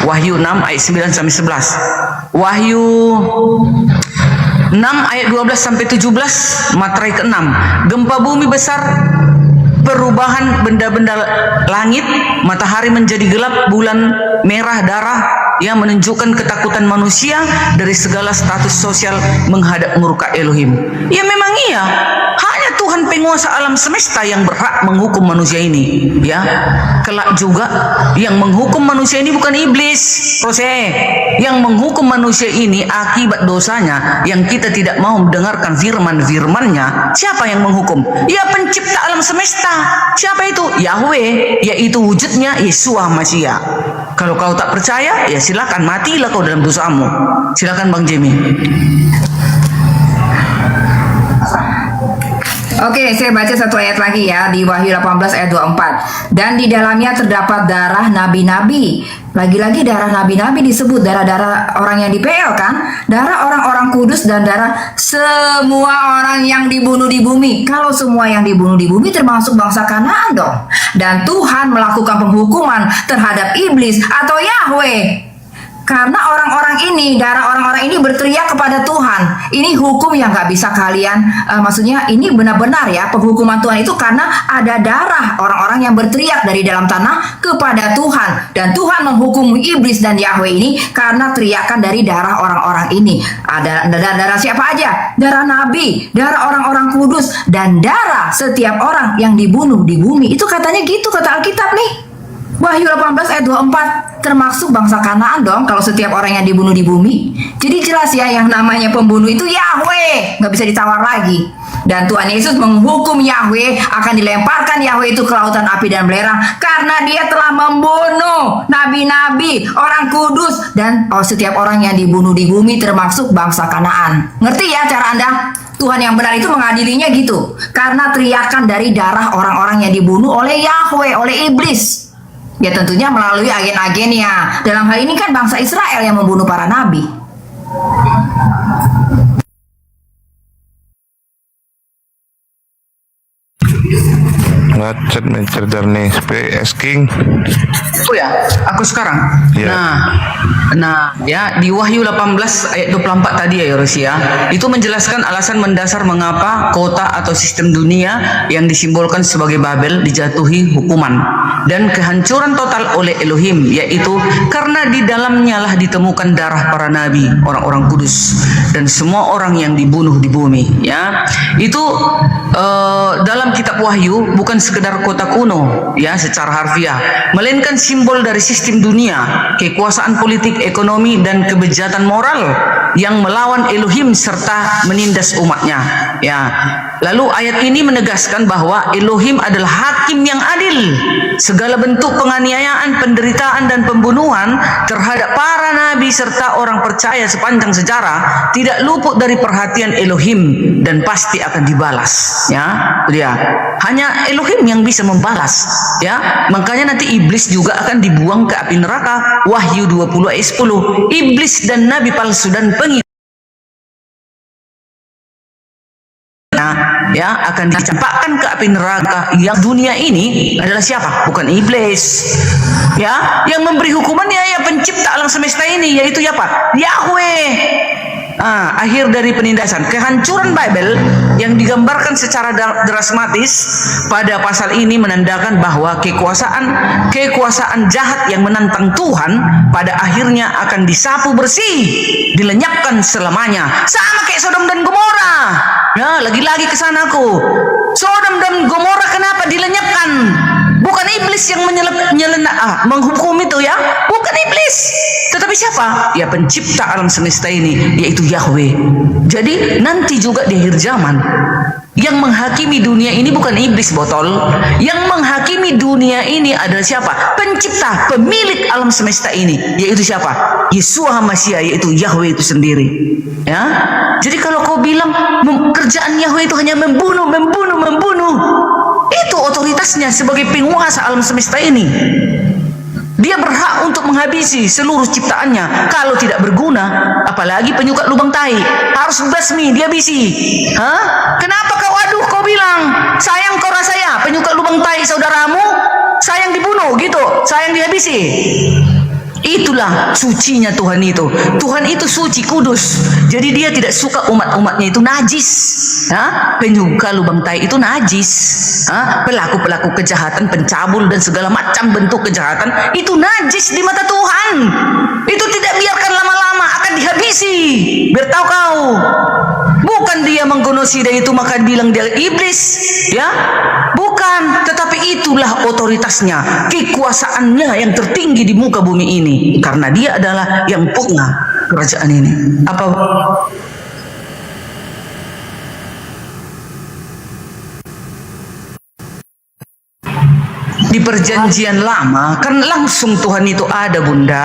Wahyu 6 ayat 9 sampai 11. Wahyu 6 ayat 12 sampai 17, materai ke-6, gempa bumi besar, perubahan benda-benda langit, matahari menjadi gelap, bulan merah darah yang menunjukkan ketakutan manusia dari segala status sosial menghadap murka Elohim. Ya memang iya, hanya Tuhan penguasa alam semesta yang berhak menghukum manusia ini ya. Kelak juga yang menghukum manusia ini bukan iblis, yang menghukum manusia ini akibat dosanya yang kita tidak mau mendengarkan firman-firmannya. Siapa yang menghukum? Ya pencipta alam semesta. Siapa itu? Yahweh, yaitu wujudnya Yeshua Mashiach. Kalau kau tak percaya, ya silakan, matilah kau dalam dosamu. Silakan Bang Jimmy. Oke, saya baca satu ayat lagi ya di Wahyu 18 ayat 24. Dan di dalamnya terdapat darah nabi-nabi. Lagi-lagi darah nabi-nabi disebut, darah-darah orang yang di-PL kan? Darah orang-orang kudus dan darah semua orang yang dibunuh di bumi. Kalau semua yang dibunuh di bumi termasuk bangsa Kanaan dong. Dan Tuhan melakukan penghukuman terhadap iblis atau Yahweh. Karena orang-orang ini, darah orang-orang ini berteriak kepada Tuhan. Ini hukum yang gak bisa kalian, maksudnya ini benar-benar ya, penghukuman Tuhan itu karena ada darah orang-orang yang berteriak dari dalam tanah kepada Tuhan. Dan Tuhan menghukum iblis dan Yahweh ini karena teriakan dari darah orang-orang ini. Ada darah siapa aja? Darah nabi, darah orang-orang kudus, dan darah setiap orang yang dibunuh di bumi. Itu katanya gitu, kata Alkitab nih. Wahyu 18 ayat 24, termasuk bangsa Kanaan dong kalau setiap orang yang dibunuh di bumi. Jadi jelas ya, yang namanya pembunuh itu Yahweh, nggak bisa ditawar lagi. Dan Tuhan Yesus menghukum Yahweh, akan dilemparkan Yahweh itu ke lautan api dan belerang karena dia telah membunuh nabi-nabi, orang kudus, dan setiap orang yang dibunuh di bumi termasuk bangsa Kanaan. Ngerti ya cara Anda? Tuhan yang benar itu mengadilinya gitu, karena teriakan dari darah orang-orang yang dibunuh oleh Yahweh, oleh iblis. Ya tentunya melalui agen-agennya. Dalam hal ini kan bangsa Israel yang membunuh para nabi. Ngacet mencerдар nih, asking. Oh ya, aku sekarang. Ya. Nah, ya di Wahyu 18 ayat 24 tadi ya Rusia, itu menjelaskan alasan mendasar mengapa kota atau sistem dunia yang disimbolkan sebagai Babel dijatuhi hukuman dan kehancuran total oleh Elohim, yaitu karena di dalamnya lah ditemukan darah para nabi, orang-orang kudus, dan semua orang yang dibunuh di bumi. Ya, itu dalam kitab Wahyu bukan sekedar kota kuno ya secara harfiah, melainkan simbol dari sistem dunia, kekuasaan politik, ekonomi, dan kebejatan moral yang melawan Elohim serta menindas umatnya. Ya, lalu ayat ini menegaskan bahwa Elohim adalah hakim yang adil. Segala bentuk penganiayaan, penderitaan, dan pembunuhan terhadap para nabi serta orang percaya sepanjang sejarah tidak luput dari perhatian Elohim dan pasti akan dibalas. Ya, dia hanya Elohim yang bisa membalas. Ya, makanya nanti iblis juga akan dibuang ke api neraka. Wahyu 20 ayat 10. Iblis dan nabi palsu dan pengikut ya akan dicampakkan ke api neraka. Yang dunia ini adalah siapa? Bukan iblis. Ya, yang memberi hukumannya ya pencipta alam semesta ini, yaitu siapa? Yahweh. Akhir dari penindasan, kehancuran Babel yang digambarkan secara dramatis pada pasal ini menandakan bahwa kekuasaan jahat yang menantang Tuhan pada akhirnya akan disapu bersih, dilenyapkan selamanya. Sama kayak Sodom dan Gomora. Ya, lagi-lagi ke sana aku. Sodom dan Gomora kenapa dilenyapkan? Bukan iblis yang menghukum itu ya, bukan iblis, tetapi siapa? Ya pencipta alam semesta ini, yaitu Yahweh. Jadi nanti juga di akhir zaman yang menghakimi dunia ini bukan iblis botol. Yang menghakimi dunia ini adalah siapa? Pencipta, pemilik alam semesta ini, yaitu siapa? Yeshua Mashiach, yaitu Yahweh itu sendiri. Ya. Jadi kalau kau bilang kerjaan Yahweh itu hanya membunuh, itu otoritasnya sebagai penguasa alam semesta ini. Dia berhak untuk menghabisi seluruh ciptaannya. Kalau tidak berguna, apalagi penyuka lubang tai, harus basmi, dia bisi. Kenapa kau bilang sayang kau rasa ya penyuka lubang tai saudaramu sayang dibunuh gitu, sayang dihabisi. Itulah sucinya Tuhan itu. Tuhan itu suci, kudus. Jadi dia tidak suka umat-umatnya itu najis. Penyuka lubang tai itu najis. Pelaku-pelaku kejahatan, pencabul dan segala macam bentuk kejahatan itu najis di mata Tuhan. Itu tidak biarkan lama-lama, akan dihabisi. Biar tahu kau. Bukan dia menggenosida itu maka bilang dia iblis, ya? Bukan, tetapi itulah otoritasnya, kekuasaannya yang tertinggi di muka bumi ini, karena dia adalah yang punya kerajaan ini. Apa? Di perjanjian lama kan langsung Tuhan itu ada, Bunda,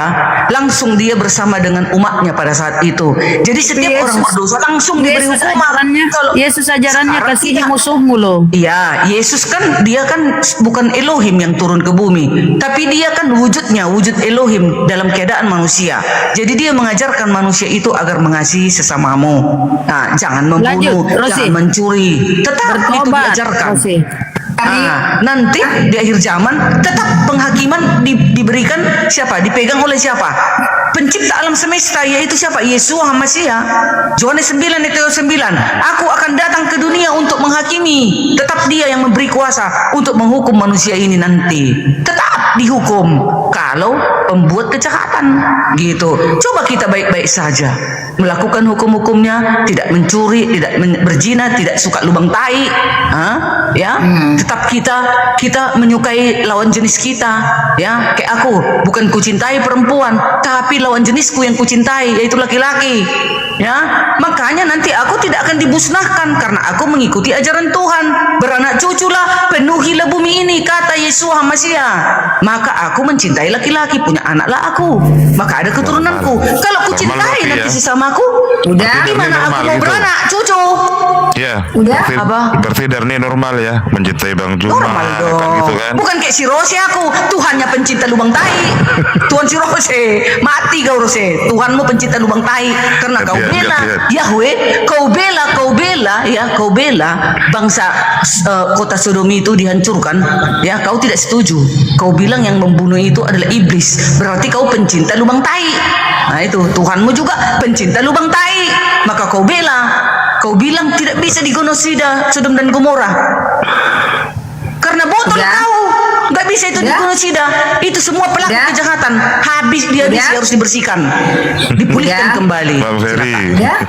langsung dia bersama dengan umatnya pada saat itu. Jadi setiap orang berdosa langsung diberi hukuman. Yesus ajarannya kasihi musuhmu loh. Iya, Yesus kan dia kan bukan Elohim yang turun ke bumi, tapi dia kan wujudnya wujud Elohim dalam keadaan manusia. Jadi dia mengajarkan manusia itu agar mengasihi sesamamu. Nah, jangan membunuh, jangan mencuri. Tetap itu diajarkan. Nah, nanti di akhir zaman tetap penghakiman diberikan siapa? Dipegang oleh siapa? Pencipta alam semesta, yaitu siapa? Yesus Hamasiah. Yohanes 9 ayat 9. Aku akan datang ke dunia untuk menghakimi. Tetap dia yang memberi kuasa untuk menghukum manusia ini nanti. Tetap dihukum kalau pembuat kejahatan. Gitu. Coba kita baik-baik saja melakukan hukum-hukumnya, tidak mencuri, tidak berzina, tidak suka lubang tai, ya. Tetap kita menyukai lawan jenis kita, ya. Kayak aku, bukan kucintai perempuan, tapi lawan jenisku yang kucintai, yaitu laki-laki, ya. Makanya nanti aku tidak akan dibusnahkan karena aku mengikuti ajaran Tuhan. Beranak cuculah, penuhilah bumi ini, kata Yesus Hamasiah. Maka aku mencintai laki-laki, punya anaklah aku, maka ada keturunanku. Kalau aku cintai nanti sesama aku, udah gimana aku mau beranak cucu? Ya, Udah, berarti Darni normal ya, mencintai Bang Juma, normal dong. kan gitu kan? Bukan kayak si Rose aku, Tuhannya pencinta lubang tai. Tuhan si Rose, mati kau Rose. Tuhanmu pencinta lubang tai karena kau bela Yahweh, kau bela bangsa kota Sodomi itu dihancurkan. Ya, kau tidak setuju. Kau bilang yang membunuh itu adalah iblis. Berarti kau pencinta lubang tai. Nah itu, Tuhanmu juga pencinta lubang tai. Maka kau bela. Kau bilang tidak bisa digenosida Sodom dan Gomora karena botol kau, nggak bisa itu digenosida. Itu semua pelaku kejahatan, habis dia harus dibersihkan, dipulihkan kembali. Bang Ferry. Ya.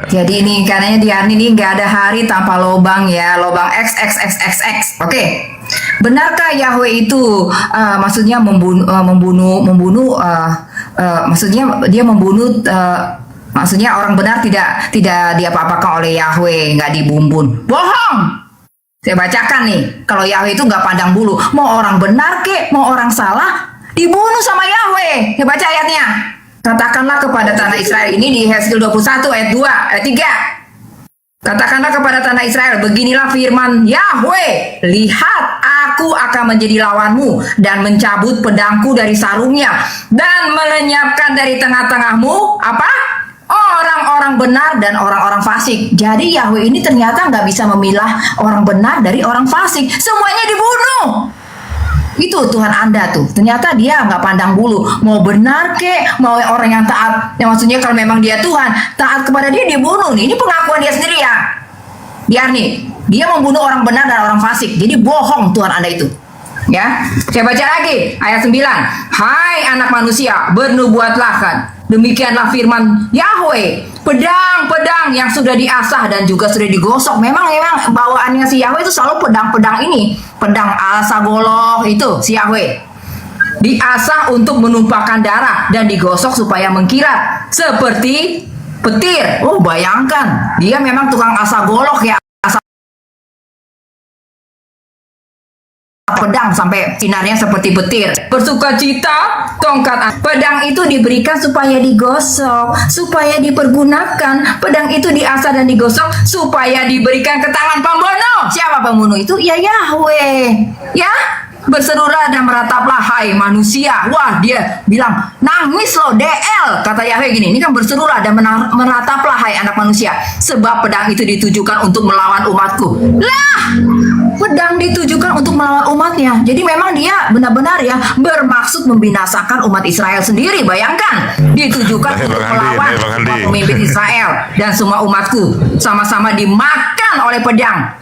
Jadi ini katanya Diarni ini nggak ada hari tanpa lobang ya, lobang XXXXX. Oke. Benarkah Yahweh itu maksudnya membunuh maksudnya dia membunuh maksudnya orang benar tidak diapa-apakan oleh Yahweh, nggak dibumbun. Bohong. Saya bacakan nih, kalau Yahweh itu nggak pandang bulu, mau orang benar kek, mau orang salah, dibunuh sama Yahweh. Saya baca ayatnya. Katakanlah kepada tanah Israel, ini di Hezkel 21 ayat 2, ayat 3. Katakanlah kepada tanah Israel, beginilah firman Yahweh, lihat aku akan menjadi lawanmu dan mencabut pedangku dari sarungnya dan melenyapkan dari tengah-tengahmu apa? Orang-orang benar dan orang-orang fasik. Jadi Yahweh ini ternyata nggak bisa memilah orang benar dari orang fasik. Semuanya dibunuh. Itu Tuhan Anda tuh. Ternyata dia nggak pandang bulu. Mau benar kek, mau orang yang taat. Yang maksudnya kalau memang dia Tuhan, taat kepada dia dibunuh nih. Ini pengakuan dia sendiri ya. Diarni, dia membunuh orang benar dan orang fasik. Jadi bohong Tuhan Anda itu. Ya, saya baca lagi ayat 9. Hai anak manusia, bernubuatlah kan. Demikianlah firman Yahweh, pedang-pedang yang sudah diasah dan juga sudah digosok. Memang bawaannya si Yahweh itu selalu pedang-pedang ini, pedang asagoloh itu si Yahweh. Diasah untuk menumpahkan darah dan digosok supaya mengkilat seperti petir. Oh, bayangkan, dia memang tukang asagoloh ya. Pedang sampai sinarnya seperti petir. Bersukacita, tongkat pedang itu diberikan supaya digosok, supaya dipergunakan. Pedang itu diasah dan digosok supaya diberikan ke tangan pembunuh. Siapa pembunuh itu? Ya Yahweh. Ya, berserulah dan merataplah hai manusia. Wah, dia bilang nangis loh DL. Kata Yahweh gini, ini kan berserulah dan merataplah hai anak manusia, sebab pedang itu ditujukan untuk melawan umatku. Lah, pedang ditujukan untuk melawan umatnya. Jadi memang dia benar-benar ya bermaksud membinasakan umat Israel sendiri. Bayangkan, ditujukan untuk melawan pemimpin Israel dan semua umatku sama-sama dimakan oleh pedang.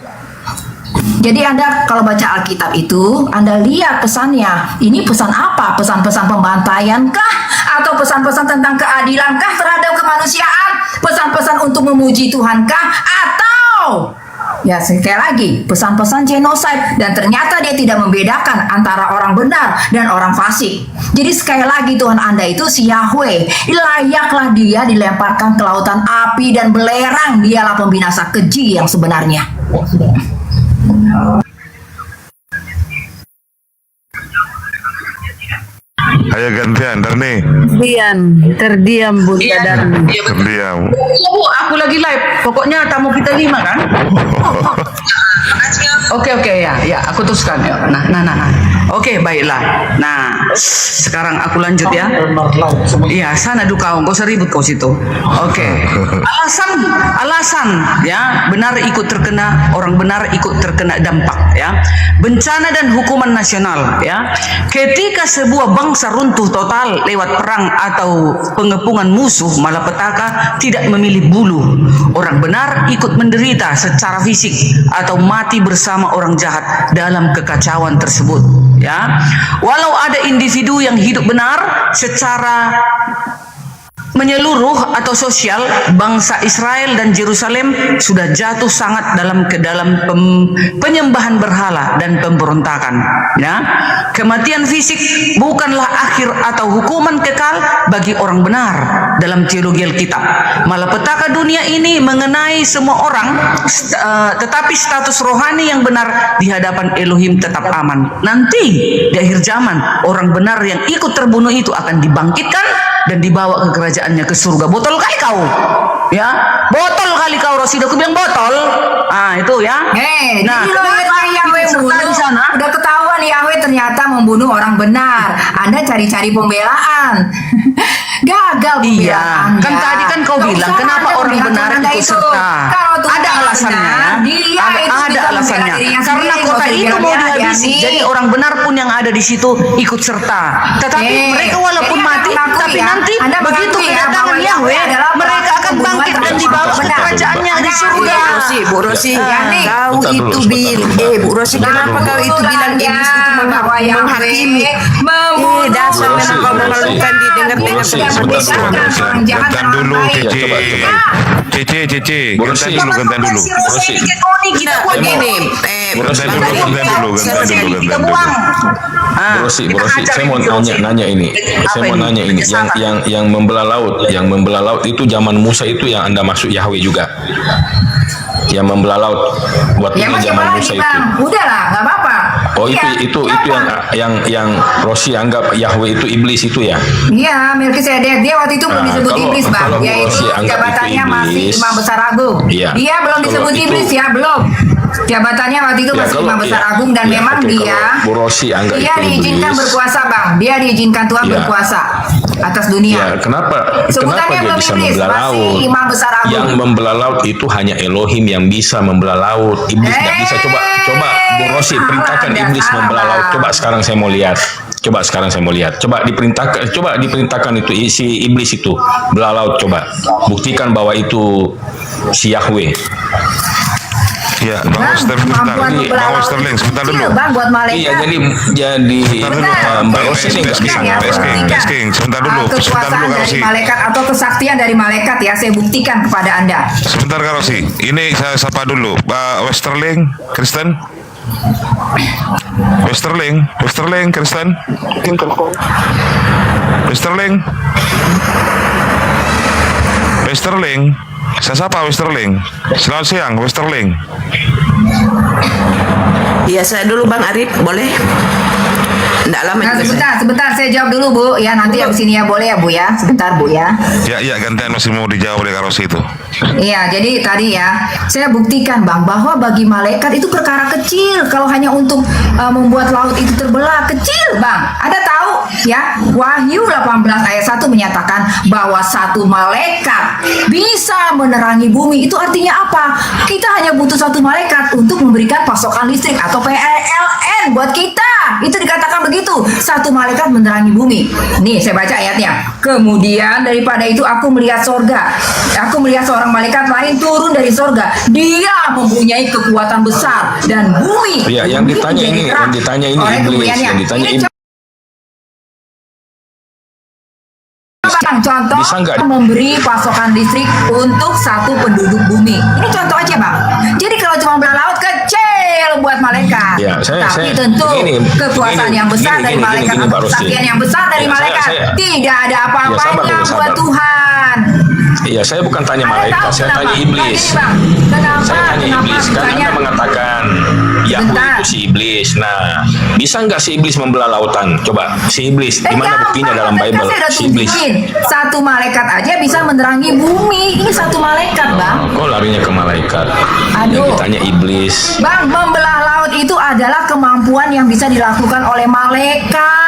Jadi Anda kalau baca Alkitab itu, Anda lihat pesannya. Ini pesan apa? Pesan-pesan pembantaian kah? Atau pesan-pesan tentang keadilan kah terhadap kemanusiaan? Pesan-pesan untuk memuji Tuhan kah? Atau ya sekali lagi pesan-pesan genocide? Dan ternyata dia tidak membedakan antara orang benar dan orang fasik. Jadi sekali lagi Tuhan Anda itu si Yahweh, layaklah dia dilemparkan ke lautan api dan belerang. Dialah pembinasa keji yang sebenarnya. Ayo gantian, Darni. Terdiam Bunda Darni. Terdiam. Iya Bu, aku lagi live. Pokoknya tamu kita 5 kan? Oke ya, aku teruskan ya. Nah. Oke, baiklah. Nah, sekarang aku lanjut ya. Iya, sana dulu kau, gak usah ribut kau situ. Oke. Alasan ya, orang benar ikut terkena dampak ya. Bencana dan hukuman nasional ya. Ketika sebuah bangsa runtuh total lewat perang atau pengepungan musuh, malapetaka tidak memilih bulu. Orang benar ikut menderita secara fisik atau mati bersama orang jahat dalam kekacauan tersebut ya. Walau ada individu yang hidup benar secara menyeluruh atau sosial, bangsa Israel dan Yerusalem sudah jatuh sangat dalam penyembahan berhala dan pemberontakan ya. Kematian fisik bukanlah akhir atau hukuman kekal bagi orang benar dalam teologi Alkitab. Malapetaka dunia ini mengenai semua orang, tetapi status rohani yang benar di hadapan Elohim tetap aman. Nanti di akhir zaman, orang benar yang ikut terbunuh itu akan dibangkitkan dan dibawa ke kerajaannya ke surga. Botol kali kau ya, botol kali kau Rosi, aku bilang botol. Itu ya. Nah, Yahweh bunuh, udah ketahuan Yahweh ternyata membunuh orang benar. Anda cari-cari pembelaan. Gagal pembelaan. Iya, kan tadi kan kau bilang kenapa orang benar ikut serta. Ada alasannya. Ada alasannya. Karena kota itu mau dihabisi, jadi orang benar pun yang ada di situ ikut serta. Tetapi mereka walaupun mati, tapi nanti begitu kedatangan Yahweh, mereka akan bangkit dan dibawa ke kerajaannya di surga. Bu Rosi, kau itu Bu Rosi, kenapa kau itu bilang iblis itu menghakimi? Dasar memang kau melakukan didengar-dengar. Gantian dulu, Cece. Gantian dulu. Rosi, saya mau nanya ini. Yang membelah laut itu zaman Musa itu yang Anda maksud Yahweh juga. Yang membelah laut waktu zaman Musa itu. Udahlah, nggak apa-apa. Oh itu yang Rosi anggap Yahweh itu iblis itu ya? Iya, Melkisedek dia waktu itu belum disebut iblis Bang. Dia itu jabatannya masih Imam Besar Agung. Iya. Dia belum disebut iblis ya, belum. Jabatannya waktu itu masih Imam Besar Agung dan memang dia diizinkan berkuasa Bang. Dia diizinkan Tuhan berkuasa atas dunia. Ya, kenapa dia bisa membelah laut? Yang membelah laut itu hanya Elohim yang bisa membelah laut. Iblis nggak bisa. Coba Bu Rosi perintahkan iblis membelah laut. Coba sekarang saya mau lihat. Coba diperintahkan itu si iblis itu belah laut. Coba buktikan bahwa itu si Yahweh. Ya, Bang Westerling, sebentar dulu. Bang, buat malaikat. Iya, jadi Mbak Rosi sih nggak bisa King, sebentar dulu, kekuasaan dari malaikat atau kesaktian dari malaikat ya, saya buktikan kepada Anda. Sebentar Kak Rosi, ini saya sapa dulu, Pak Westerling, Kristen. Westerling, Kristen. Westerling. Saya sapa Westerling. Selamat siang Westerling. Iya, saya dulu Bang Arif, boleh? Nggak lama juga. Sebentar, saya jawab dulu Bu. Ya nanti abis ini ya boleh ya Bu ya. Sebentar Bu ya. Ya gantian masih mau dijawab oleh Kak Rosi itu. Iya, jadi tadi ya saya buktikan Bang bahwa bagi malaikat itu perkara kecil kalau hanya untuk membuat laut itu terbelah, kecil Bang. Ada tahu ya? Wahyu 18 ayat 1 menyatakan bahwa satu malaikat bisa menerangi bumi. Itu artinya apa? Kita hanya butuh satu malaikat untuk memberikan pasokan listrik atau PLN buat kita. Itu dikatakan begitu, satu malaikat menerangi bumi. Nih saya baca ayatnya. Kemudian daripada itu aku melihat sorga. Aku melihat seorang malaikat lain turun dari sorga. Dia mempunyai kekuatan besar dan bumi. Ya, yang ditanya ini iblis. Yang ditanya iblis. Contoh memberi pasokan listrik untuk satu penduduk bumi. Ini contoh aja Bang. Jadi kalau cuma belah laut kecil buat malaikat. Ya, tapi tentu kekuasaan yang besar dari malaikat atau kesaktian yang besar dari malaikat tidak ada apa-apanya buat Tuhan. Iya, saya bukan tanya malaikat, saya tanya iblis. Saya tanya iblis, karena Anda mengatakan Yahweh itu si iblis. Nah, bisa nggak si iblis membelah lautan? Coba, si iblis, di mana buktinya dalam Bible? Si iblis. Satu malaikat aja bisa menerangi bumi. Ini satu malaikat, Bang. Kok larinya ke malaikat? Yang ditanya iblis. Bang, membelah laut itu adalah kemampuan yang bisa dilakukan oleh malaikat.